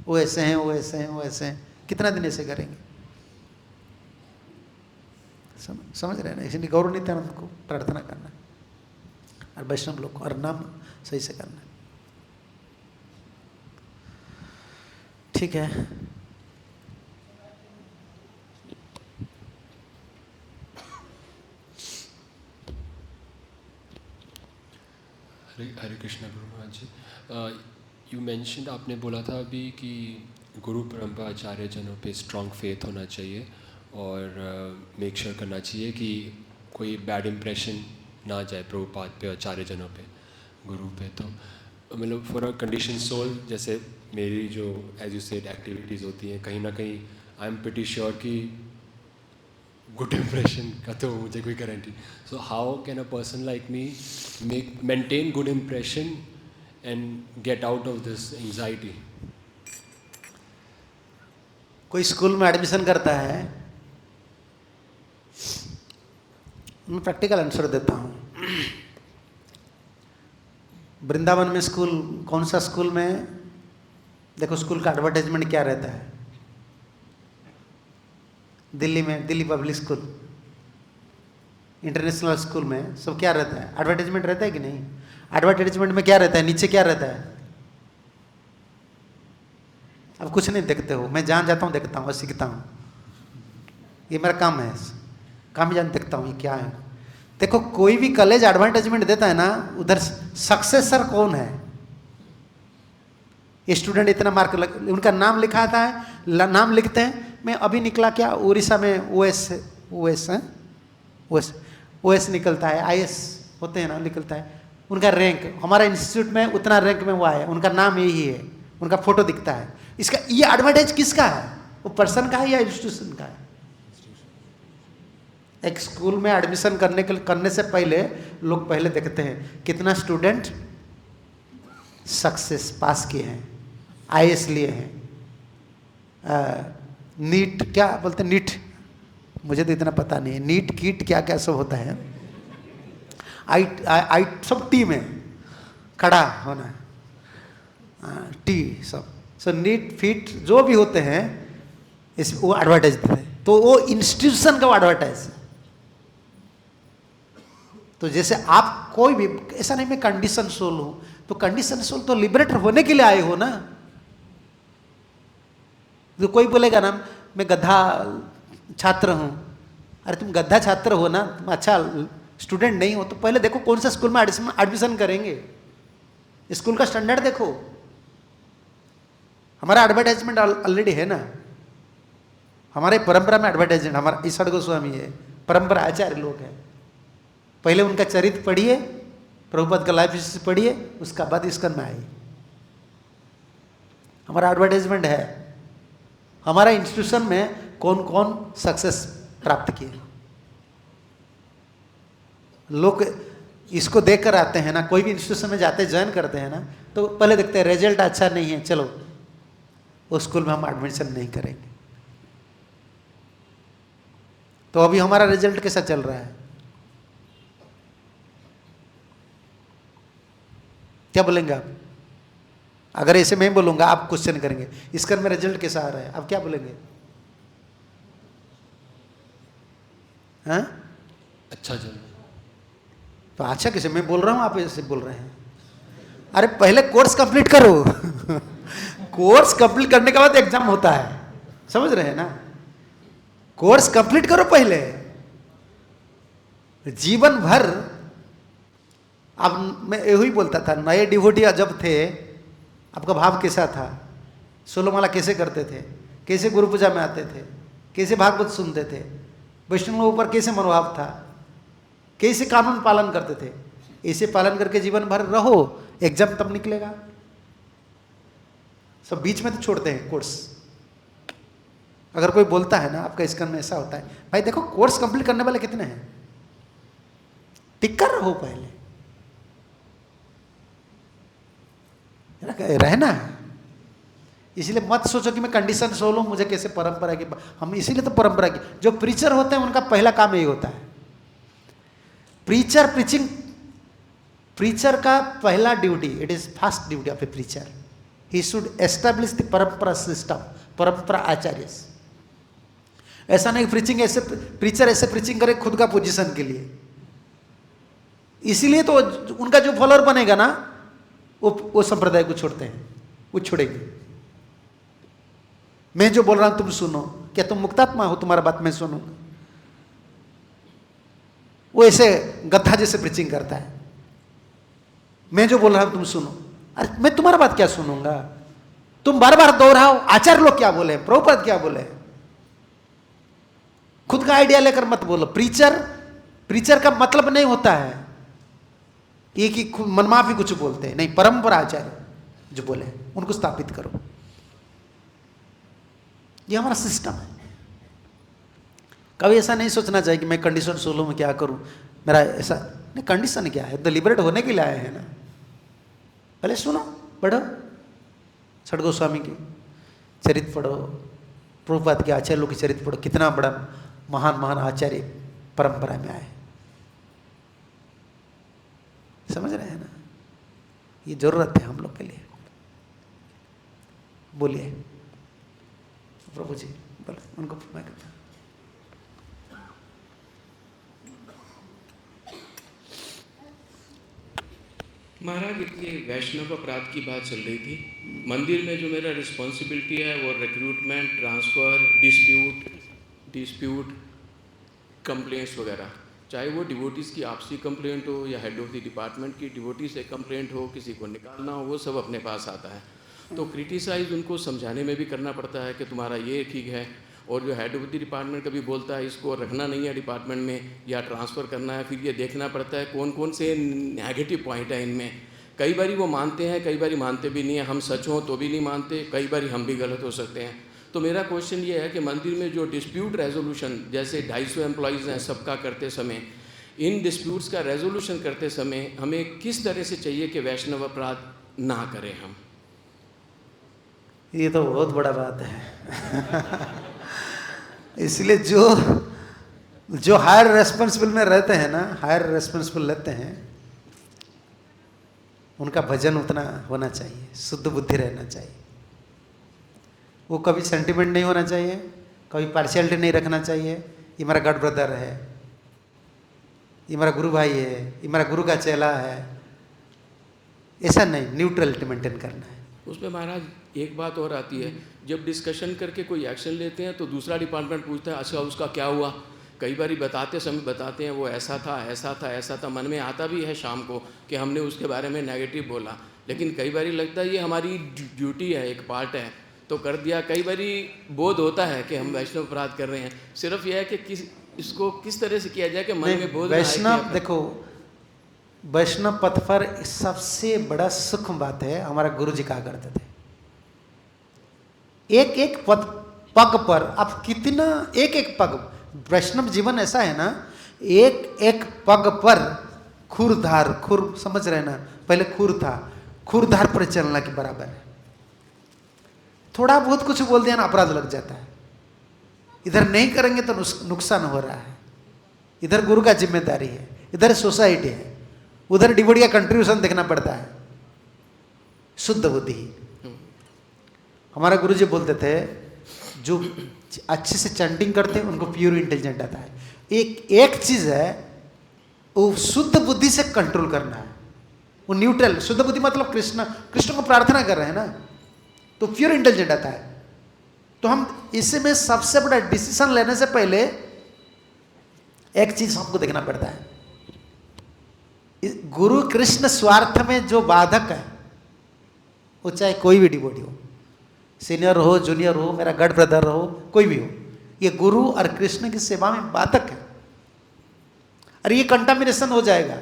वो ऐसे हैं, वो ऐसे हैं, वो ऐसे हैं, कितना दिन ऐसे करेंगे? समझ रहे हैं ना? इसलिए गौर नित्यानंद को प्रार्थना करना है और वैष्णव लोग को, और नाम सही से करना है। ठीक है। हरे कृष्णा गुरु महाराज जी, यू मेंशन्ड, आपने बोला था अभी कि गुरु परंपरा आचार्य जनों पे स्ट्रॉन्ग फेथ होना चाहिए और मेक श्योर करना चाहिए कि कोई बैड इम्प्रेशन ना जाए प्रभुपाद पे, आचार्य जनों पे, गुरु पे। तो मतलब फॉर अ कंडीशन सोल, जैसे मेरी जो एज यू सेड एक्टिविटीज़ होती हैं, कहीं ना कहीं आई एम प्रीटी श्योर कि गुड इम्प्रेशन का तो मुझे कोई guarantee. So how can a person like me maintain good impression and get out of this anxiety? कोई स्कूल में एडमिशन करता है, मैं प्रैक्टिकल आंसर देता हूँ। वृंदावन में स्कूल, कौन सा स्कूल में, देखो स्कूल का एडवर्टाइजमेंट क्या रहता है। दिल्ली में Delhi public school, international school में सब क्या रहता है, एडवर्टाइजमेंट रहता है कि नहीं? एडवर्टाइजमेंट में क्या रहता है, नीचे क्या रहता है? अब कुछ नहीं देखते हो, मैं जहाँ जाता हूँ देखता हूँ और सीखता हूँ, ये मेरा काम है, काम जान देखता हूँ ये क्या है। देखो कोई भी कॉलेज एडवर्टाइजमेंट देता है ना, उधर सक्सेसर कौन है, ये स्टूडेंट इतना मार्क उनका नाम लिखा आता है, नाम लिखते हैं। मैं अभी निकला क्या उड़ीसा में ओएस निकलता है, आईएएस होते हैं ना, निकलता है उनका रैंक, हमारा इंस्टीट्यूट में उतना रैंक में हुआ है, उनका नाम यही है, उनका फोटो दिखता है। इसका ये एडवर्टाइज किसका है, वो पर्सन का है या इंस्टीट्यूशन का है? एक स्कूल में एडमिशन करने से पहले लोग पहले देखते हैं कितना स्टूडेंट सक्सेस पास किए हैं, आईएएस लिए हैं, नीट क्या बोलते हैं, नीट मुझे तो इतना पता नहीं है, नीट कीट क्या क्या सब होता है, आई सब टी में खड़ा होना, टी सब सो नीट फिट जो भी होते हैं इस वो एडवर्टाइज देते हैं, तो वो इंस्टीट्यूशन का वो एडवर्टाइज। तो जैसे आप कोई भी ऐसा नहीं मैं कंडीशन सोल हूँ, तो कंडीशन सोल तो लिबरेटर होने के लिए आए हो ना। तो कोई बोलेगा ना मैं गधा छात्र हूँ, अरे तुम गधा छात्र हो ना, तुम अच्छा स्टूडेंट नहीं हो, तो पहले देखो कौन सा स्कूल में एडमिशन करेंगे, स्कूल का स्टैंडर्ड देखो। हमारा एडवर्टाइजमेंट ऑलरेडी है ना, हमारे परंपरा में एडवर्टाइजमेंट, हमारा ईश्वर गोस्वामी है, परंपरा आचार्य लोग हैं, पहले उनका चरित्र पढ़िए, प्रभुपाद का लाइफ हिस्ट्री पढ़िए, उसका बाद इसका में आइए। हमारा एडवर्टाइजमेंट है, हमारा इंस्टीट्यूशन में कौन कौन सक्सेस प्राप्त किए। लोग इसको देखकर आते हैं ना, कोई भी इंस्टीट्यूशन में जाते ज्वाइन करते हैं ना, तो पहले देखते हैं रिजल्ट अच्छा नहीं है, चलो उस स्कूल में हम एडमिशन नहीं करेंगे। तो अभी हमारा रिजल्ट कैसा चल रहा है, क्या बोलेंगे आप? अगर ऐसे मैं बोलूंगा आप क्वेश्चन करेंगे इसका में रिजल्ट कैसा आ रहा है, आप क्या बोलेंगे? हाँ अच्छा चल, तो अच्छा कैसे, मैं बोल रहा हूं आप ऐसे बोल रहे हैं? अरे पहले कोर्स कंप्लीट करो कोर्स कंप्लीट करने के बाद एग्जाम होता है, समझ रहे हैं ना? कोर्स कंप्लीट करो पहले, जीवन भर। अब मैं यही बोलता था, नए डिवोटी जब थे आपका भाव कैसा था, सोलोमाला कैसे करते थे, कैसे गुरु पूजा में आते थे, कैसे भागवत सुनते थे, वैष्णवों पर कैसे मनोभाव था, कैसे कानून पालन करते थे, ऐसे पालन करके जीवन भर रहो, एग्जाम तब निकलेगा। सब बीच में तो छोड़ते हैं कोर्स। अगर कोई बोलता है ना आपका इसका में ऐसा होता है, भाई देखो कोर्स कंप्लीट करने वाले कितने हैं, टिक कर रहो पहले, रहना है। इसलिए मत सोचो कि मैं कंडीशन सोल हूं, मुझे कैसे परंपरा की, हम इसीलिए तो परंपरा की, जो प्रीचर होते हैं उनका पहला काम यही होता है, प्रीचर का पहला duty, it is first duty of A preacher, he should establish the परंपरा सिस्टम, परंपरा आचार्य। ऐसा नहीं प्रीचिंग ऐसे प्रीचर ऐसे प्रीचिंग करे खुद का पोजीशन के लिए, इसीलिए तो उनका जो फॉलोअर बनेगा ना वो संप्रदाय को छोड़ते हैं, वो छोड़ेंगे। मैं जो बोल रहा हूं तुम सुनो, क्या तुम मुक्तात्मा हो, तुम्हारा बात मैं सुनूंगा? वो ऐसे गधा जैसे प्रीचिंग करता है, मैं जो बोल रहा हूं तुम सुनो, अरे मैं तुम्हारा बात क्या सुनूंगा, तुम बार बार दोहराओ आचार्य लोग क्या बोले, प्रभुपाद क्या बोले, खुद का आइडिया लेकर मत बोलो। प्रीचर का मतलब नहीं होता है ये कि मनमाफी कुछ बोलते हैं, नहीं, परंपरा आचार्य जो बोले उनको स्थापित करो, ये हमारा सिस्टम है। कभी ऐसा नहीं सोचना चाहिए कि मैं कंडीशन सोलो में क्या करूं, मेरा ऐसा नहीं, कंडीशन क्या है, तो लिबरेट होने के लिए आए हैं ना। पहले सुनो, पढ़ो, छठ गोस्वामी की चरित्र पढ़ो, प्रभुपाद के आचार्य लोग की चरित्र पढ़ो, कितना बड़ा महान महान आचार्य परंपरा में आए, समझ रहे हैं ना? ये जरूरत है हम लोग के लिए। बोलिए प्रभु जी, बोलो उनको मैं करता। महाराज, ये वैष्णव अपराध की बात चल रही थी। मंदिर में जो मेरा रिस्पॉन्सिबिलिटी है वो रिक्रूटमेंट, ट्रांसफ़र, डिस्प्यूट, कंप्लेंट्स वगैरह, चाहे वो डिवोटीज़ की आपसी कंप्लेंट हो या हेड ऑफ द डिपार्टमेंट की डिवोटी से कंप्लेंट हो, किसी को निकालना हो, वो सब अपने पास आता है। तो क्रिटिसाइज़ उनको समझाने में भी करना पड़ता है कि तुम्हारा ये ठीक है, और जो हेड ऑफ द डिपार्टमेंट कभी बोलता है इसको रखना नहीं है डिपार्टमेंट में या ट्रांसफ़र करना है, फिर ये देखना पड़ता है कौन कौन से नेगेटिव पॉइंट है इनमें। कई बारी वो मानते हैं, कई बारी मानते भी नहीं है, हम सच हों तो भी नहीं मानते, कई बारी हम भी गलत हो सकते हैं। तो मेरा क्वेश्चन ये है कि मंदिर में जो डिस्प्यूट रेजोल्यूशन, जैसे 250 एम्प्लॉयज़ हैं सबका करते समय, इन डिस्प्यूट्स का रेजोल्यूशन करते समय हमें किस तरह से चाहिए कि वैष्णव अपराध ना करें हम? ये तो बहुत बड़ा बात है। इसलिए जो हायर रेस्पॉन्सिबल में रहते हैं ना, हायर रेस्पॉन्सिबल लेते हैं, उनका भजन उतना होना चाहिए, शुद्ध बुद्धि रहना चाहिए। वो कभी सेंटिमेंट नहीं होना चाहिए, कभी पार्शियलिटी नहीं रखना चाहिए, ये मेरा गॉड ब्रदर है, ये मेरा गुरु भाई है, ये मेरा गुरु का चेला है, ऐसा नहीं, न्यूट्रलिटी मेंटेन करना है। उसमें महाराज एक बात और आती है, जब डिस्कशन करके कोई एक्शन लेते हैं तो दूसरा डिपार्टमेंट पूछता है अच्छा उसका क्या हुआ। कई बार बताते समय बताते हैं वो ऐसा था ऐसा था ऐसा था, मन में आता भी है शाम को कि हमने उसके बारे में नेगेटिव बोला, लेकिन कई बार लगता है ये हमारी ड्यूटी है, एक पार्ट है, तो कर दिया। कई बार बोध होता है कि हम वैष्णव अपराध कर रहे हैं, सिर्फ यह है कि इसको किस तरह से किया जाए कि मन में बोध। वैष्णव देखो, वैष्णव पथ पर सबसे बड़ा सूक्ष्म बात है, हमारा गुरु जी कहा करते थे, एक एक पग पर आप कितना, एक एक पग, वैष्णव जीवन ऐसा है ना, एक एक पग पर खुरधार, खुर समझ रहे ना, पहले खुर था, खुरधार पर चलना के बराबर है। थोड़ा बहुत कुछ बोल दिया ना अपराध लग जाता है। इधर नहीं करेंगे तो नुकसान हो रहा है, इधर गुरु का जिम्मेदारी है, इधर सोसाइटी है, उधर डिवोटी का कंट्रीब्यूशन देखना पड़ता है। शुद्ध बुद्धि। हमारा गुरु जी बोलते थे जो अच्छे से चैंटिंग करते हैं उनको प्योर इंटेलिजेंट आता है। एक चीज है वो शुद्ध बुद्धि से कंट्रोल करना है, वो न्यूट्रल। शुद्ध बुद्धि मतलब कृष्ण को प्रार्थना कर रहे हैं ना, तो प्योर इंटेलिजेंट आता है। तो हम इसमें सबसे बड़ा डिसीजन लेने से पहले एक चीज हमको देखना पड़ता है, गुरु कृष्ण स्वार्थ में जो बाधक है, वो चाहे कोई भी डिवोटी हो, सीनियर हो, जूनियर हो, मेरा गॉड ब्रदर हो, कोई भी हो, ये गुरु और कृष्ण की सेवा में बाधक है। और ये कंटामिनेशन हो जाएगा,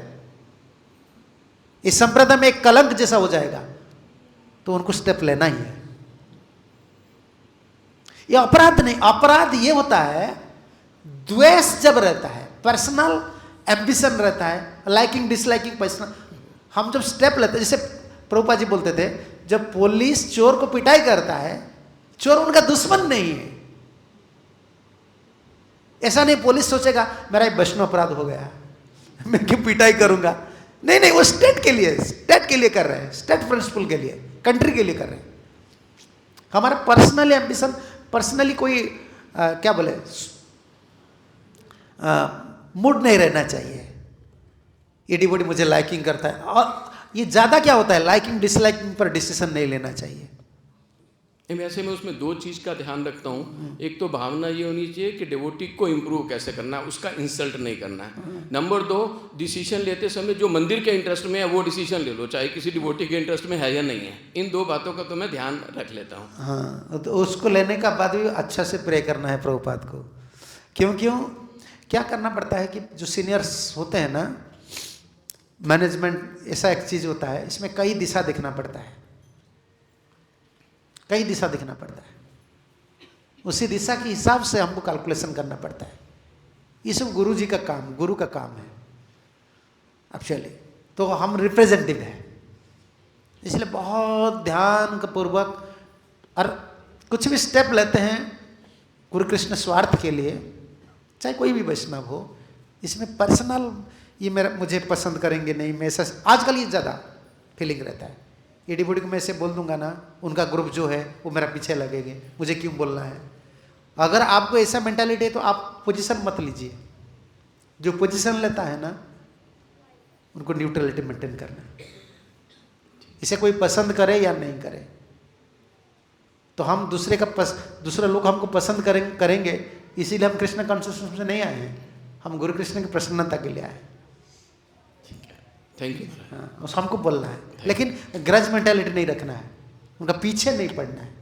इस संप्रदाय में एक कलंक जैसा हो जाएगा, तो उनको स्टेप लेना ही है। ये अपराध नहीं, अपराध ये होता है द्वेष जब रहता है, पर्सनल एम्बिशन रहता है, लाइकिंग डिसलाइकिंग पर्सनल। हम जब स्टेप लेते हैं, जैसे प्रभुपाद जी बोलते थे, जब पुलिस चोर को पिटाई करता है, चोर उनका दुश्मन नहीं है। ऐसा नहीं पुलिस सोचेगा मेरा एक वैष्णव अपराध हो गया, मैं क्यों पिटाई करूंगा। नहीं नहीं, वो स्टेट के लिए कर रहे हैं, स्टेट प्रिंसिपल के लिए, कंट्री के लिए कर रहे हैं। हमारा पर्सनल एम्बिशन, पर्सनली कोई क्या बोले मूड नहीं रहना चाहिए। ये डिवोटी मुझे लाइकिंग करता है, और ये ज़्यादा क्या होता है, लाइकिंग डिसलाइकिंग पर डिसीजन नहीं लेना चाहिए। वैसे मैं उसमें दो चीज़ का ध्यान रखता हूँ। एक तो भावना ये होनी चाहिए कि डिवोटी को इम्प्रूव कैसे करना है, उसका इंसल्ट नहीं करना है। नंबर दो, डिसीजन लेते समय जो मंदिर के इंटरेस्ट में है वो डिसीजन ले लो, चाहे किसी डिवोटी के इंटरेस्ट में है या नहीं है। इन दो बातों का तो मैं ध्यान रख लेता हूँ। हाँ, तो उसको लेने का बाद भी अच्छा से प्रे करना है प्रभुपाद को। क्यों क्या करना पड़ता है कि जो सीनियर्स होते हैं ना, मैनेजमेंट ऐसा एक चीज़ होता है, इसमें कई दिशा देखना पड़ता है, कई दिशा देखना पड़ता है। उसी दिशा के हिसाब से हमको कैलकुलेशन करना पड़ता है। ये सब गुरु जी का काम, गुरु का काम है एक्चुअली। तो हम रिप्रेजेंटेटिव हैं, इसलिए बहुत ध्यान का पूर्वक और कुछ भी स्टेप लेते हैं गुरु कृष्ण स्वार्थ के लिए, चाहे कोई भी वैष्णव हो, इसमें पर्सनल ये मेरा मुझे पसंद करेंगे नहीं, मैं ऐसा, आजकल ये ज़्यादा फीलिंग रहता है। ये डिवोटी को मैं ऐसे बोल दूंगा ना, उनका ग्रुप जो है वो मेरा पीछे लगेंगे, मुझे क्यों बोलना है। अगर आपको ऐसा मेंटालिटी है तो आप पोजीशन मत लीजिए। जो पोजीशन लेता है ना, उनको न्यूट्रलिटी मेंटेन करना है। इसे कोई पसंद करे या नहीं करे, तो हम दूसरे लोग हमको पसंद करेंगे, इसीलिए हम कृष्ण कॉन्शियसनेस में नहीं आए हैं, हम गुरु कृष्ण की प्रसन्नता के लिए आए। Thank you. हाँ, उस हमको बोलना है, लेकिन ग्रज मेंटालिटी नहीं रखना है, उनका पीछे नहीं पड़ना है।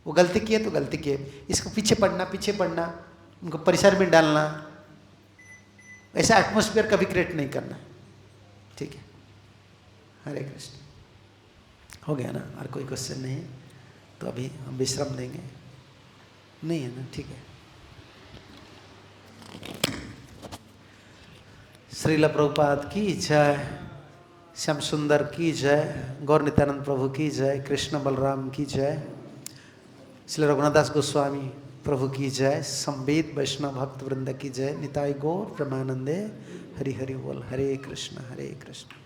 वो गलती किए तो गलती किए, इसको पीछे पड़ना, उनको परेशानी में डालना, ऐसा एटमॉस्फेयर कभी क्रिएट नहीं करना। ठीक है, हरे कृष्ण। हो गया ना? और कोई क्वेश्चन नहीं है तो अभी हम विश्राम देंगे, नहीं है ना? ठीक है। श्रील प्रभुपाद की जय, श्याम सुंदर की जय, गौर नित्यानंद प्रभु की जय, कृष्ण बलराम की जय, श्री रघुनाथ दास गोस्वामी प्रभु की जय, संवेद वैष्णव भक्त वृंद की जय, निताई गौर प्रेमानंदे, हरि हरि बोल। हरे कृष्ण हरे कृष्ण।